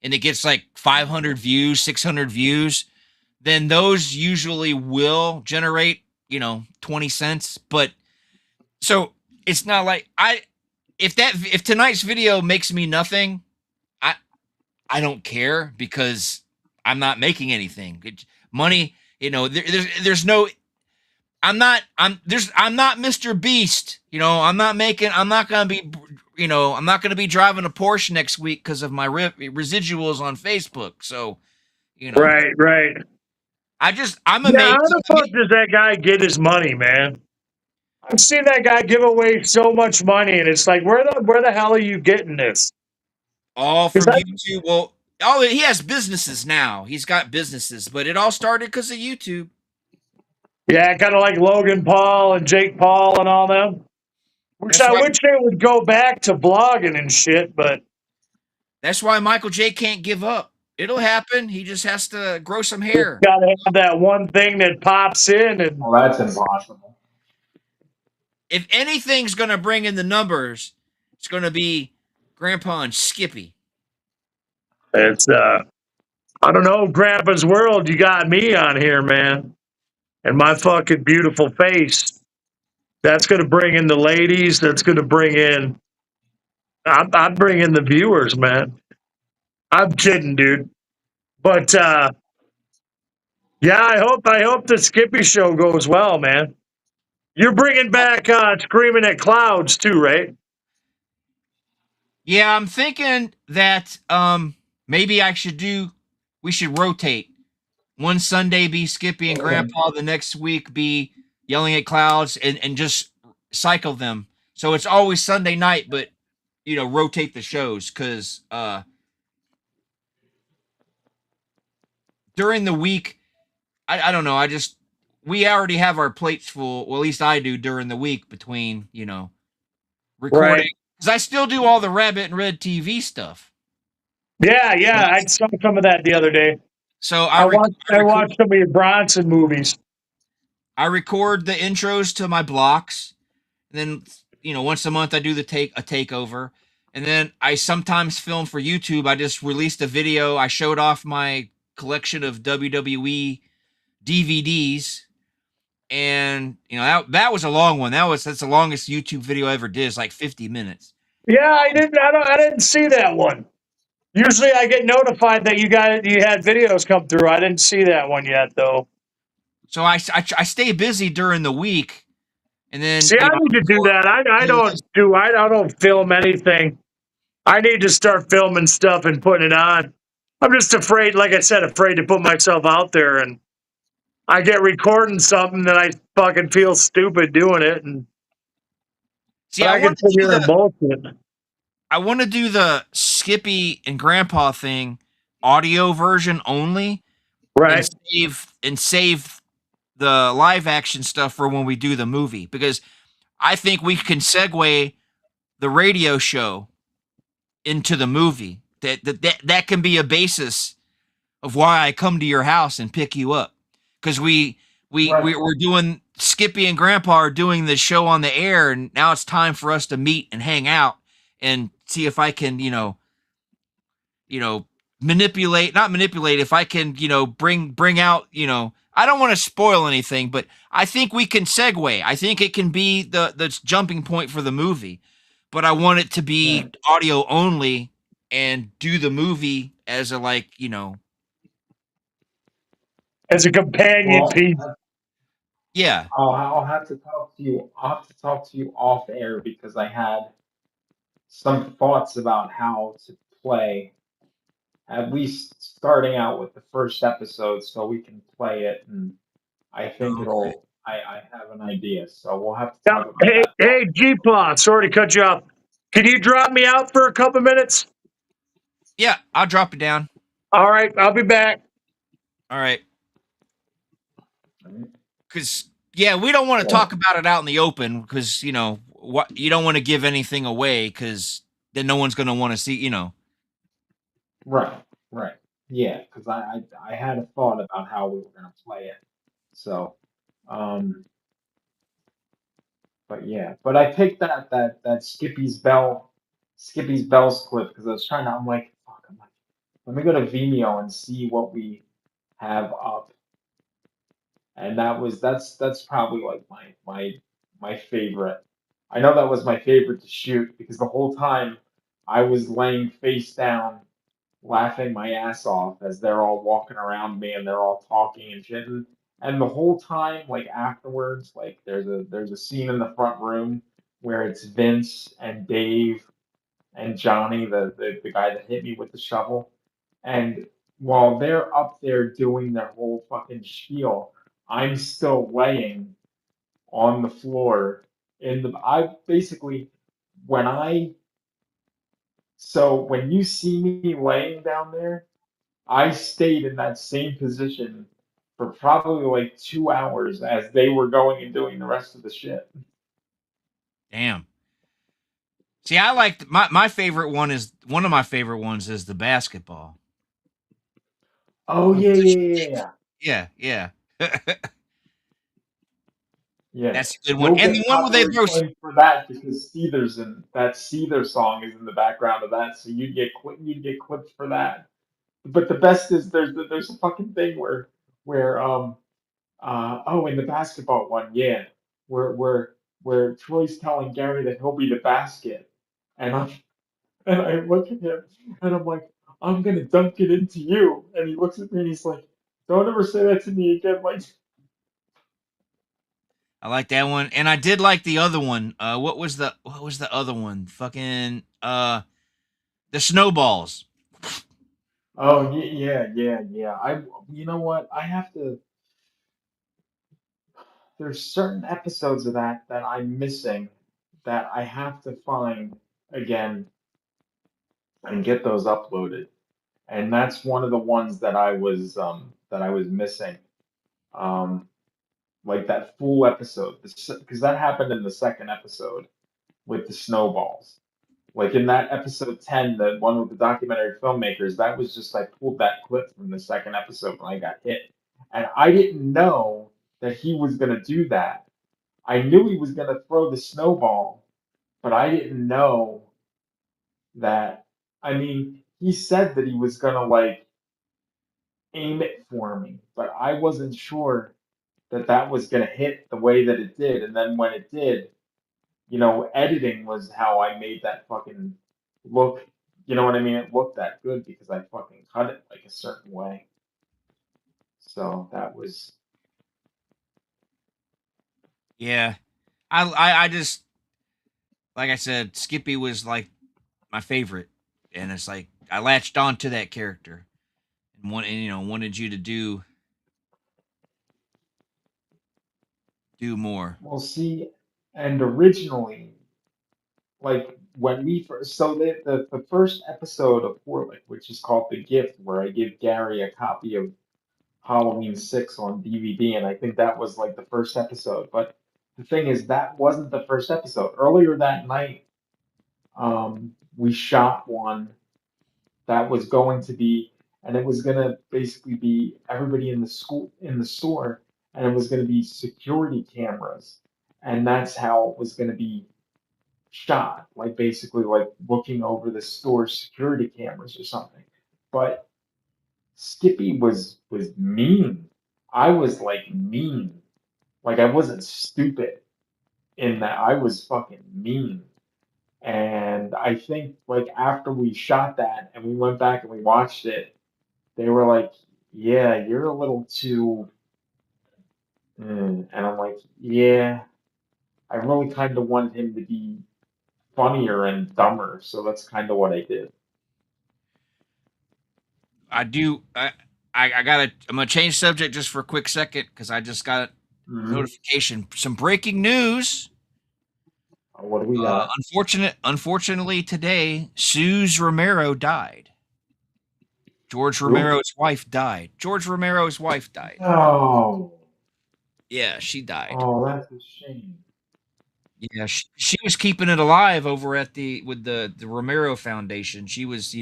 and it gets like 500 views, 600 views, then those usually will generate, 20 cents. But so it's not like if tonight's video makes me nothing, I don't care because I'm not making anything. Money, there's no I'm not Mr. Beast. I'm not going to be I'm not going to be driving a Porsche next week because of my residuals on Facebook. So, Right. I'm Yeah, how amazed. the fuck does that guy get his money, man? I've seen that guy give away so much money, and it's like, where the hell are you getting this? All Is from that- YouTube. Well, he has businesses now. He's got businesses, but it all started because of YouTube. Yeah, kind of like Logan Paul and Jake Paul and all them. Which I wish they would go back to blogging and shit, but that's why Michael J can't give up. It'll happen. He just has to grow some hair. got to have that one thing that pops in. And Well, that's impossible. If anything's going to bring in the numbers, it's going to be Grandpa and Skippy. It's I don't know, Grandpa's World. You got me on here, man, and my fucking beautiful face. That's going to bring in the ladies. That's going to bring in. I'm bringing the viewers, man. I'm kidding, dude. But yeah, I hope the Skippy show goes well, man. You're bringing back Screaming at Clouds too, right? Yeah, I'm thinking that maybe we should rotate. One Sunday be Skippy and Grandpa, the next week be Yelling at Clouds, and just cycle them. So it's always Sunday night, but rotate the shows because during the week, I don't know. We already have our plates full. Well, at least I do during the week between recording. Right. Because I still do all the Rabbit and Red TV stuff. Yeah. I saw some of that the other day. So I watched some of your Bronson movies. I record the intros to my blocks, and then once a month I do a takeover, and then I sometimes film for YouTube. I just released a video. I showed off my collection of WWE DVDs, and that was a long one. That's the longest YouTube video I ever did. It's like 50 minutes. Yeah, I didn't see that one. Usually I get notified that you had videos come through. I didn't see that one yet, though. So I stay busy during the week, and then I need to do that. I don't film anything. I need to start filming stuff and putting it on. I'm just afraid, like I said, afraid to put myself out there, and I get recording something that I fucking feel stupid doing it, and I can sit here and bullshit. I want to do the Skippy and Grandpa thing, audio version only, right? And save the live action stuff for when we do the movie, because I think we can segue the radio show into the movie. That can be a basis of why I come to your house and pick you up, because we're doing Skippy and Grandpa are doing the show on the air, and now it's time for us to meet and hang out and see if I can, you know, manipulate, not manipulate, if I can, bring out, I don't want to spoil anything, but I think we can segue. I think it can be the jumping point for the movie, but I want it to be Right. audio only and do the movie as a As a companion Well, piece. yeah. I'll have to talk to you. I'll have to talk to you off air because I had some thoughts about how to play, at least starting out with the first episode, so we can play it. And I think Okay. it'll. I have an idea, so we'll have to Now, talk about that. hey, G-Paw, sorry to cut you off. Can you drop me out for a couple minutes? Yeah, I'll drop it down. All right, I'll be back. All right. Right? Because yeah, we don't want to talk Well, about it out in the open because what you don't want to give anything away because then no one's going to want to see. right, right, yeah, because I had a thought about how we were gonna play it. So, um, but yeah, but I picked that Skippy's Bells clip because I was trying to. I'm like, fuck. I'm like, let me go to Vimeo and see what we have up, and that's probably like my favorite. I know that was my favorite to shoot because the whole time I was laying face down, laughing my ass off as they're all walking around me and they're all talking and shit. And the whole time, like afterwards, like there's a scene in the front room where it's Vince and Dave and Johnny, the guy that hit me with the shovel. And while they're up there doing their whole fucking spiel, I'm still laying on the floor in the I basically when I so when you see me laying down there, I stayed in that same position for probably like 2 hours as they were going and doing the rest of the shit. Damn. See, I like my favorite one is one of my favorite ones is the basketball. Oh yeah, yeah, yeah, Yeah, yeah. yeah. That's a good one. You'll And the get one where they copyright throw. claim for that because Seether's in that Seether song is in the background of that, so you'd get clips for that. But the best is there's a fucking thing where in the basketball one, yeah, where where where Troy's telling Gary that he'll be the basket, and I look at him and I'm like, I'm gonna dunk it into you, and he looks at me and he's like, don't ever say that to me again, like. I like that one, and I did like the other one. What was the other one? Fucking the snowballs. Oh yeah. You know what? I have to. There's certain episodes of that I'm missing that I have to find again and get those uploaded. And that's one of the ones that I was missing. Um, like that full episode, because that happened in the second episode with the snowballs. Like in that episode 10, the one with the documentary filmmakers, that was just I pulled that clip from the second episode when I got hit. And I didn't know that he was gonna do that. I knew he was gonna throw the snowball, but I didn't know that I mean, he said that he was gonna like aim it for me, but I wasn't sure that that was gonna hit the way that it did. And then when it did, editing was how I made that fucking look. You know what I mean? It looked that good because I fucking cut it like a certain way. So that was. Yeah, I just like I said, Skippy was like my favorite, and it's like I latched on to that character and wanted you to do more. Well, see, and originally, like when we first, so the first episode of Portland, which is called The Gift, where I give Gary a copy of Halloween 6 on DVD, and I think that was like the first episode. But the thing is, that wasn't the first episode. Earlier that night, we shot one that was going to be, and it was gonna basically be everybody in the store, and it was going to be security cameras, and that's how it was going to be shot, like basically like looking over the store's security cameras or something. But Skippy was mean. I was like mean. Like I wasn't stupid in that I was fucking mean. And I think like after we shot that and we went back and we watched it, they were like, "Yeah, you're a little too." And I'm like, "Yeah, I really kind of wanted him to be funnier and dumber, so that's kind of what I did." I do. I gotta. I'm gonna change subject just for a quick second because I just got a Hmm. notification. Some breaking news. What do we got? Unfortunately, today, Suze Romero died. George Who? Romero's wife died. George Romero's wife died. Oh, Yeah, she died. oh, that's a shame. Yeah, she was keeping it alive over at the Romero Foundation. She was,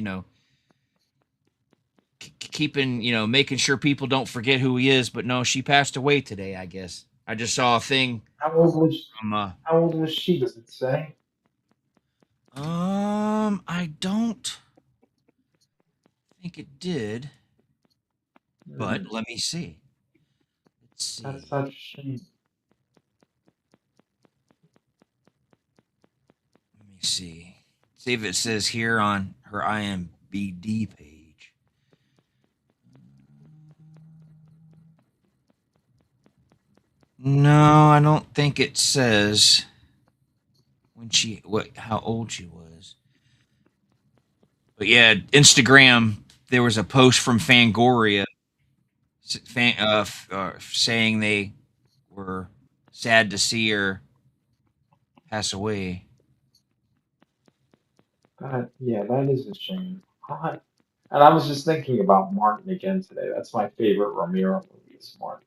keeping, making sure people don't forget who he is. But no, she passed away today. I guess I just saw a thing How old was from how old was she? Does it say? I don't think it did, but Hmm, let me see. Let's that's see. such a shame. Let me see. See if it says here on her IMBD page. No, I don't think it says how old she was. But yeah, Instagram, there was a post from Fangoria saying they were sad to see her pass away. Yeah, that is a shame. And I was just thinking about Martin again today. That's my favorite Ramiro movie is Martin.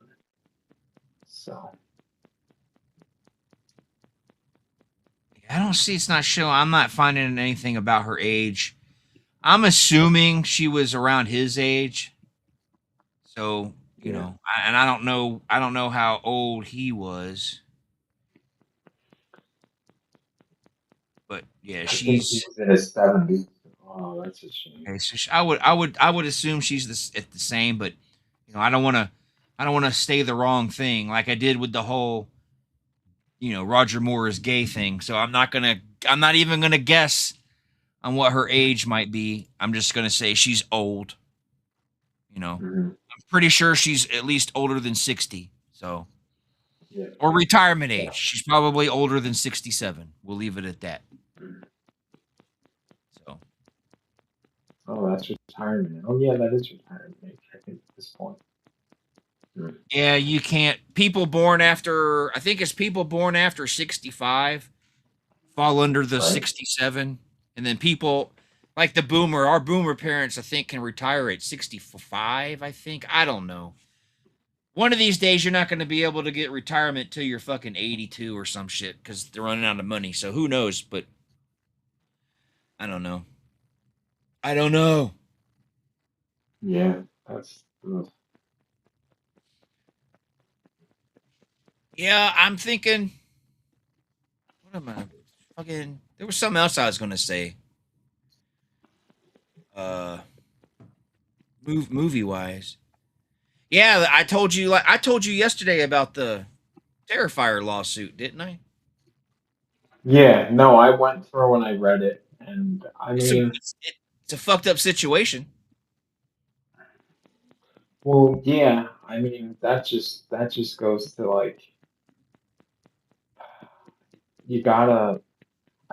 So, I don't see it's not showing. I'm not finding anything about her age. I'm assuming she was around his age. So, yeah, and I don't know. I don't know how old he was, but yeah, I think he she's was in his 70s. Oh, that's a shame. okay. So I would assume she's at the same, but I don't want to stay the wrong thing like I did with the whole Roger Moore is gay thing. So I'm not even gonna guess on what her age might be. I'm just gonna say she's old. Hmm. I'm pretty sure she's at least older than 60. So Yeah, or retirement age. yeah. She's probably older than 67. We'll leave it at that. Mhm. So Oh, that's retirement. Oh, yeah, that is retirement age, I think, at this point. Mm. yeah, you can't. People born after I think it's people born after 65 fall under the Right? 67, and then people like our boomer parents, I think, can retire at 65. I think I don't know. One of these days, you're not going to be able to get retirement till you're fucking 82 or some shit because they're running out of money. So who knows? But I don't know. I don't know. Yeah, that's. Ugh. Yeah, I'm thinking. What am I fucking? There was something else I was going to say. Uh, movie wise. Yeah, I told you yesterday about the Terrifier lawsuit, didn't I? Yeah, no, I went through and I read it, and I It's a mean, it's a fucked up situation. well, yeah, I mean, that just goes to like you gotta.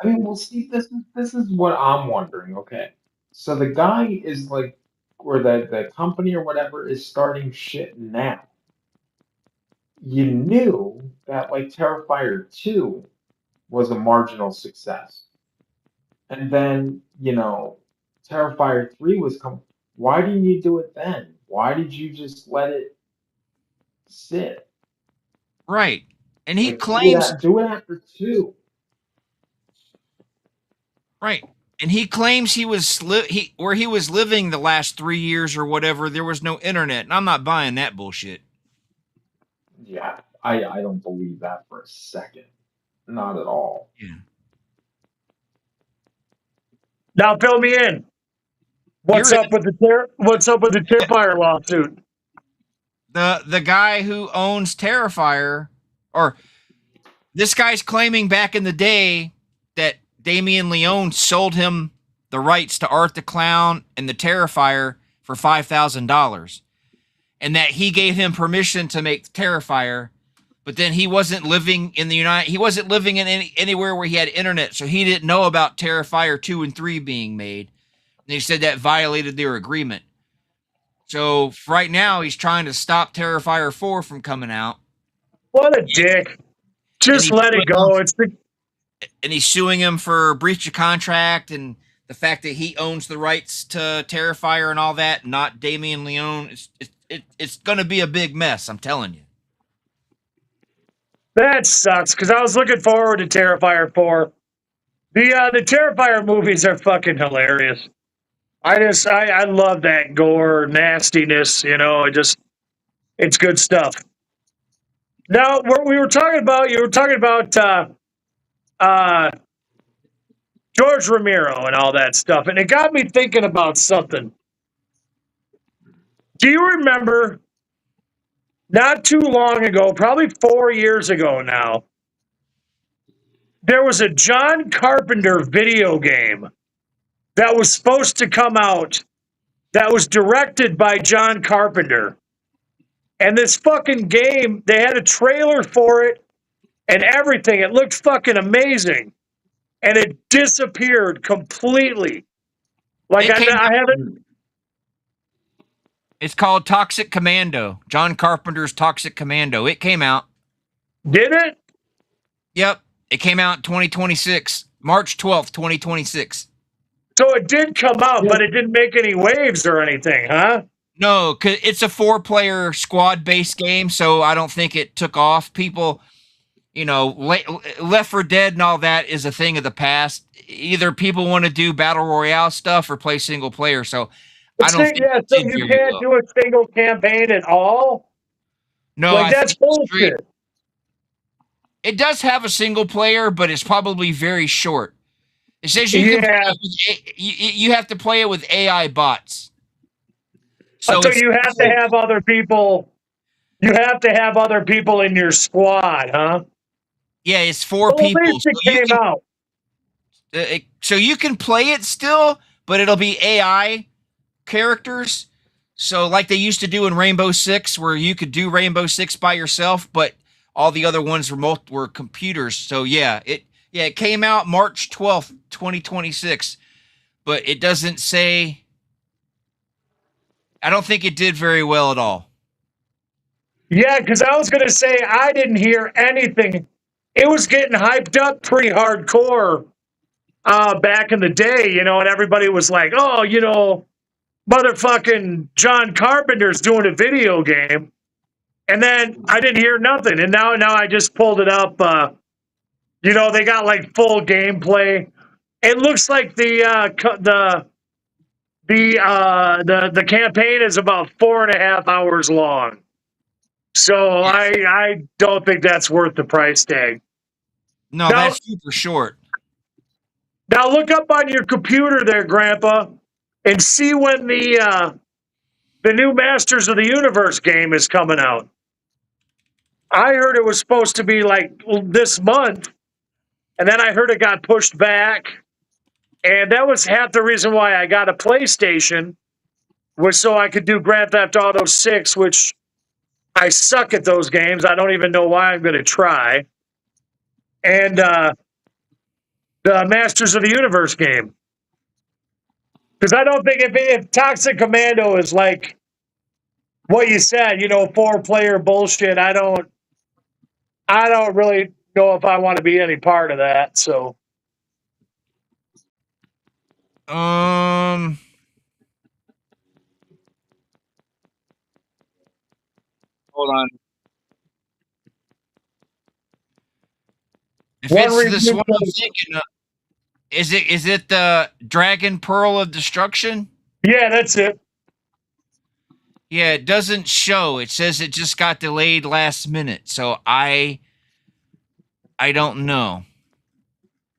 I mean, well, see, this is what I'm wondering. Okay, so the guy is like, or the company or whatever is starting shit now. You knew that like Terrifier 2 was a marginal success. And then, Terrifier 3 was come. Why didn't you do it then? Why did you just let it sit? Right. And he Like do it claims at, do it after 2. right. And he claims where he was living the last 3 years or whatever, there was no internet. And I'm not buying that bullshit. Yeah, I don't believe that for a second. Not at all. Yeah. Now fill me in. What's You're up with the Terrifier lawsuit? the guy who owns Terrifier, or this guy's claiming back in the day that Damien Leone sold him the rights to Art the Clown and the Terrifier for $5,000, and that he gave him permission to make Terrifier, but then he wasn't living in he wasn't living in anywhere where he had internet, so he didn't know about Terrifier 2 and 3 being made. And he said that violated their agreement. So right now he's trying to stop Terrifier 4 from coming out. What a dick. Just let it go. And he's suing him for breach of contract and the fact that he owns the rights to Terrifier and all that, not Damien Leone. It's going to be a big mess, I'm telling you. That sucks, because I was looking forward to Terrifier 4. The Terrifier movies are fucking hilarious. I love that gore, nastiness, it's good stuff. Now, you were talking about George Romero and all that stuff, and it got me thinking about something. Do you remember, not too long ago, probably 4 years ago now, there was a John Carpenter video game that was supposed to come out that was directed by John Carpenter. And this fucking game, they had a trailer for it and everything. It looked fucking amazing. And it disappeared completely. Like, I haven't. It's called Toxic Commando. John Carpenter's Toxic Commando. It came out. Did it? Yep. It came out in 2026. March 12th, 2026. So it did come out, but it didn't make any waves or anything, huh? No, cause it's a 4-player squad-based game, so I don't think it took off. People, Left 4 Dead and all that is a thing of the past. Either people want to do battle royale stuff or play single player. So I don't think so you can't do a single campaign at all? No, like, that's bullshit. It does have a single player, but it's probably very short. It says you have to play it with AI bots. So you have to have other people. You have to have other people in your squad, huh? Yeah, it's 4 people. At least it came out. So you can play it still, but it'll be AI characters. So like they used to do in Rainbow Six, where you could do Rainbow Six by yourself, but all the other ones were computers. So it came out March 12th, 2026, but it doesn't say. I don't think it did very well at all. Yeah, because I was going to say I didn't hear anything. It was getting hyped up pretty hardcore back in the day, and everybody was like, oh, motherfucking John Carpenter's doing a video game. And then I didn't hear nothing. And now I just pulled it up. They got like full gameplay. It looks like the campaign is about 4.5 hours long. So I don't think that's worth the price tag. No, that's super short. Now look up on your computer there, Grandpa, and see when the new Masters of the Universe game is coming out. I heard it was supposed to be like this month, and then I heard it got pushed back. And that was half the reason why I got a PlayStation, was so I could do Grand Theft Auto 6, which I suck at those games. I don't even know why I'm going to try. And the Masters of the Universe game. Because I don't think if Toxic Commando is like what you said, 4-player bullshit, I don't really know if I want to be any part of that. So, hold on. If it's this one I'm thinking of, is it the Dragon Pearl of Destruction? Yeah, that's it. Yeah, it doesn't show. It says it just got delayed last minute. So I don't know.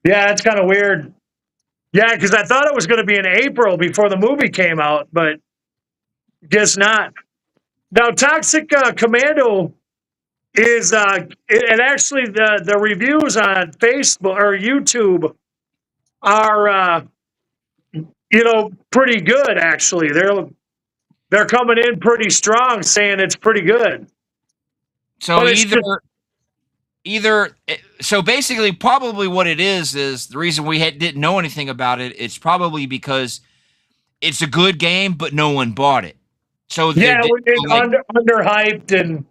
Yeah, it's kind of weird. Yeah, because I thought it was going to be in April before the movie came out, but guess not. Now, Toxic Commando is, and actually the reviews on Facebook or YouTube are, pretty good. Actually, they're coming in pretty strong, saying it's pretty good. So But it's just either so basically probably what it is the reason we didn't know anything about it. It's probably because it's a good game, but no one bought it. So yeah, it's like underhyped, and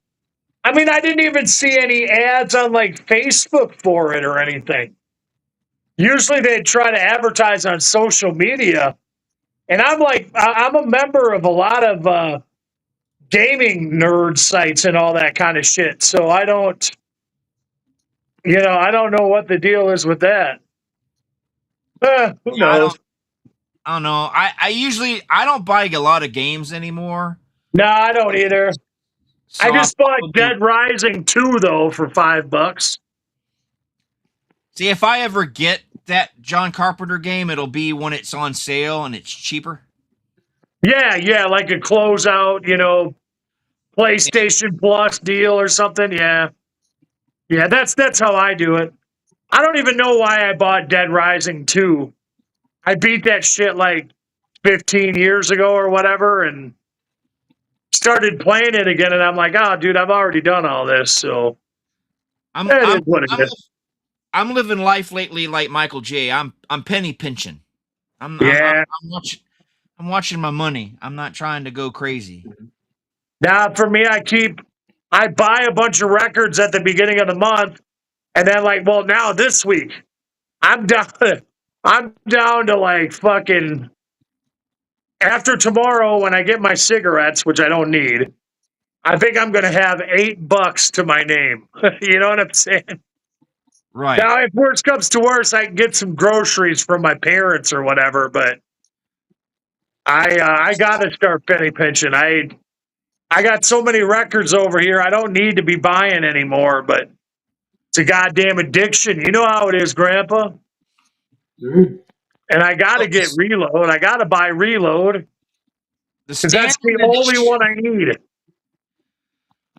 I mean, I didn't even see any ads on like Facebook for it or anything. Usually, they try to advertise on social media, and I'm like, I'm a member of a lot of gaming nerd sites and all that kind of shit. So I don't, I don't know what the deal is with that. Who I knows? don't know. I usually I don't buy a lot of games anymore. No, I don't either. I So I just bought probably Dead Rising 2 though for $5. see if I ever get that John Carpenter game, it'll be when it's on sale and it's cheaper. Yeah, like a closeout, PlayStation Plus deal or something. Yeah, that's how I do it. I don't even know why I bought Dead Rising 2. I beat that shit like 15 years ago or whatever and started playing it again, and I'm like, oh, dude, I've already done all this, so I'm it I'm is what it I'm, is. I'm living life lately like Michael J. I'm penny pinching. Yeah. I'm watching my money. I'm not trying to go crazy. Now, for me, I buy a bunch of records at the beginning of the month, and then like, well, now this week, I'm down. I'm down to like fucking after tomorrow when I get my cigarettes, which I don't need. I think I'm going to have $8 to my name. You know what I'm saying? Right. Now, if worse comes to worse, I can get some groceries from my parents or whatever. But I got to start penny pinching. I got so many records over here. I don't need to be buying anymore. But it's a goddamn addiction. You know how it is, Grandpa. Dude, And I got to get Reload. I got to buy Reload because that's the only one I need.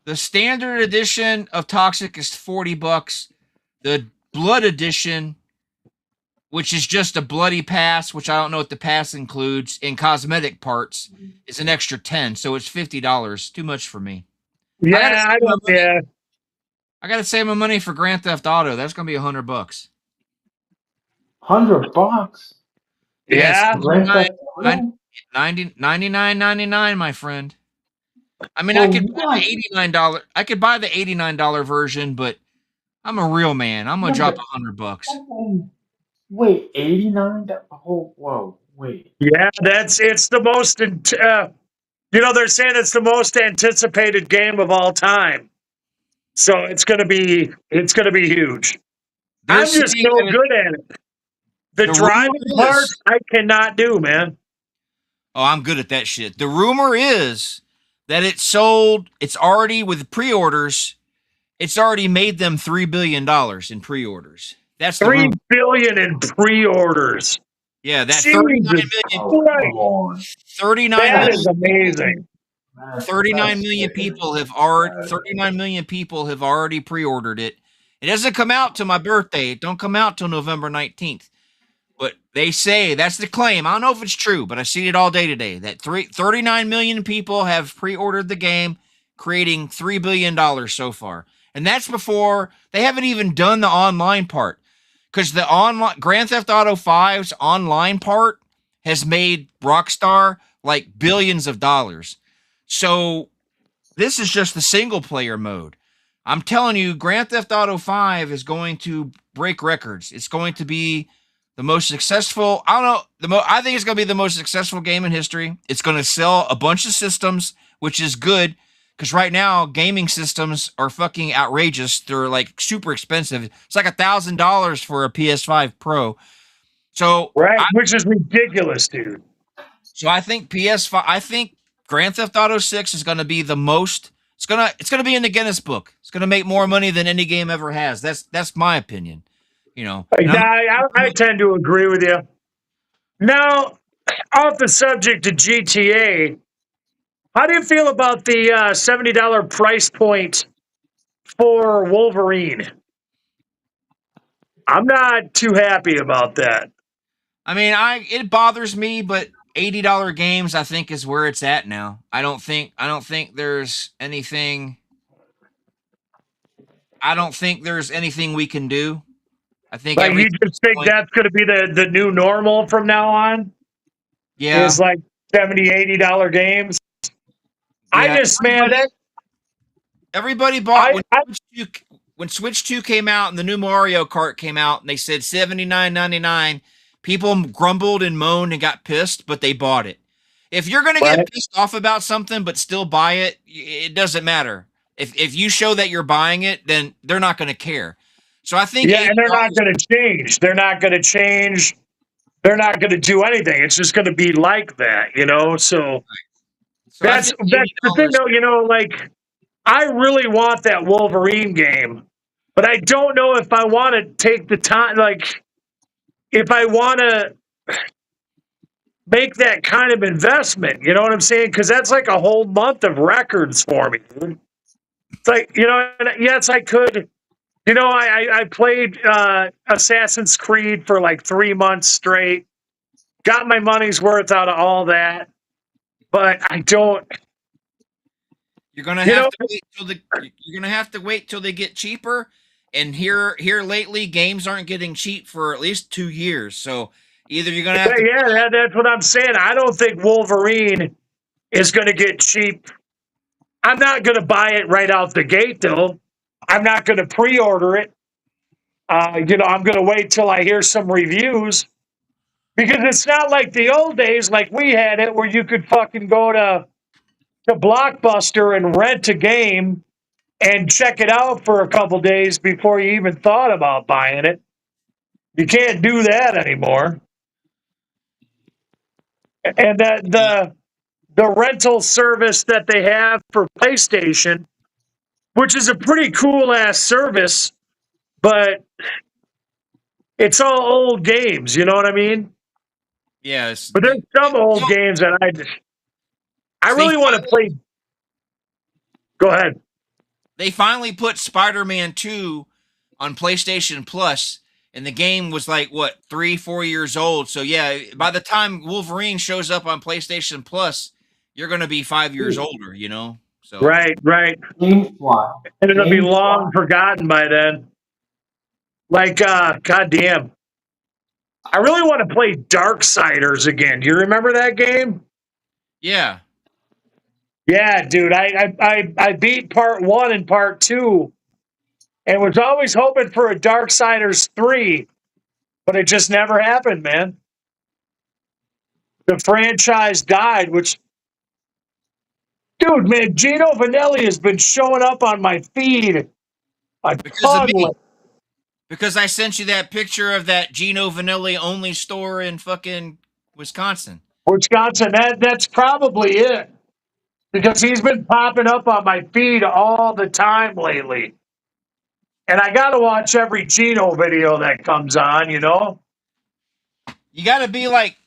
The standard edition of Toxic is $40. The Blood edition, which is just a bloody pass, which I don't know what the pass includes, in cosmetic parts, is an extra 10. So it's $50. Too much for me. Yeah, I don't. Yeah, I gotta save my money for Grand Theft Auto. That's gonna be $100. $100. yeah. Grand Theft Auto? 99.99, my friend. I mean, For I could buy what? the $89. I could buy the $89 version, but I'm a real man. I'm gonna drop $100. Wait, 89? Oh, whoa, wait. Yeah, it's the most. They're saying it's the most anticipated game of all time. So it's gonna be huge. They're I'm just saying no that good at it. The the driving rumor part is. I cannot do, man. Oh, I'm good at that shit. The rumor is that it's already with pre-orders. It's already made them $3 billion in pre-orders. That's the $3 rumor. billion in pre-orders. Yeah, that Jesus 39 million, Oh, Christ. come on. 39 That is million, amazing. 39 million people have already 39 million people have already pre-ordered it. It doesn't come out till my birthday. It don't come out till November 19th. But they say that's the claim. I don't know if it's true, but I've seen it all day today that 39 million people have pre-ordered the game, creating $3 billion so far. And that's before they haven't even done the online part. Because the online Grand Theft Auto 5's online part has made Rockstar like billions of dollars. So this is just the single player mode. I'm telling you, Grand Theft Auto 5 is going to break records. It's going to be the most successful. I don't know. I think it's going to be the most successful game in history. It's going to sell a bunch of systems, which is good because right now gaming systems are fucking outrageous. They're like super expensive. It's like $1,000 for a PS5 Pro. So Right, which is ridiculous, dude. I think PS5. I think Grand Theft Auto 6 is going to be the most. It's gonna be in the Guinness book. It's gonna make more money than any game ever has. That's my opinion. And I tend to agree with you. Now, off the subject of GTA, how do you feel about the $70 price point for Wolverine? I'm not too happy about that. I mean, it bothers me, but $80 games I think is where it's at now. I don't think there's anything. I don't think there's anything we can do. I think Like, you everything. just think that's going to be the new normal from now on? Yeah, Is like $70, $80 games? yeah. Man, Everybody bought I when Switch 2 came out and the new Mario Kart came out and they said $79.99. People grumbled and moaned and got pissed, but they bought it. If you're going to Right. get pissed off about something but still buy it, it doesn't matter. If you show that you're buying it, then they're not going to care. So I think and they're not going to change. They're not going to change. They're not going to do anything. It's just going to be like that, So that's the thing, though. Like, I really want that Wolverine game, but I don't know if I want to take the time. Like, if I want to make that kind of investment, you know what I'm saying? Because that's like a whole month of records for me, dude. It's like, and yes, I could. I played Assassin's Creed for like 3 months straight. Got my money's worth out of all that, but I don't. You're gonna have to wait till they get cheaper. And here lately, games aren't getting cheap for at least 2 years. So either you're gonna have to. Yeah, that's what I'm saying. I don't think Wolverine is going to get cheap. I'm not going to buy it right out the gate, though. I'm not going to pre-order it. I'm going to wait till I hear some reviews, because it's not like the old days, like we had it, where you could fucking go to Blockbuster and rent a game and check it out for a couple days before you even thought about buying it. You can't do that anymore. And that the rental service that they have for PlayStation, which is a pretty cool ass service, but it's all old games, you know what I mean? Yes. But there's some old games that I really want to play. Go ahead. They finally put Spider-Man 2 on PlayStation Plus, and the game was like, what, 3-4 years old. So yeah, by the time Wolverine shows up on PlayStation Plus, you're going to be 5 years older, So Right. GameFly. And it'll be long forgotten by then. Like, goddamn. I really want to play Darksiders again. Do you remember that game? yeah. Yeah, dude. I beat part 1 and part 2, and was always hoping for a Darksiders 3, but it just never happened, man. The franchise died, which, dude, man, Gino Vanelli has been showing up on my feed a Because of ton. me. Because I sent you that picture of that Gino Vanelli only store in fucking Wisconsin. Wisconsin, that's probably it. Because he's been popping up on my feed all the time lately. And I got to watch every Gino video that comes on, You got to be like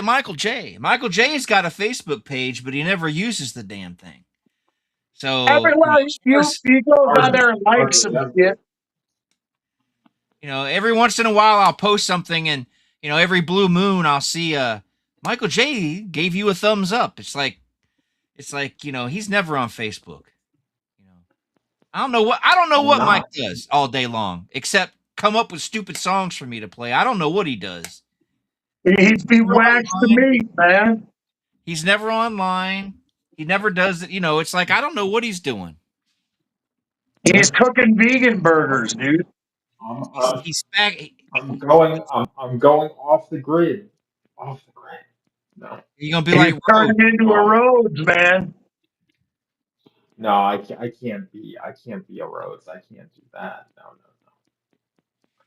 Michael J. Michael J's got a Facebook page, but he never uses the damn thing. So he goes on there and likes some shit. Every once in a while I'll post something, and every blue moon I'll see Michael J gave you a thumbs up. It's like he's never on Facebook. I don't know what Mike does all day long, except come up with stupid songs for me to play. I don't know what he does. He whacks the meat, man. He's never online. He never does it. It's like, I don't know what he's doing. He's cooking vegan burgers, dude. He's back. I'm going off the grid. Off the grid. No. You're gonna be like turning into a Rhodes, man. No, I can't be a Rhodes. I can't do that. No.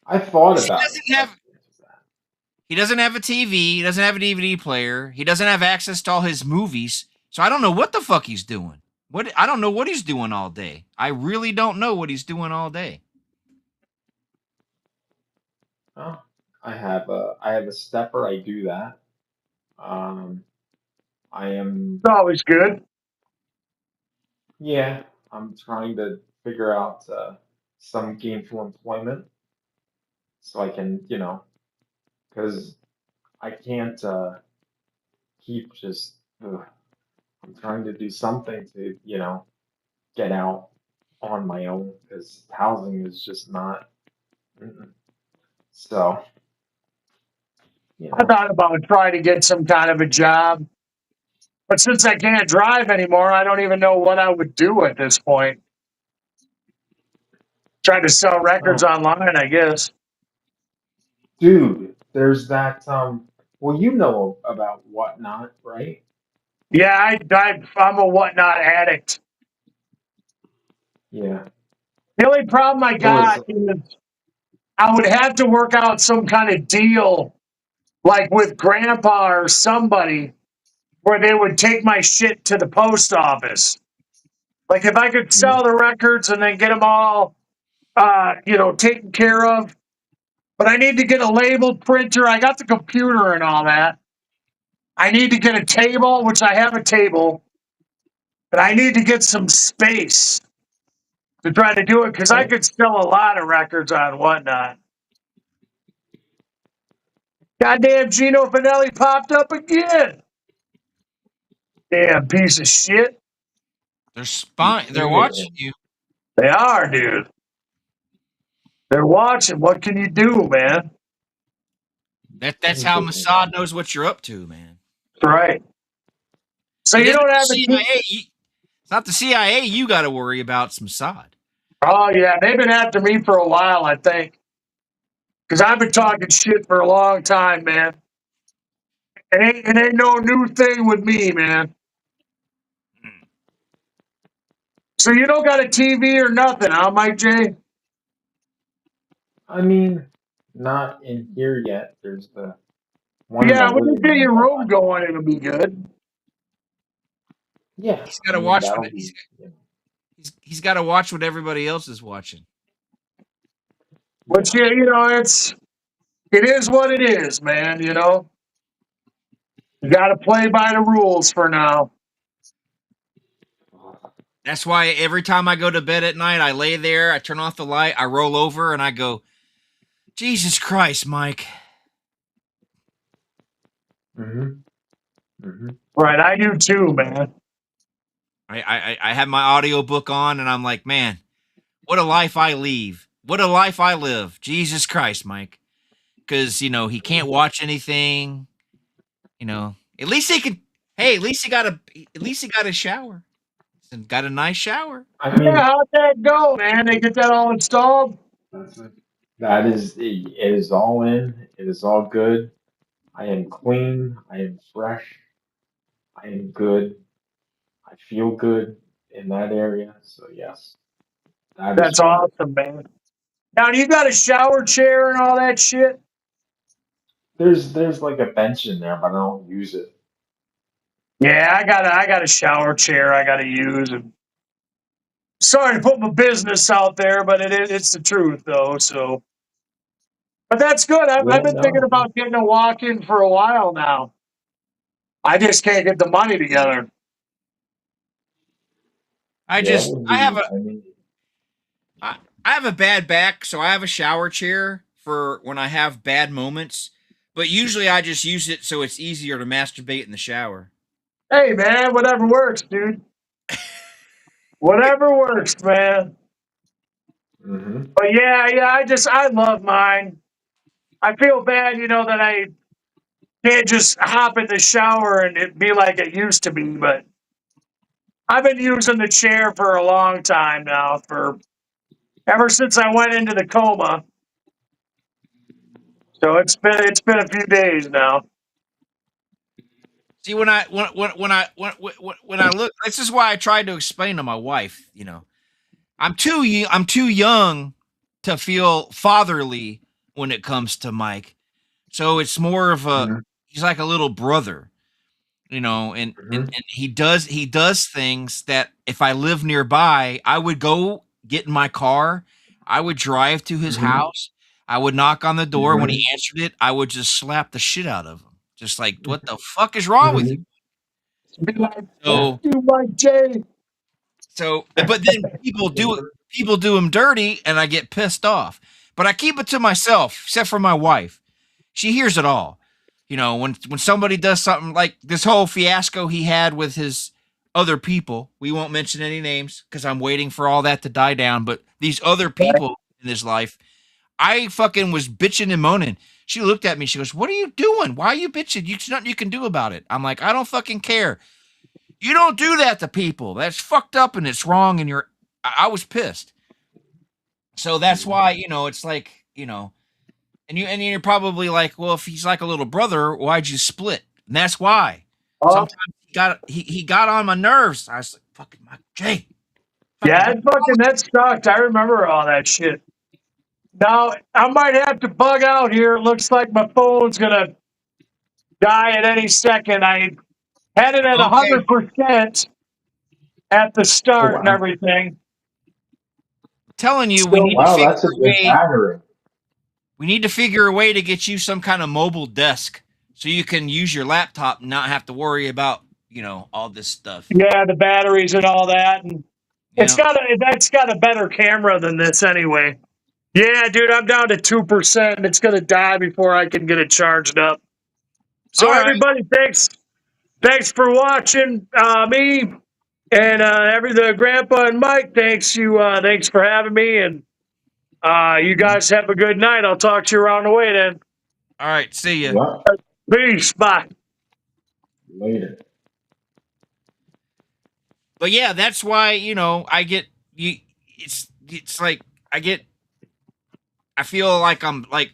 I thought about it. He doesn't have a TV. He doesn't have a DVD player. He doesn't have access to all his movies. So I don't know what the fuck he's doing. I don't know what he's doing all day. I really don't know what he's doing all day. Oh, I have a stepper. I do that. I am It's always good. Yeah. I'm trying to figure out some gainful employment so I can because I can't keep just. Ugh, I'm trying to do something to get out on my own because housing is just not. Mm-mm. So you I know. thought about trying to get some kind of a job, but since I can't drive anymore, I don't even know what I would do at this point. Trying to sell records Oh, online, I guess. dude, there's that. Well, you know about Whatnot, right? Yeah, I'm a whatnot addict. Yeah. The only problem I So it's got is I would have to work out some kind of deal, like with Grandpa or somebody, where they would take my shit to the post office. Like if I could mm, sell the records and then get them all, taken care of. But I need to get a label printer. I got the computer and all that. I need to get a table, which I have a table, but I need to get some space to try to do it because I right. could sell a lot of records on whatnot. Goddamn Gino Finelli popped up again. Damn piece of shit. They're You spying. They're tweeted watching him. you. They are, dude. They're watching. What can you do, man? That's What how is it? Mossad knows what you're up to, man. That's right. So It you isn't don't the have a. CIA. It's not the CIA you got to worry about. It's Mossad. Oh yeah, they've been after me for a while, I think, because I've been talking shit for a long time, man. It ain't no new thing with me, man. So you don't got a TV or nothing, huh, Mike J? I mean, not in here yet. There's the one in the Yeah, when you living get room, your but room going, it'll be good. yeah, He's I got to mean watch that'll what be. You know, he's got to watch what everybody else is watching. But yeah. yeah, it is what it is, man. You got to play by the rules for now. That's why every time I go to bed at night, I lay there, I turn off the light, I roll over, and I go, Jesus Christ, Mike. Mhm. Mhm. Right, I do too, man. I have my audiobook on, and I'm like, man, what a life I leave. What a life I live. Jesus Christ, Mike. Because, he can't watch anything. At least he could. Hey, at least he got a shower. And got a nice shower. I Yeah, mean, how'd that go, man? They get that all installed? that's it. That is it is all in. It is all good. I am clean. I am fresh. I am good. I feel good in that area. So yes, that is That's wonderful. awesome, man. Now, you got a shower chair and all that shit? There's like a bench in there, but I don't use it. Yeah, I got a shower chair I got to use. And sorry to put my business out there, but it's the truth, though. So, but that's good. I've Yeah, been thinking no. about getting a walk-in for a while now. I just can't get the money together. I Yeah, it just would I have be. a I mean, I, I have a bad back, so I have a shower chair for when I have bad moments. But usually I just use it so it's easier to masturbate in the shower. Hey, man, whatever works, dude. Whatever works, man. hmm But yeah, I love mine. I feel bad, that I can't just hop in the shower and it be like it used to be. But I've been using the chair for a long time now, for ever since I went into the coma. So it's been a few days now. See, when I look, this is why I tried to explain to my wife. I'm too young to feel fatherly when it comes to Mike. So it's more of a hmm he's like a little brother. you know, and Hmm. he does things that if I live nearby, I would go get in my car, I would drive to his Hmm. house, I would knock on the door. When he Hmm. answered it, I would just slap the shit out of him. Just like, what the fuck is wrong with you? Hmm. Be like, Yeah. So you, Mike J. but then people do him dirty and I get pissed off. But I keep it to myself, except for my wife. She hears it all. You know, when somebody does something like this whole fiasco he had with his other people, we won't mention any names because I'm waiting for all that to die down. But these other people in his life, I fucking was bitching and moaning. She looked at me. She goes, "What are you doing? Why are you bitching? There's nothing you can do about it." I'm like, "I don't fucking care. You don't do that to people. That's fucked up and it's wrong." And I was pissed. So that's why, it's like, and you're probably like, well, if he's like a little brother, why'd you split? And that's why. Oh, Sometimes he got on my nerves. I was like, fucking Mike J. Fucking yeah, that sucked. I remember all that shit. Now I might have to bug out here. It looks like my phone's gonna die at any second. I had it at okay. 100% at the Oh start and wow. everything. Telling you, we So need to Wow, figure that's a a good way. battery. We need to figure a way to get you some kind of mobile desk so you can use your laptop and not have to worry about, all this stuff. yeah, the batteries and all that, and Yeah. that's got a better camera than this anyway. Yeah, dude, I'm down to 2%. It's gonna die before I can get it charged up. So All right. everybody, thanks for watching me and the grandpa and Mike. Thanks for having me, and you guys have a good night. I'll talk to you around the way then. All right. See ya. Yep. Peace, bye. Later. But yeah, that's why, I get you. It's like I feel like I'm like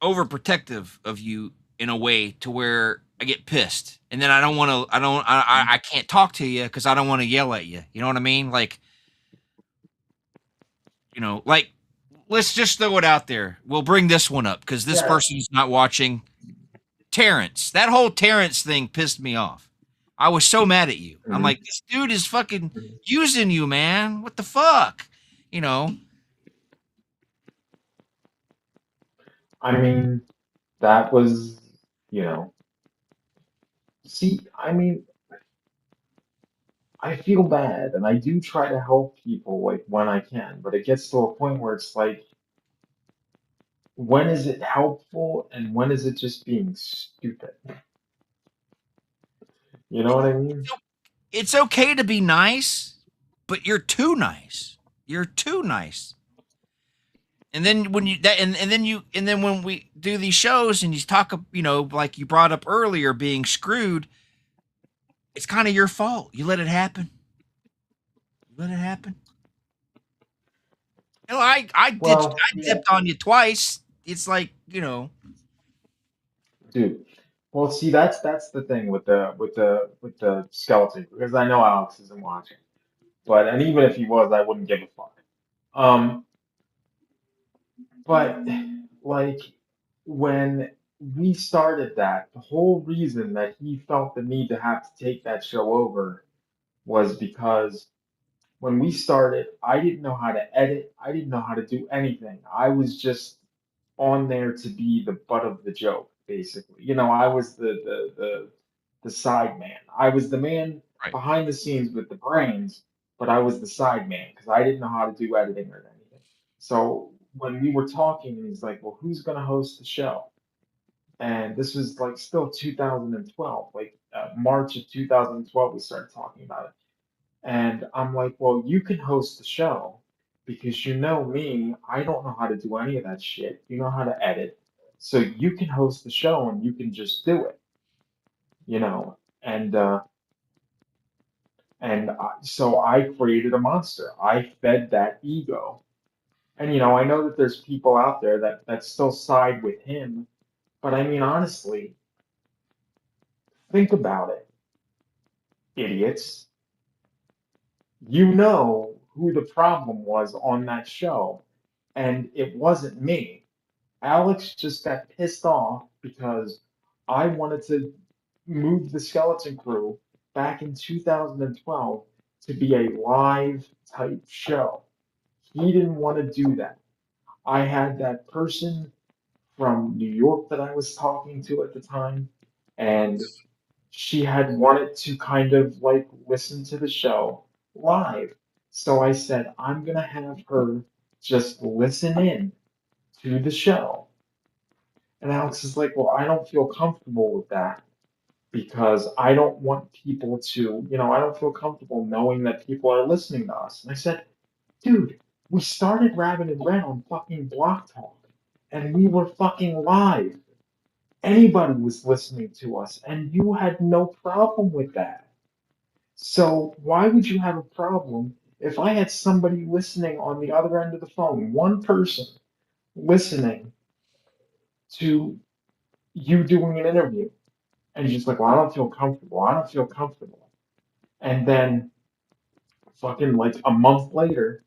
overprotective of you in a way to where I get pissed, and then I don't want to. I can't talk to you because I don't want to yell at you. You know what I mean? Like, like, let's just throw it out there. We'll bring this one up because this Yeah. person's not watching. Terrence, that whole Terrence thing pissed me off. I was so mad at you. I'm Hmm. like, this dude is fucking using you, man. What the fuck? You know? I mean, that was, you know, see, I mean, I feel bad and I do try to help people like when I can, but it gets to a point where it's like, when is it helpful and when is it just being stupid? You know what I mean? It's okay to be nice, but you're too nice. You're too nice. And then when you that and then when we do these shows and you talk, like you brought up earlier, being screwed, it's kind of your fault. You let it happen. You let it happen. Well, I yeah, dipped on you twice. It's like, dude. Well, see, that's the thing with the skeleton because I know Alex isn't watching, but and even if he was, I wouldn't give a fuck. Um, but like when we started that, the whole reason that he felt the need to have to take that show over was because when we started, I didn't know how to edit. I didn't know how to do anything. I was just on there to be the butt of the joke, basically. You know, I was the side man. I was the man right. behind the scenes with the brains, but I was the side man because I didn't know how to do editing or anything. So when we were talking, he's like, "Well, who's gonna host the show?" And this was like still 2012, like March of 2012, we started talking about it. And I'm like, well, you can host the show because you know me, I don't know how to do any of that shit. You know how to edit. So you can host the show and you can just do it, you know. So I created a monster. I fed that ego. And you know, I know that there's people out there that still side with him, but I mean honestly, think about it, idiots. You know who the problem was on that show, and it wasn't me. Alex just got pissed off because I wanted to move the Skeleton Crew back in 2012 to be a live type show. He didn't want to do that. I had that person from New York that I was talking to at the time, and she had wanted to kind of like listen to the show live. So I said, I'm gonna have her just listen in to the show. And Alex is like, well, I don't feel comfortable with that because I don't want people to, I don't feel comfortable knowing that people are listening to us. And I said, dude, we started Rabbit and Red on fucking Block Talk, and we were fucking live. Anybody was listening to us, and you had no problem with that. So why would you have a problem if I had somebody listening on the other end of the phone, one person listening to you doing an interview, and you're just like, well, I don't feel comfortable. I don't feel comfortable. And then fucking like a month later,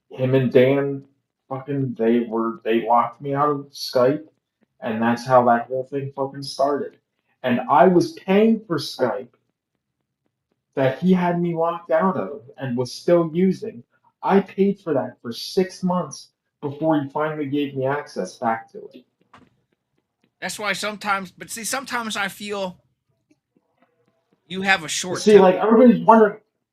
him and Dan fucking they locked me out of Skype, and that's how that whole thing fucking started. And I was paying for Skype that he had me locked out of and was still using. I paid for that for 6 months before he finally gave me access back to it. That's why sometimes, but see, sometimes I feel you have a But short see, temper. like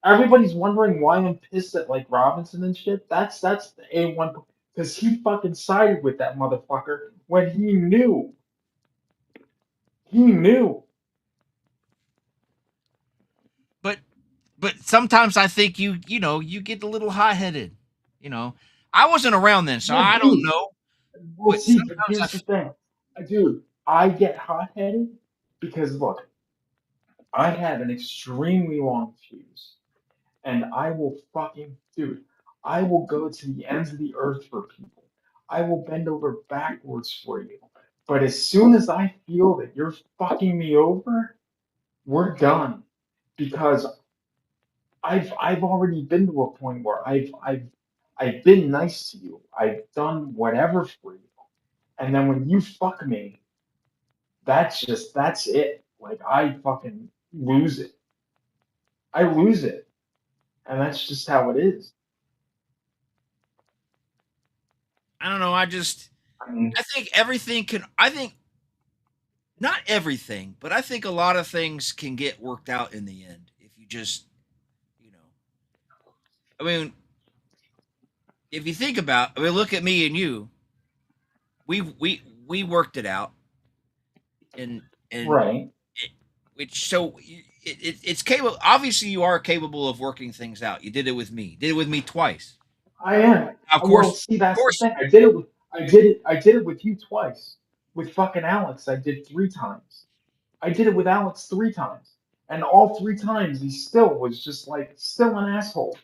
everybody's wondering why I'm pissed at like Robinson and shit. That's the A1 because he fucking sided with that motherfucker when he knew. He knew. But sometimes I think you get a little hot headed. You know, I wasn't around then, so Yeah, I don't dude. know. Well, But see, but sometimes here's the thing, dude. I get hot headed because look, I have an extremely long fuse. And I will fucking, dude, I will go to the ends of the earth for people. I will bend over backwards for you. But as soon as I feel that you're fucking me over, we're done. Because I've already been to a point where I've been nice to you. I've done whatever for you. And then when you fuck me, that's it. Like I fucking lose it. I lose it. And that's just how it is. I don't know. I mean, I think everything can. I think not everything, but I think a lot of things can get worked out in the end if you just, you know. I mean, if you think about, I mean, look at me and you. We worked it out, and and right. it, which so it's capable. Obviously, you are capable of working things out. You did it with me. Did it with me twice. I am. Now, Well, see, of that's the course, thing. I did it with you twice. With fucking Alex, I did 3 times. I did it with Alex 3 times, and all 3 times he still was just like still an asshole.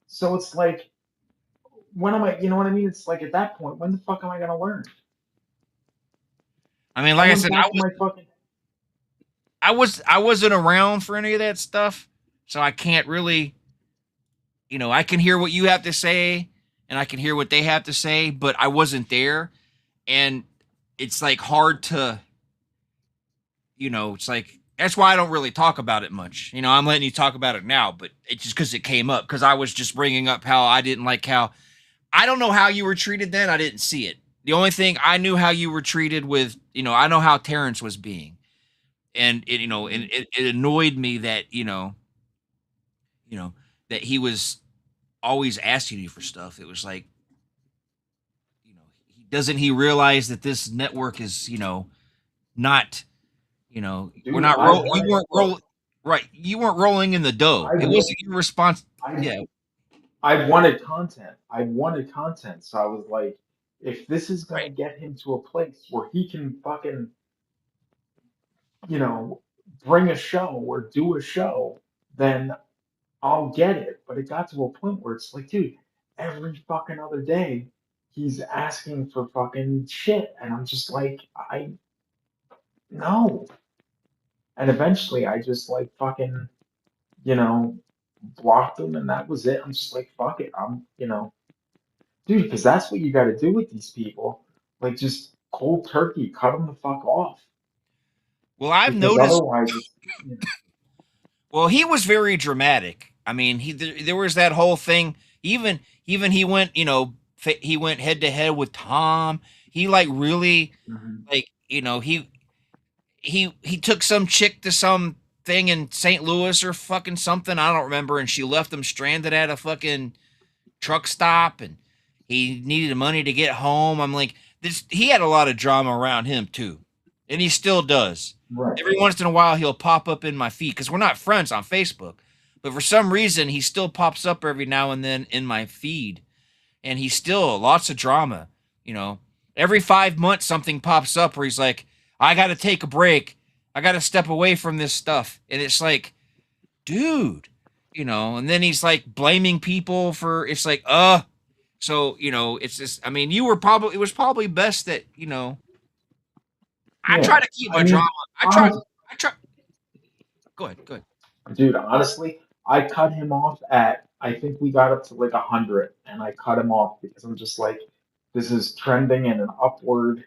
So it's like, when am I? You know what I mean? It's like at that point, when the fuck am I gonna learn? I mean, I like I went said, back to my fucking. I wasn't around for any of that stuff, so I can't really, I can hear what you have to say and I can hear what they have to say, but I wasn't there, and it's like hard to, it's like that's why I don't really talk about it much. I'm letting you talk about it now, but it's just because it came up because I was just bringing up how I didn't like how I don't know how you were treated then. I didn't see it. The only thing I knew how you were treated with, I know how Terrence was being, and and it annoyed me that you know that he was always asking you for stuff. It was like, he realize that this network is, not, we're Dude, not I you wanted weren't look. right. You weren't rolling in the dough. I It wa- wasn't your response. I Yeah, I wanted content. I wanted content. So I was like, if this is gonna right. get him to a place where he can fucking, you know, bring a show or do a show, then I'll get it. But it got to a point where it's like, dude, every fucking other day he's asking for fucking shit. And I'm just like, I no. And eventually I just like fucking, you know, blocked him and that was it. I'm just like, fuck it. Dude, because that's what you got to do with these people. Like, just cold turkey, cut them the fuck off. Well, I've because noticed. otherwise, it's, you know, Well, he was very dramatic. I mean, there was that whole thing. Even he went, he went head to head with Tom. He like really mhm. like he took some chick to some thing in St. Louis or fucking something. I don't remember, and she left him stranded at a fucking truck stop, and he needed money to get home. I'm like, this. He had a lot of drama around him too, and he still does. Right. Every once in a while, he'll pop up in my feed because we're not friends on Facebook, but for some reason, he still pops up every now and then in my feed, and he's still lots of drama. You know, every 5 months, something pops up where he's like, "I got to take a break. I got to step away from this stuff," and it's like, dude, and then he's like blaming people for it's like so it's just, I mean, it was probably best that I Yeah. try to keep I my drama. mean, I try honest, I try go ahead. dude, honestly, I cut him off at, I think we got up to like 100, and I cut him off because I'm just like, this is trending in an upward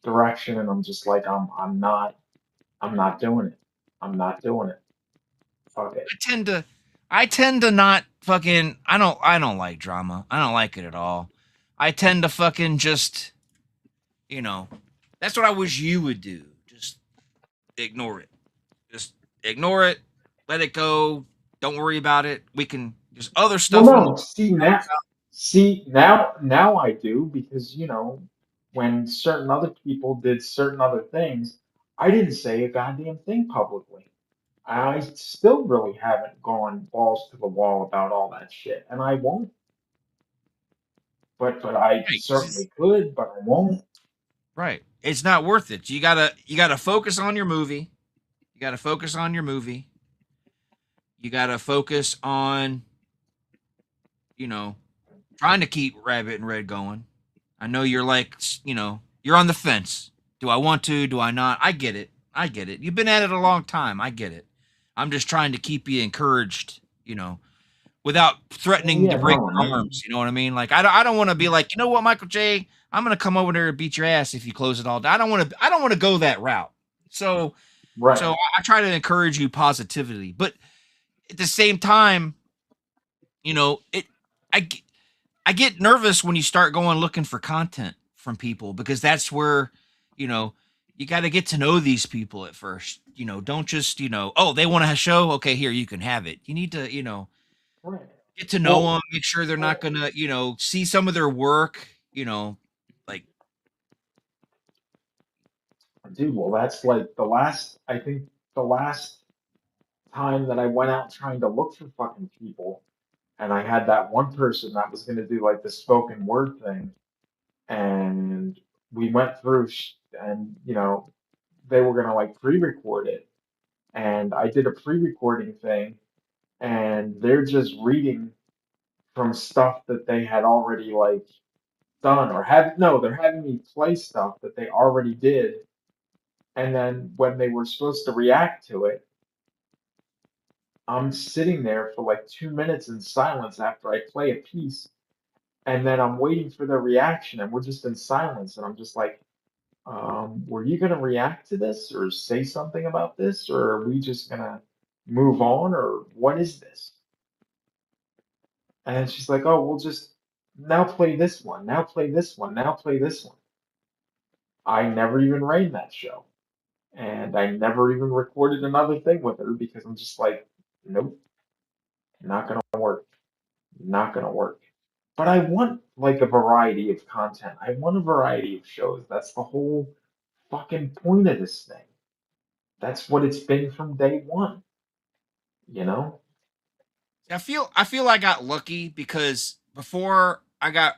direction, and I'm just like, I'm not doing it. I'm not doing it. Fuck it. I tend to not fucking I don't like drama. I don't like it at all. I tend to fucking just you know that's what I wish you would do. Just ignore it. Just ignore it. Let it go. Don't worry about it. We can There's other Well, stuff in the no, now I do because, when certain other people did certain other things, I didn't say a goddamn thing publicly. I still really haven't gone balls to the wall about all that shit, and I won't. But I right, 'cause certainly could, but I won't. right. It's not worth it. You gotta focus on your movie. You gotta focus on your movie. You gotta focus on, you know, trying to keep Rabbit and Red going. I know you're like, you're on the fence. Do I want to? Do I not? I get it. I get it. You've been at it a long time. I get it. I'm just trying to keep you encouraged, without Well, threatening to yeah, break no, your arms. You know what I mean? Like I don't want to be like, you know what, Michael J. I'm gonna come over there and beat your ass if you close it all down. I don't want to go that route. So right. so I try to encourage you positively, but at the same time, it. I I get nervous when you start going looking for content from people because that's where, you know, you got to get to know these people at first. Don't just, oh, they want a show. Okay, here, you can have it. You need to, Right. get to know Well, them, make sure they're not well, going to, see some of their work, like, dude, well, that's like I think the last time that I went out trying to look for fucking people, and I had that one person that was going to do like the spoken word thing, and we went through, and they were going to like pre-record it, and I did a pre-recording thing, and they're just reading from stuff that they had already like done, or have no, they're having me play stuff that they already did, and then when they were supposed to react to it, I'm sitting there for like 2 minutes in silence after I play a piece, and then I'm waiting for their reaction, and we're just in silence, and I'm just like, were you gonna react to this or say something about this, or are we just gonna move on, or what is this? And she's like, oh, we'll just now play this one, now play this one, now play this one. I never even ran that show, and I never even recorded another thing with her because I'm just like, nope, not gonna work, not gonna work. But I want like a variety of content. I want a variety of shows. That's the whole fucking point of this thing. That's what it's been from day one, you know? I feel I got lucky because before I got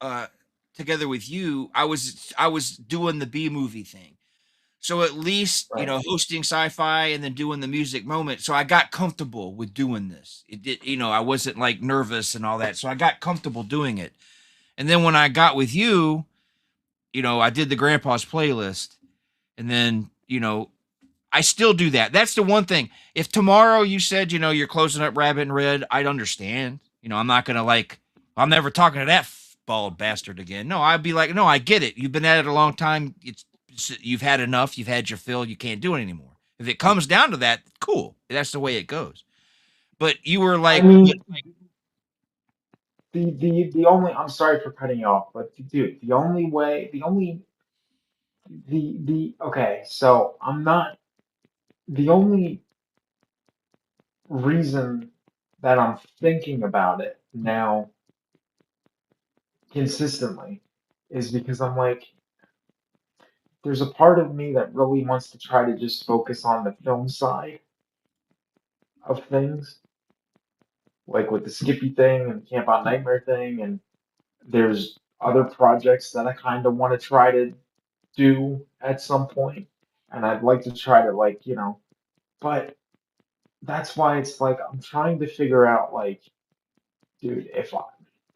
uh together with you, I was doing the B movie thing. So at least, Right. hosting sci-fi and then doing the music moment. So I got comfortable with doing this. It did, I wasn't like nervous and all that. So I got comfortable doing it. And then when I got with you, I did the grandpa's playlist. And then, I still do that. That's the one thing. If tomorrow you said, you're closing up Rabbit and Red, I'd understand. I'm not gonna like I'm never talking to that bald bastard again. No, I'd be like, no, I get it. You've been at it a long time. It's you've had enough, you've had your fill, you can't do it anymore. If it comes down to that, cool. That's the way it goes. But you were I like, mean, the only, I'm sorry for cutting you off, but dude, the only way, okay, so I'm not, the only reason that I'm thinking about it now consistently is because I'm like, there's a part of me that really wants to try to just focus on the film side of things, like with the Skippy thing and Camp Out Nightmare thing, and there's other projects that I kind of want to try to do at some point, and I'd like to try to like, but that's why it's like I'm trying to figure out like, dude, if I,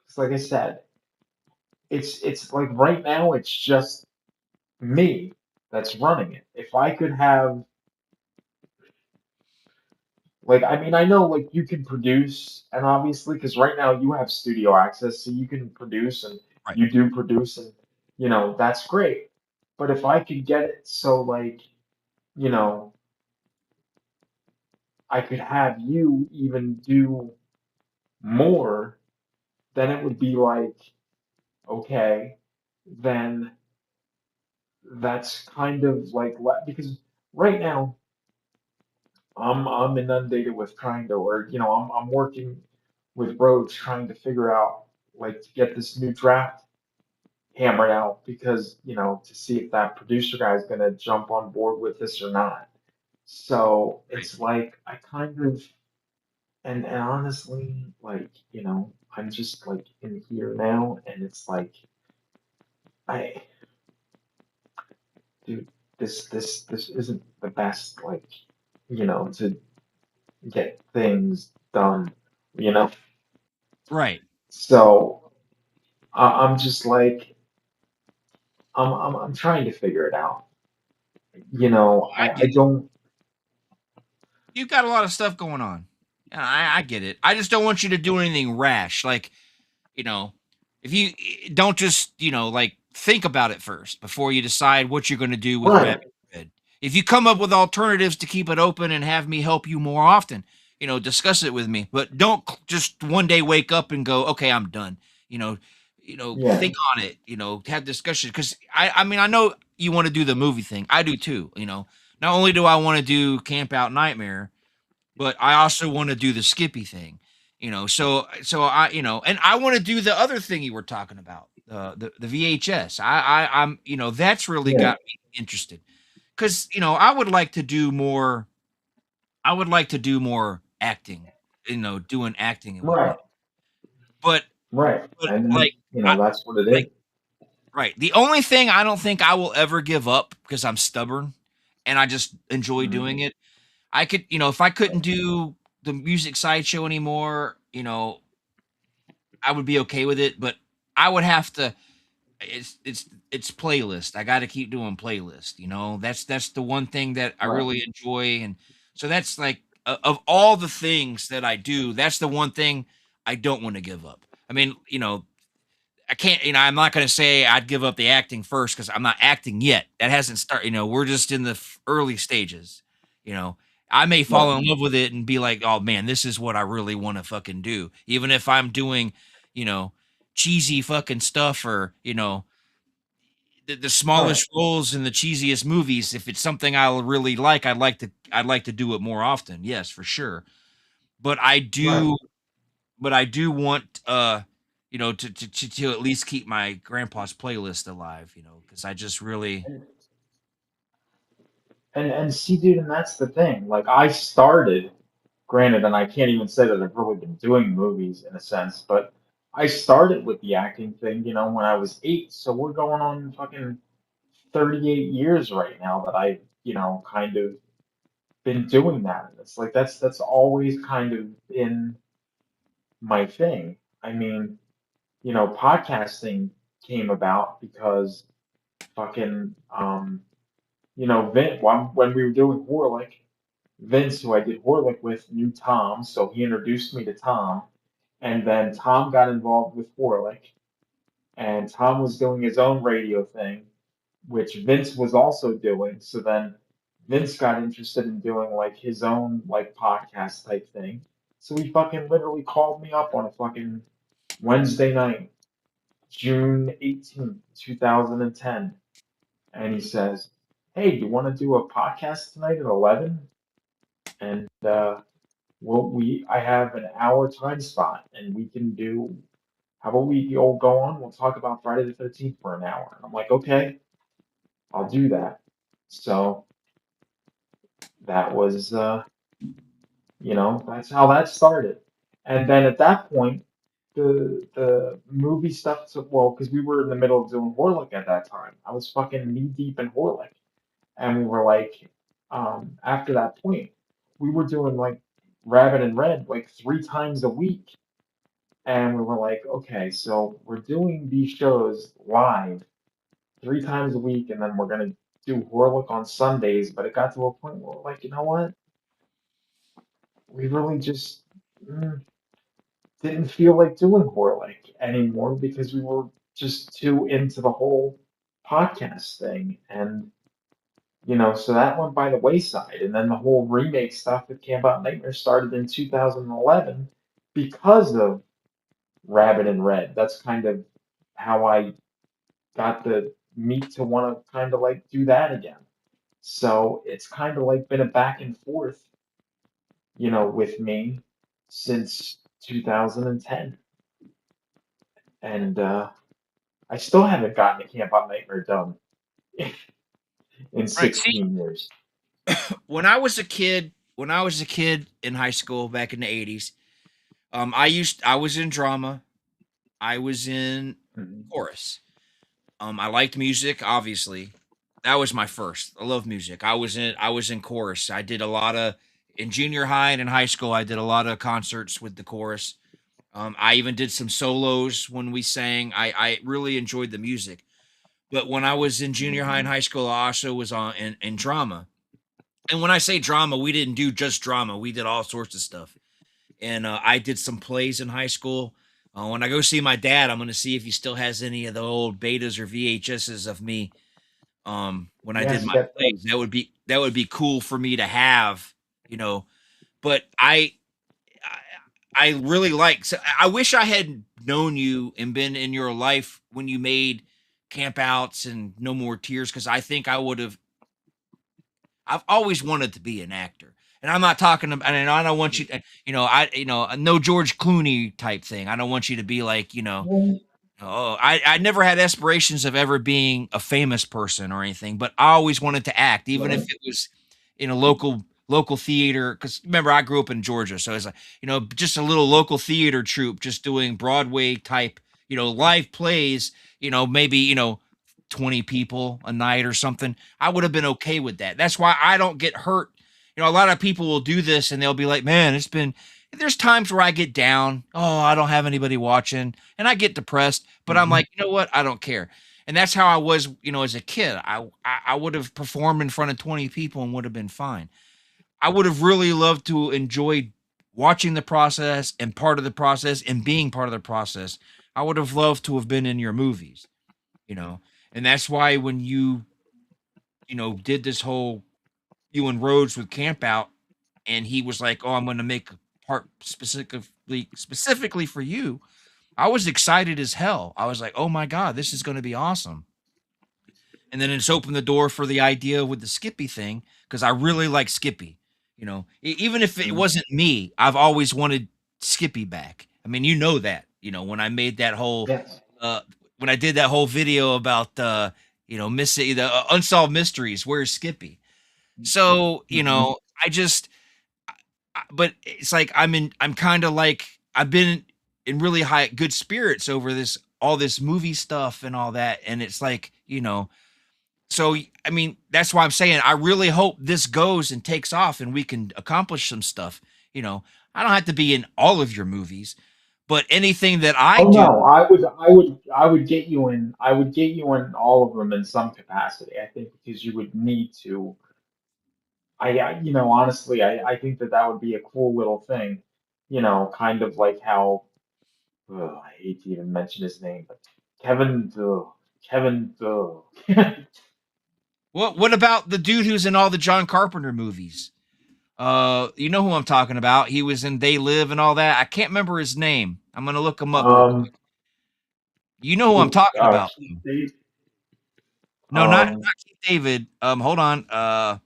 it's like I said, it's like right now it's just me that's running it. If I could have like, I mean, I know like you can produce, and obviously, because right now you have studio access, so you can produce and right, you do produce, and that's great. But if I could get it so like, you know, I could have you even do more, then it would be like, okay, then that's kind of like because right now I'm inundated with trying to, or I'm working with Roach trying to figure out like to get this new draft hammered out because to see if that producer guy is gonna jump on board with this or not. So right. it's like I kind of and honestly like I'm just like in here now and it's like I dude this isn't the best like to get things done you know Right. so I'm just like I'm trying to figure it out. I I get it. don't. You've got a lot of stuff going on. Yeah, I get it. I just don't want you to do anything rash. Like, you know, if you don't just, like think about it first before you decide what you're going to do with Right. Rabbit Red. If you come up with alternatives to keep it open and have me help you more often, discuss it with me. But don't just one day wake up and go, okay, I'm done. You know, Yeah. think on it. Have discussion because I mean, I know you want to do the movie thing. I do too. Not only do I want to do Camp Out Nightmare, but I also want to do the Skippy thing. So I and I want to do the other thing you were talking about, the VHS. I'm that's really Yeah. got me interested because I would like to do more. I would like to do more acting. Doing acting and Right. whatnot. But Right. but And like I that's what it like is. right. The only thing I don't think I will ever give up because I'm stubborn and I just enjoy Mhm. doing it. I could, if I couldn't do the music sideshow anymore, I would be okay with it, but I would have to it's playlist. I got to keep doing playlist, That's the one thing that I Right. really enjoy and so that's like of all the things that I do, that's the one thing I don't want to give up. I mean, I can't, I'm not going to say I'd give up the acting first because I'm not acting yet. That hasn't started. We're just in the early stages. You know, I may Right. fall in love with it and be like, oh man, this is what I really want to fucking do. Even if I'm doing, you know, cheesy fucking stuff or, the Right. smallest roles in the cheesiest movies. If it's something I'll really like, I'd like to do it more often. Yes, for sure. But I Right. do but I do want to at least keep my grandpa's playlist alive, because I just really And, and see, dude, and that's the thing. Like I started, granted, and I can't even say that I've really been doing movies in a sense, but I started with the acting thing, when I was 8. So we're going on fucking 38 years right now that I, kind of been doing that. It's like that's always kind of been my thing. I mean, podcasting came about because fucking when we were doing Horlick, Vince, who I did Horlick with, knew Tom, so he introduced me to Tom, and then Tom got involved with Horlick, and Tom was doing his own radio thing. which Vince was also doing. So then Vince got interested in doing like his own like podcast type thing. So he fucking literally called me up on a fucking Wednesday night, June 18th, 2010, and he says, "Hey, you want to do a podcast tonight at 11?" And I have an hour time spot, and we can do. How about we all go on? We'll talk about Friday the 13th for an hour. And I'm like, okay, I'll do that. So that was, that's how that started. And then at that point, the movie stuff took, well, because we were in the middle of doing Horlick at that time. I was fucking knee deep in Horlick. And we were like, after that point, we were doing like Rabbit and Red like 3 times a week. And we were like, okay, so we're doing these shows live 3 times a week, and then we're gonna do Horlick on Sundays. But it got to a point where we're like, you know what? We really just didn't feel like doing Horlick anymore because we were just too into the whole podcast thing. And so that went by the wayside. And then the whole remake stuff with Camp Out Nightmare started in 2011 because of Rabbit and Red. That's kind of how I got the meat to want to kind of like do that again. So it's kind of like been a back and forth, with me since 2010. And I still haven't gotten a Camp Out Nightmare done in Right. See, 16 years. when I was a kid in high school back in the 80s, I was in drama, I was in Mhm. chorus. I liked music, obviously. That was my first. I love music. I was in chorus. I did a lot of in junior high and in high school. I did a lot of concerts with the chorus. I even did some solos when we sang. I really enjoyed the music. But when I was in junior high and high school, I also was in drama. And when I say drama, we didn't do just drama. We did all sorts of stuff. And I did some plays in high school. When I go see my dad, I'm going to see if he still has any of the old betas or VHSs of me. When I did Yes, my get plays, those. that would be cool for me to have, you know. But I really like. So I wish I had known you and been in your life when you made campouts and No More Tears, because I think I would have. I've always wanted to be an actor. And I'm not talking about, and I don't want you to, no George Clooney type thing. I don't want you to be like, Well, oh, I never had aspirations of ever being a famous person or anything, but I always wanted to act, even if right. it was in a local theater. Because remember, I grew up in Georgia, so it's like just a little local theater troupe, just doing Broadway type, live plays. Maybe 20 people a night or something. I would have been okay with that. That's why I don't get hurt. A lot of people will do this and they'll be like, man, there's times where I get down. Oh, I don't have anybody watching and I get depressed, but I'm Hmm. like, you know what? I don't care. And that's how I was, as a kid. I would have performed in front of 20 people and would have been fine. I would have really loved to enjoy watching the process and part of the process and being part of the process. I would have loved to have been in your movies, you know. And that's why when did this whole you and Rhodes with Camp Out, and he was like, "Oh, I'm going to make a part specifically for you." I was excited as hell. I was like, "Oh my god, this is going to be awesome." And then it's opened the door for the idea with the Skippy thing because I really like Skippy. Even if it wasn't me, I've always wanted Skippy back. I mean, you know that. When I made that whole, Yes. uh, when I did that whole video about, missing the unsolved mysteries. Where's Skippy? So, Hmm. I just, but it's like I'm kind of like I've been in really high good spirits over all this movie stuff and all that, and it's like so, I mean, that's why I'm saying I really hope this goes and takes off and we can accomplish some stuff. I don't have to be in all of your movies, but anything that I Oh do, no, I would get you in. I would get you in all of them in some capacity. I think because you would need to. Honestly, I think that would be a cool little thing. Kind of like how I hate to even mention his name, but Kevin, Kevin, What about the dude who's in all the John Carpenter movies? You know who I'm talking about. He was in They Live and all that. I can't remember his name. I'm gonna look him up real quick. You know who I'm talking about. Keith David. No, not Keith David. Hold on.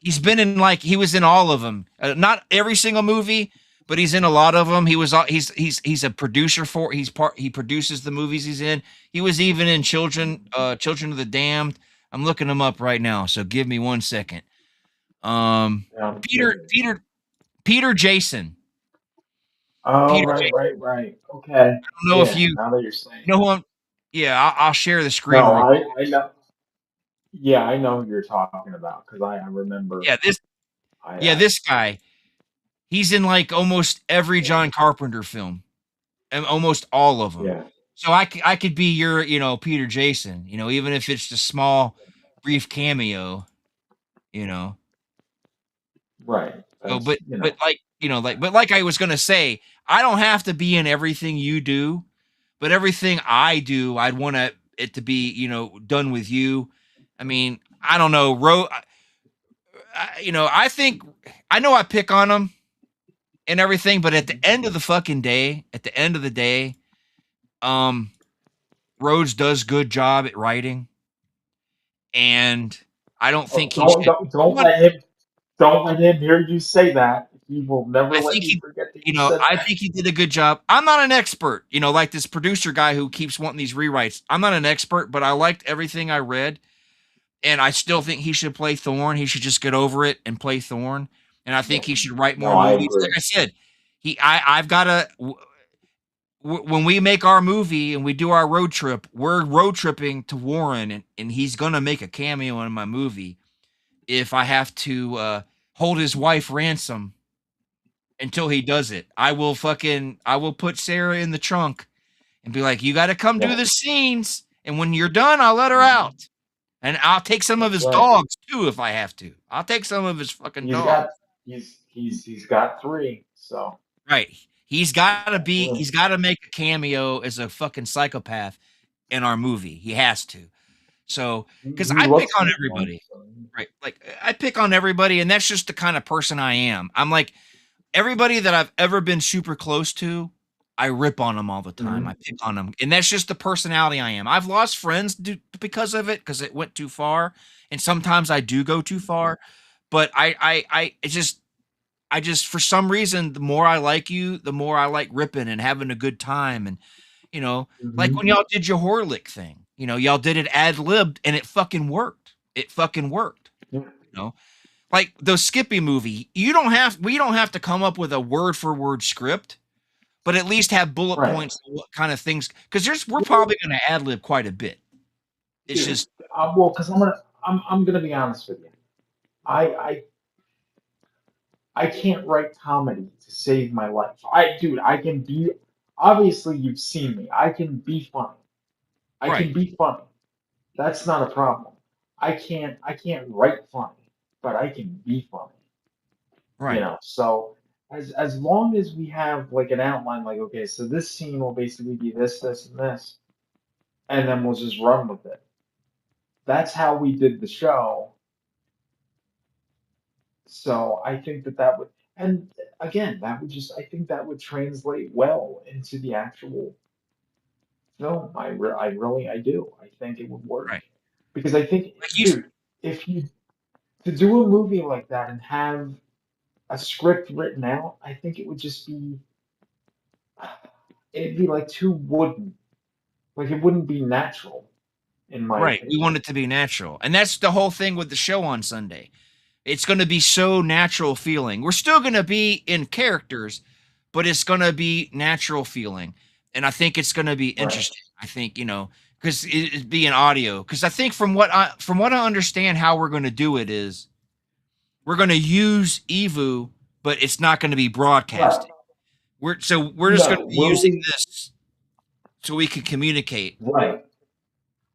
He's been in he was in all of them. Not every single movie, but he's in a lot of them. He's a producer for he produces the movies he's in. He was even in Children of the Damned. I'm looking him up right now, so give me 1 second. Peter Jason. Oh, Peter right, Jason. right. Okay. I don't know if you now that you're saying, know who I'm. Yeah, I'll share the screen. no, Real I know. Yeah, I know who you're talking about because I remember. Yeah, this guy. He's in almost every John Carpenter film, and almost all of them. Yeah. So I could be your, Peter Jason, even if it's just small, brief cameo, Right. So, That's but like I was gonna say, I don't have to be in everything you do, but everything I do, I'd want it to be, done with you. I mean, I don't know, I think I know I pick on him and everything, but at the end of the day, Rhodes does good job at writing, and I don't think he should. don't let him hear you say that. He will never I let think you he, forget that you said I that. think he did a good job. I'm not an expert, like this producer guy who keeps wanting these rewrites. I'm not an expert, but I liked everything I read, and I still think he should play Thorn. He should just get over it and play Thorn. And I Yeah. think he should write No, more I movies. agree. Like I said, I've got to. When we make our movie and we do our road trip, we're road tripping to Warren, and he's gonna make a cameo in my movie. If I have to hold his wife ransom until he does it, I will put Sarah in the trunk and be like, "You got to come do Yeah. the scenes, and when you're done, I'll let her out, and I'll take some of That's his right. dogs too if I have to. I'll take some of his fucking dogs." He's got 3, so Right? He's got to be. room. He's got to make a cameo as a fucking psychopath in our movie. He has to. So, because He I pick looks on like one. everybody, So. right? Like I pick on everybody, and that's just the kind of person I am. I'm like everybody that I've ever been super close to. I rip on them all the time. Mhm. I pick on them, and that's just the personality I am. I've lost friends because of it, because it went too far, and sometimes I do go too far. But I just for some reason, the more I like you, the more I like ripping and having a good time, and you know, like when Mhm. y'all did your Horlick thing, y'all did it ad libbed and it fucking worked. It fucking worked. Yeah. You know, like the Skippy movie, we don't have to come up with a word for word script, but at least have bullet Right. points of what kind of things, because we're probably going to ad lib quite a bit. It's Dude, just well, because I'm gonna be honest with you. I I can't write comedy to save my life. I can be. Obviously, you've seen me. I can be funny. I right, can be funny. That's not a problem. I can't write funny, but I can be funny. right, So as long as we have like an outline, like okay, so this scene will basically be this, and this, and then we'll just run with it. That's how we did the show. So I think that would, and again, I think that would translate well into the actual film. I do. I think it would work right. because I think, Like dude, if you to do a movie like that and have a script written out, I think it would just be, it'd be like too wooden. Like it wouldn't be natural, in my right. We opinion. want it to be natural, and that's the whole thing with the show on Sunday. It's going to be so natural feeling. We're still going to be in characters, but it's going to be natural feeling. And I think it's going to be Right. interesting. I think, because it be an audio. Because I think from what I understand, how we're going to do it is we're going to use Evu, but it's not going to be Right. broadcasted. We're just going to No, be using this so we can communicate, right.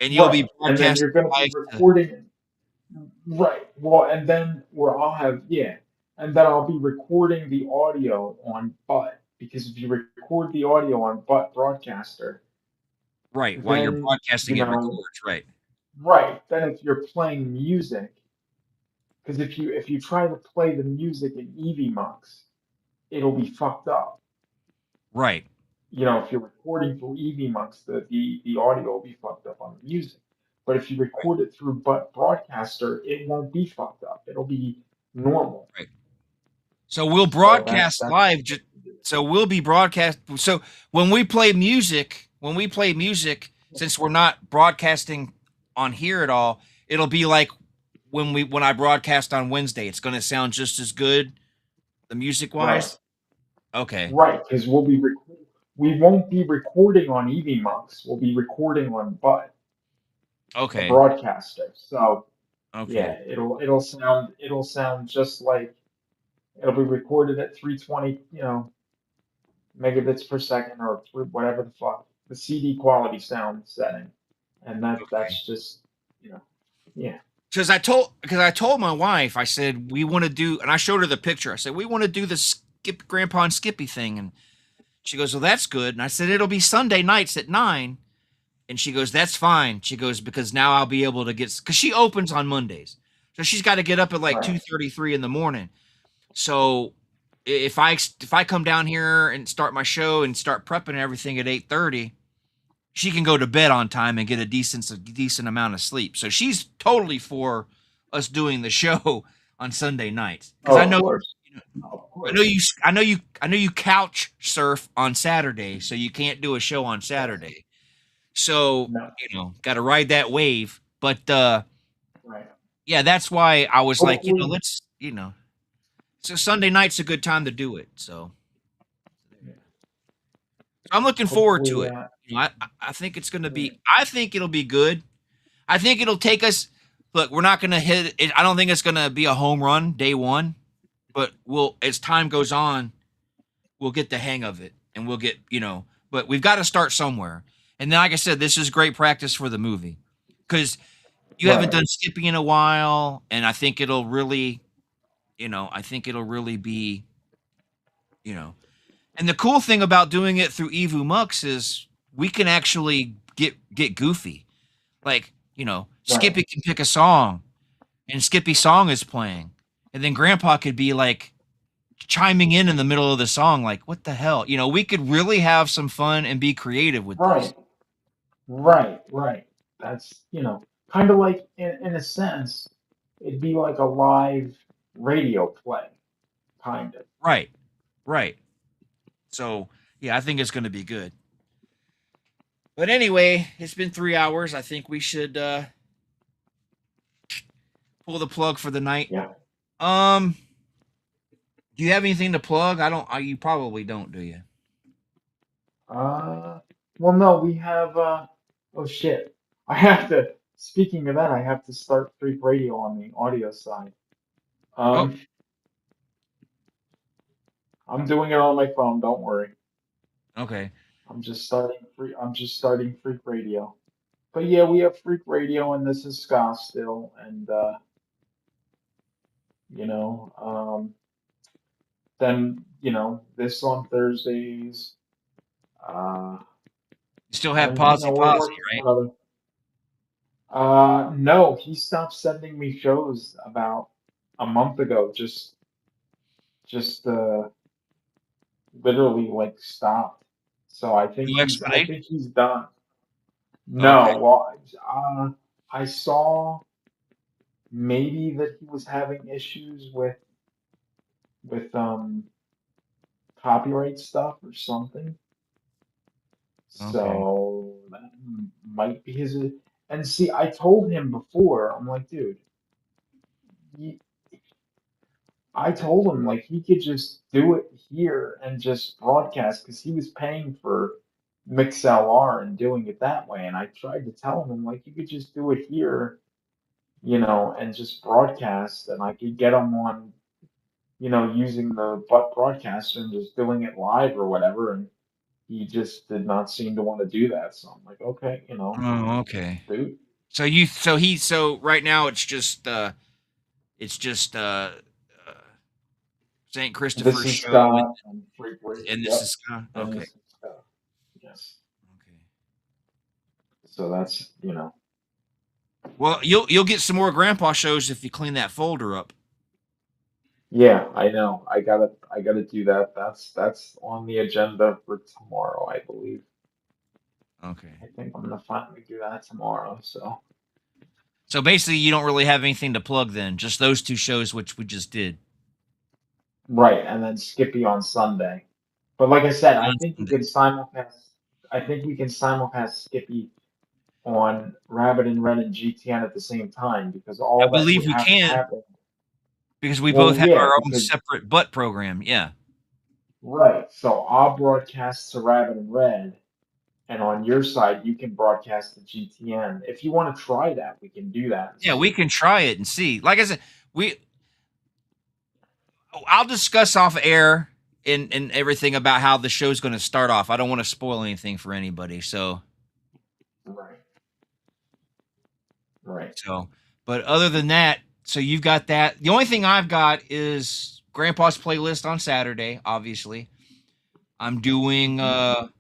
and you'll be Right. And then broadcasting you're going to be live to, recording. Right. Well, and then where I'll have, yeah, and then I'll be recording the audio on butt because if you record the audio on butt broadcaster, right, while you're then broadcasting you it know, records, right. right. Then if you're playing music, because if you try to play the music in EVMux, it'll be fucked up. Right. If you're recording through EVMux, the audio will be fucked up on the music. But if you record it through Broadcaster, it won't be fucked up. It'll be normal. Right. So we'll So that's broadcast live. So we'll be broadcast. So when we play music, since we're not broadcasting on here at all, it'll be like when I broadcast on Wednesday. It's going to sound just as good, the music right, wise. Okay. right, because we won't be recording on EVMux. We'll be recording on the Okay. Broadcaster. So Okay. yeah, it'll sound just like it'll be recorded at 320, megabits per second or whatever the fuck the CD quality sound setting, and Okay. that's just yeah, Because I told my wife, I said we want to do, and I showed her the picture. I said we want to do the Grandpa and Skippy thing, and she goes, "Well, that's good." And I said it'll be Sunday nights at 9. And she goes, "That's fine." She goes, "Because now I'll be able to get," because she opens on Mondays, so she's got to get up at like right, 2:33 in the morning. So if I come down here and start my show and start prepping everything at 8:30, she can go to bed on time and get a decent amount of sleep. So she's totally for us doing the show on Sunday nights because oh, of course, of I know course, you I know you I know you couch surf on Saturday, so you can't do a show on yes, Saturday. So, no, got to ride that wave. But right, yeah, that's why I was like, hopefully, so Sunday night's a good time to do it. So I'm looking forward to hopefully, it. I think it's going to be, I think it'll be good. I think it'll take us, look, we're not going to hit it. I don't think it's going to be a home run day one, but as time goes on, we'll get the hang of it and we'll get, but we've got to start somewhere. And then, like I said, this is great practice for the movie because you haven't right, done Skippy in a while, and I think it'll really, I think it'll really be, you know. And the cool thing about doing it through Evu Mux is we can actually get goofy. Like, right, Skippy can pick a song, and Skippy's song is playing, and then Grandpa could be like chiming in the middle of the song, like, "What the hell?" We could really have some fun and be creative with this. right, right. That's kind of like in a sense, it'd be like a live radio play, kind of. Right, right. So yeah, I think it's going to be good. But anyway, it's been 3 hours. I think we should pull the plug for the night. Yeah. Um, do you have anything to plug? I don't. You probably don't, do you? Uh, well, no, we have. Oh shit! I have to. Speaking of that, I have to start Freak Radio on the audio side. Oh, Um, I'm doing it on my phone. Don't worry. okay. I'm just starting Freak Radio. But yeah, we have Freak Radio, and this is Scott still, and you know, then this on Thursdays. Uh, You still have and Posy we're Posse, working right? on other. No, he stopped sending me shows about a month ago. Just literally like stopped. So No I explanation. think he's done. Okay. No, well, I saw maybe that he was having issues with copyright stuff or something. Okay. So that might be his. And see, I told him before. I'm like, dude, you, I told him like he could just do it here and just broadcast because he was paying for MixLR and doing it that way. And I tried to tell him like you could just do it here, and just broadcast, and I could get him on, using the butt broadcaster and just doing it live or whatever. And he just did not seem to want to do that. So I'm like, okay, Oh, okay. dude, So right now it's just uh St. this Christopher's is show, Scott and Freak Radio. and this Yep, is and okay. this is Scott. Yes. Okay. So that's. Well, you'll get some more Grandpa shows if you clean that folder up. Yeah, I know. I gotta do that. That's on the agenda for tomorrow, I believe. Okay. I think I'm gonna finally do that tomorrow. So So basically, you don't really have anything to plug then, just those two shows which we just did. right, and then Skippy on Sunday. But like I said, I On think you Sunday. can simulcast. I think we can simulcast Skippy on Rabbit and Red and GTN at the same time because I all that believe would we have to can happen. because we both Well, have yeah, our own because separate butt program. Yeah. right. So I'll broadcast to Rabbit and Red, and on your side, you can broadcast to GTN. If you want to try that, we can do that and Yeah, we see. can try it and see. Like I said, we I'll discuss off air and everything about how the show's going to start off. I don't want to spoil anything for anybody. Right. Right. But other than that, so you've got that. The only thing I've got is Grandpa's playlist on Saturday. Obviously, I'm doing Mhm.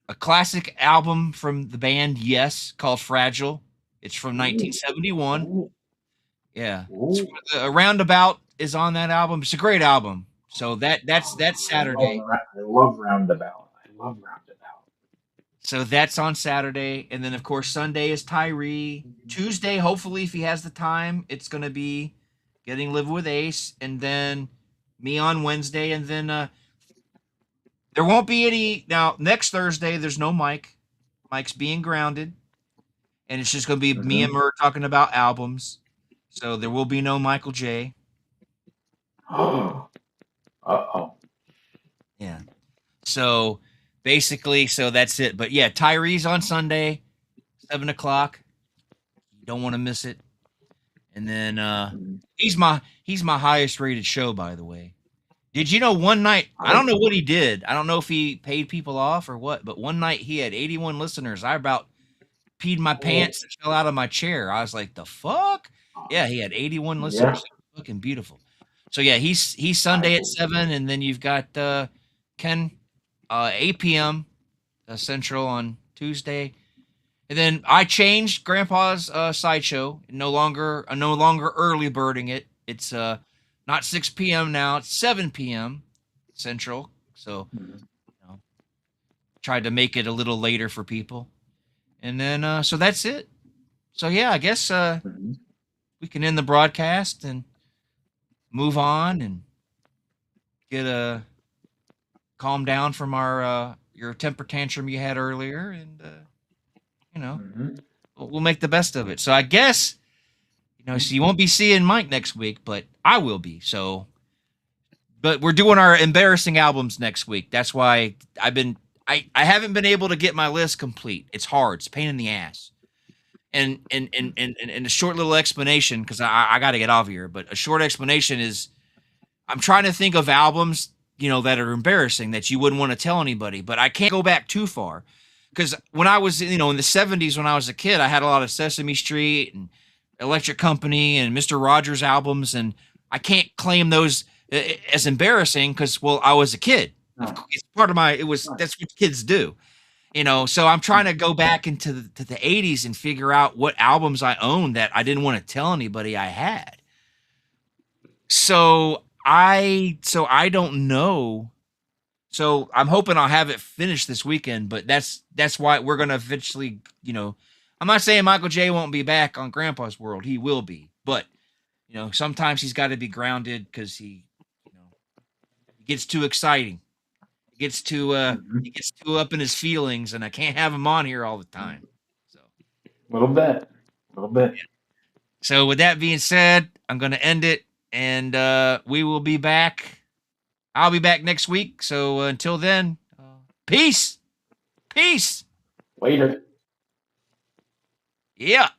a classic album from the band Yes called Fragile. It's from Ooh, 1971. ooh, Yeah, ooh. a roundabout is on that album. It's a great album. So that's I love Saturday. I love Roundabout. I love Roundabout. So that's on Saturday, and then of course Sunday is Tyree. Tuesday, hopefully, if he has the time, it's gonna be getting live with Ace, and then me on Wednesday, and then there won't be any now. Next Thursday, there's no Mike. Mike's being grounded, and it's just gonna be me and Mm-hmm. Mur talking about albums. So there will be no Michael J. Uh-oh. Yeah. So basically, so that's it. But yeah, Tyree's on Sunday, 7 o'clock. You don't want to miss it. And then Mhm. he's my highest rated show, by the way. Did you know one night, I I don't know what he did. I don't know if he paid people off or what, but one night he had 81 listeners. I about peed my oh, pants and fell out of my chair. I was like, the fuck? Yeah, he had 81 yeah, listeners. Fucking beautiful. So yeah, he's I Sunday at believe it. 7, and then you've got Ken 8 p.m. Central on Tuesday. And then I changed Grandpa's sideshow. No longer early birding it. It's not 6 p.m. now. It's 7 p.m. Central. So Mhm. you know, tried to make it a little later for people. And then so that's it. So yeah, I guess Mhm. we can end the broadcast and move on and get a calm down from our your temper tantrum you had earlier, and you know Mhm. we'll make the best of it. So I guess so you won't be seeing Mike next week, but I will be. So, but we're doing our embarrassing albums next week. That's why I haven't been able to get my list complete. It's hard. It's a pain in the ass. And a short little explanation because I got to get off here. But a short explanation is I'm trying to think of albums that are embarrassing that you wouldn't want to tell anybody, but I can't go back too far because when I was in the 70s when I was a kid, I had a lot of Sesame Street and Electric Company and Mr. Rogers albums, and I can't claim those as embarrassing because I was a kid. Of Right. course, it's part of my it was Right. that's what kids do. So I'm trying to go back into the 80s and figure out what albums I owned that I didn't want to tell anybody I had. So I don't know. So I'm hoping I'll have it finished this weekend, but that's why we're gonna eventually. I'm not saying Michael J won't be back on Grandpa's World. He will be, but sometimes he's got to be grounded because he gets too exciting. He Mhm. gets too up in his feelings, and I can't have him on here all the time. So Little bit. Little bit. so with that being said, I'm gonna end it, and we will be back. I'll be back next week. So until then, peace. Peace. Later. Yeah.